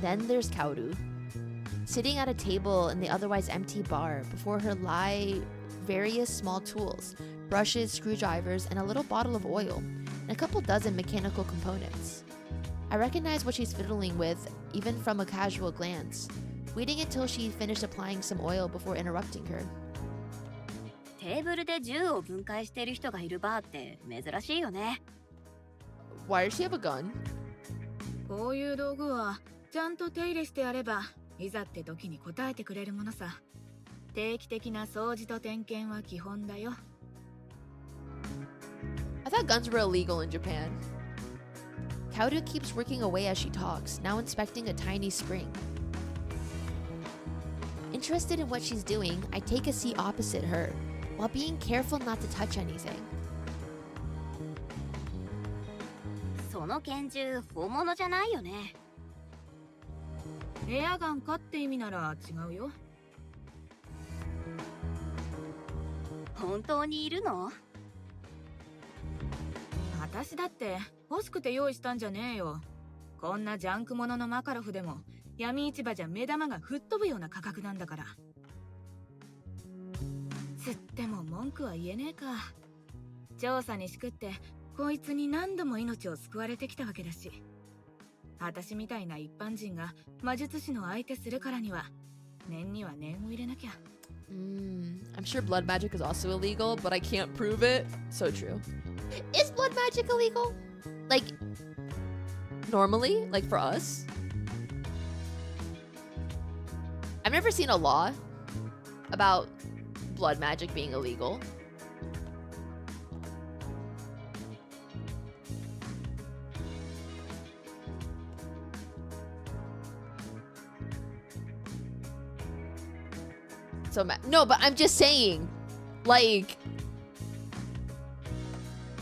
Then there's Kaoru. Sitting at a table in the otherwise empty bar, before her lie various small tools, brushes, screwdrivers, and a little bottle of oil, and a couple dozen mechanical components. I recognize what she's fiddling with, even from a casual glance, waiting until she finished applying some oil before interrupting her. テーブルで銃を分解している人がいるバーって珍しいよね。Why does she have a gun? こういう道具はちゃんと手入れしてやればいざって時に応えてくれるものさ。定期的な掃除と点検は基本だよ。I thought guns were illegal in Japan. Kaoru keeps working away as she talks, now inspecting a tiny spring. Interested in what she's doing, I take a seat opposite her, while being careful not to touch anything. その拳銃本物じゃないよね。エアガンかって意味なら違うよ。本当にいるの？私だって欲しくて用意したんじゃねえよ。こんなジャンクもののマカロフでも闇市場じゃ目玉が吹っ飛ぶような価格なんだから。つっても文句は言えねえか。調査にしくってこいつに何度も命を救われてきたわけだし。私みたいな一般人が魔術師の相手するからには念には念を入れなきゃ。I'm sure blood magic is also illegal, but I can't prove it. So true. Is blood magic illegal? Like, normally? Like for us? I've never seen a law about blood magic being illegal. So no, but I'm just saying, like,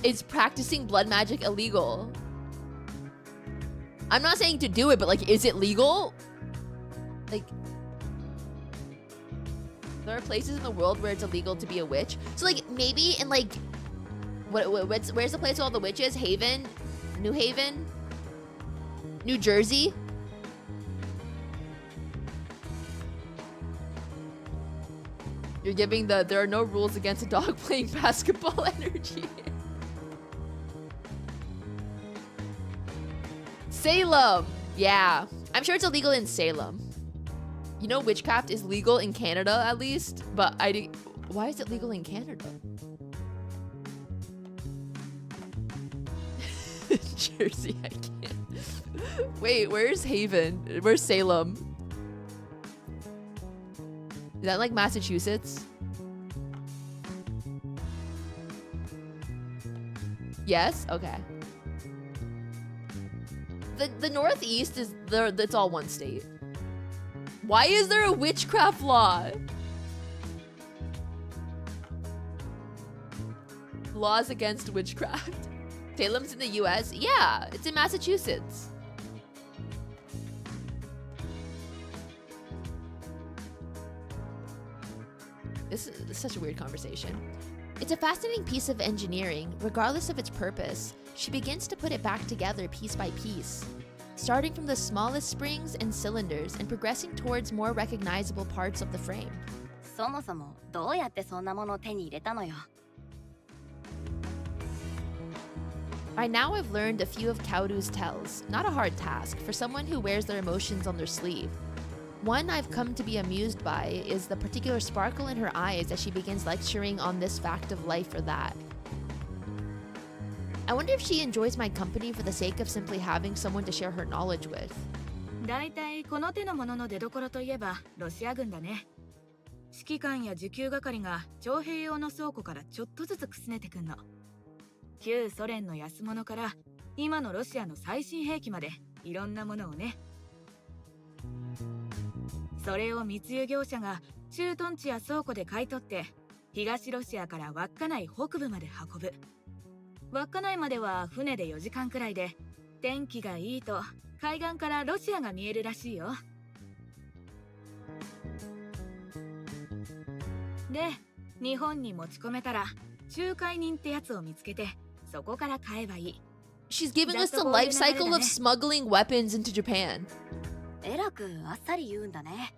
is practicing blood magic illegal? I'm not saying to do it, but like, is it legal? Like, there are places in the world where it's illegal to be a witch. So like, maybe in like, where's the place where all the witches? Haven? New Haven? New Jersey? You're giving the there are no rules against a dog playing basketball energy. Salem! Yeah. I'm sure it's illegal in Salem. You know, witchcraft is legal in Canada at least, but why is it legal in Canada? Jersey, I can't. Wait, where's Haven? Where's Salem? Is that like Massachusetts? Yes? Okay. The Northeast is there, it's all one state. Why is there a witchcraft law? Laws against witchcraft. Salem's in the US? Yeah, it's in Massachusetts. This is such a weird conversation. It's a fascinating piece of engineering, regardless of its purpose. She begins to put it back together piece by piece, starting from the smallest springs and cylinders and progressing towards more recognizable parts of the frame. そもそもどうやってそんなものを手に入れたのよ。 By now I've learned a few of Kaoru's tells, not a hard task for someone who wears their emotions on their sleeve. One I've come to be amused by is the particular sparkle in her eyes as she begins lecturing on this fact of life or that. I wonder if she enjoys my company for the sake of simply having someone to share her knowledge with. だいたいこの手のものの出所といえばロシア軍だね。指揮官や受給係が徴兵用の倉庫からちょっとずつくすねてくんの。旧ソ連の安物から今のロシアの最新兵器までいろんなものをね。それを密輸業者が駐屯地や倉庫で買い取って東ロシアから稚内北部まで運ぶ。稚内までは船で4時間くらいで天気がいいと海岸からロシアが見えるらしいよ。で、日本に持ち込めたら仲介人ってやつを見つけてそこから買えばいい。She's giving us the life cycle of smuggling weapons into Japan. えらくあっさり言うんだね。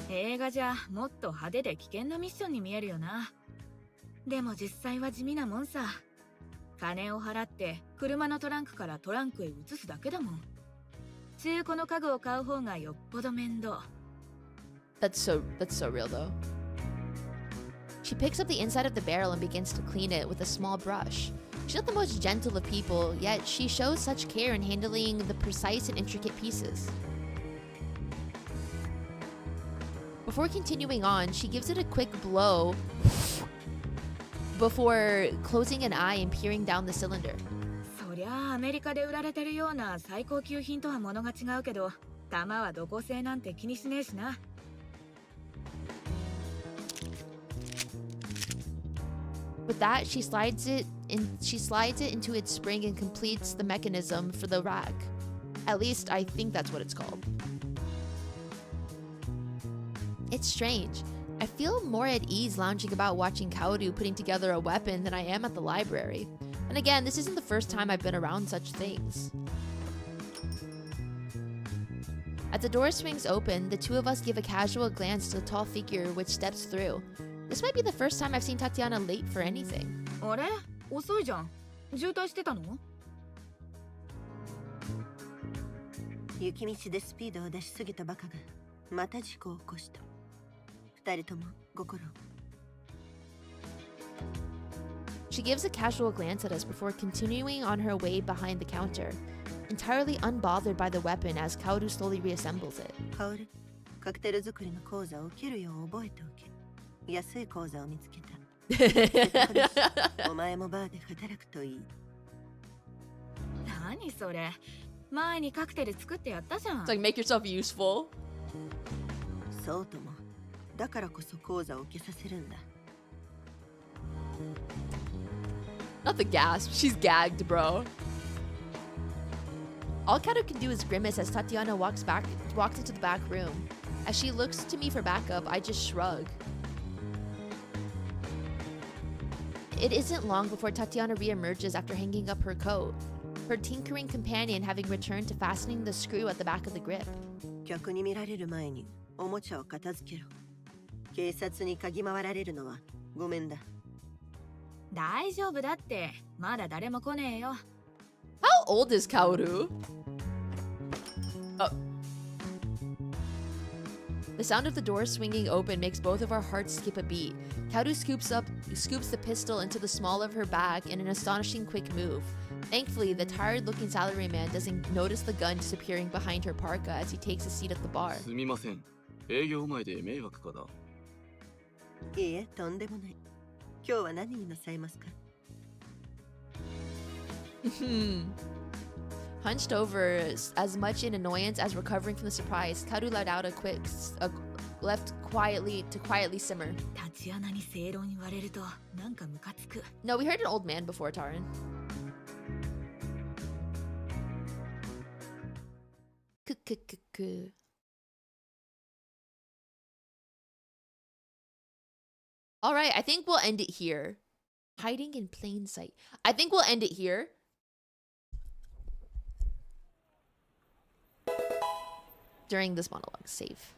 映画じゃもっと派手で危険なミッションに見えるよな。でも実際は地味なもんさ。金を払って車のトランクからトランクへ移すだけだもん。中古の家具を買う方がよっぽど面倒。That's so real though. She picks up the inside of the barrel and begins to clean it with a small brush. She's not the most gentle of people, yet she shows such care in handling the precise and intricate pieces. Before continuing on, she gives it a quick blow before closing an eye and peering down the cylinder. そりゃあアメリカで売られてるような最高級品とは物が違うけど、弾はどこ製なんて気にしねえしな。With that, she slides it into its spring and completes the mechanism for the rack. At least, I think that's what it's called. It's strange. I feel more at ease lounging about watching Kaoru putting together a weapon than I am at the library. And again, this isn't the first time I've been around such things. As the door swings open, the two of us give a casual glance to the tall figure which steps through. This might be the first time I've seen Tatiana late for anything. あれ？遅いじゃん。渋滞してたの？雪道でスピードを出しすぎたバカがまた事故を起こした。二人ともご苦労。She gives a casual glance at us before continuing on her way behind the counter, entirely unbothered by the weapon as Kaoru slowly reassembles it. カオル、カクテル作りの講座を受けるよう覚えておけ。安い講座を見つけた。お前もバーで働くといい。何それ？前にカクテル作ってやったじゃん。It's like make yourself useful. そうとも。だからこそ講座を受けさせるんだ。Not the gasp. She's gagged, bro. All Kato can do is grimace as Tatiana walks into the back room. As she looks to me for backup, I just shrug. It isn't long before Tatiana reemerges after hanging up her coat, her tinkering companion having returned to fastening the screw at the back of the grip. 客に見られる前におもちゃを片付けろ。警察に嗅ぎ回られるのはごめんだ。大丈夫だって。まだ誰も来ねえよ。How old is Kaoru? Oh. The sound of the door swinging open makes both of our hearts skip a beat. Kaoru scoops the pistol into the small of her bag in an astonishing quick move. Thankfully, the tired-looking salaryman doesn't notice the gun disappearing behind her parka as he takes a seat at the bar. すみません。営業前で迷惑かだ。いいえ、とんでもない。今日は何になさいますか？ Hunched over as much in annoyance as recovering from the surprise, Kaoru let out a left quietly simmer. タチアナに正論言われるとなんかムカつく。 No, we heard an old man before, Taran. All right, I think we'll end it here. Hiding in plain sight. I think we'll end it here. During this monologue, save.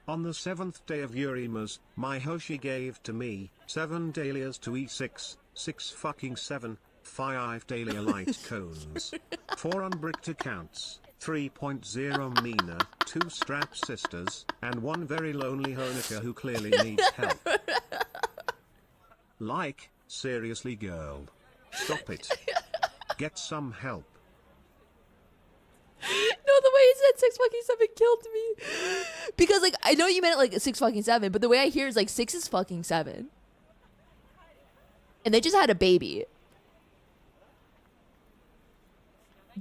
On the 7th day of Yurimas, my Hoshi gave to me 7 dahlias to E6, 6 fucking 7, 5 dahlia light cones, 4 unbricked accounts, 3.0 Mina, 2 strap sisters, and 1 very lonely Honika who clearly needs help. Like, seriously girl. Stop it. Get some help. No, the way he said 6 fucking 7 killed me. Because, like, I know you meant like 6 fucking 7, but the way I hear is like 6 is fucking 7. And they just had a baby.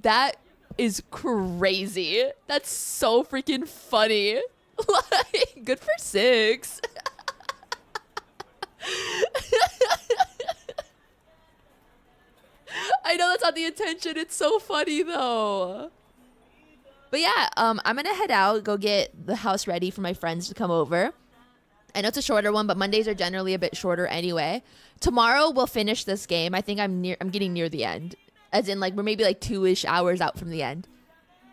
That is crazy. That's so freaking funny. Like, good for 6. I know that's not the intention. It's so funny though. But yeah, I'm gonna head out, go get the house ready for my friends to come over. I know it's a shorter one, but Mondays are generally a bit shorter anyway. Tomorrow we'll finish this game. I think I'm getting near the end. As in, like, we're maybe like 2-ish hours out from the end.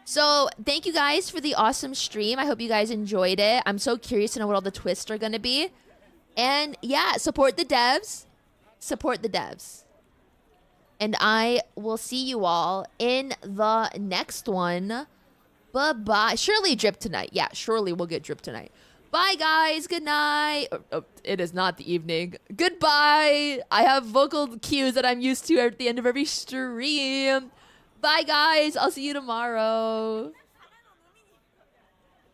So thank you guys for the awesome stream. I hope you guys enjoyed it. I'm so curious to know what all the twists are gonna be. And yeah, support the devs. Support the devs. And I will see you all in the next one. Bye-bye. Surely drip tonight. Yeah, surely we'll get drip tonight. Bye, guys. Good night. Oh, it is not the evening. Goodbye. I have vocal cues that I'm used to at the end of every stream. Bye, guys. I'll see you tomorrow.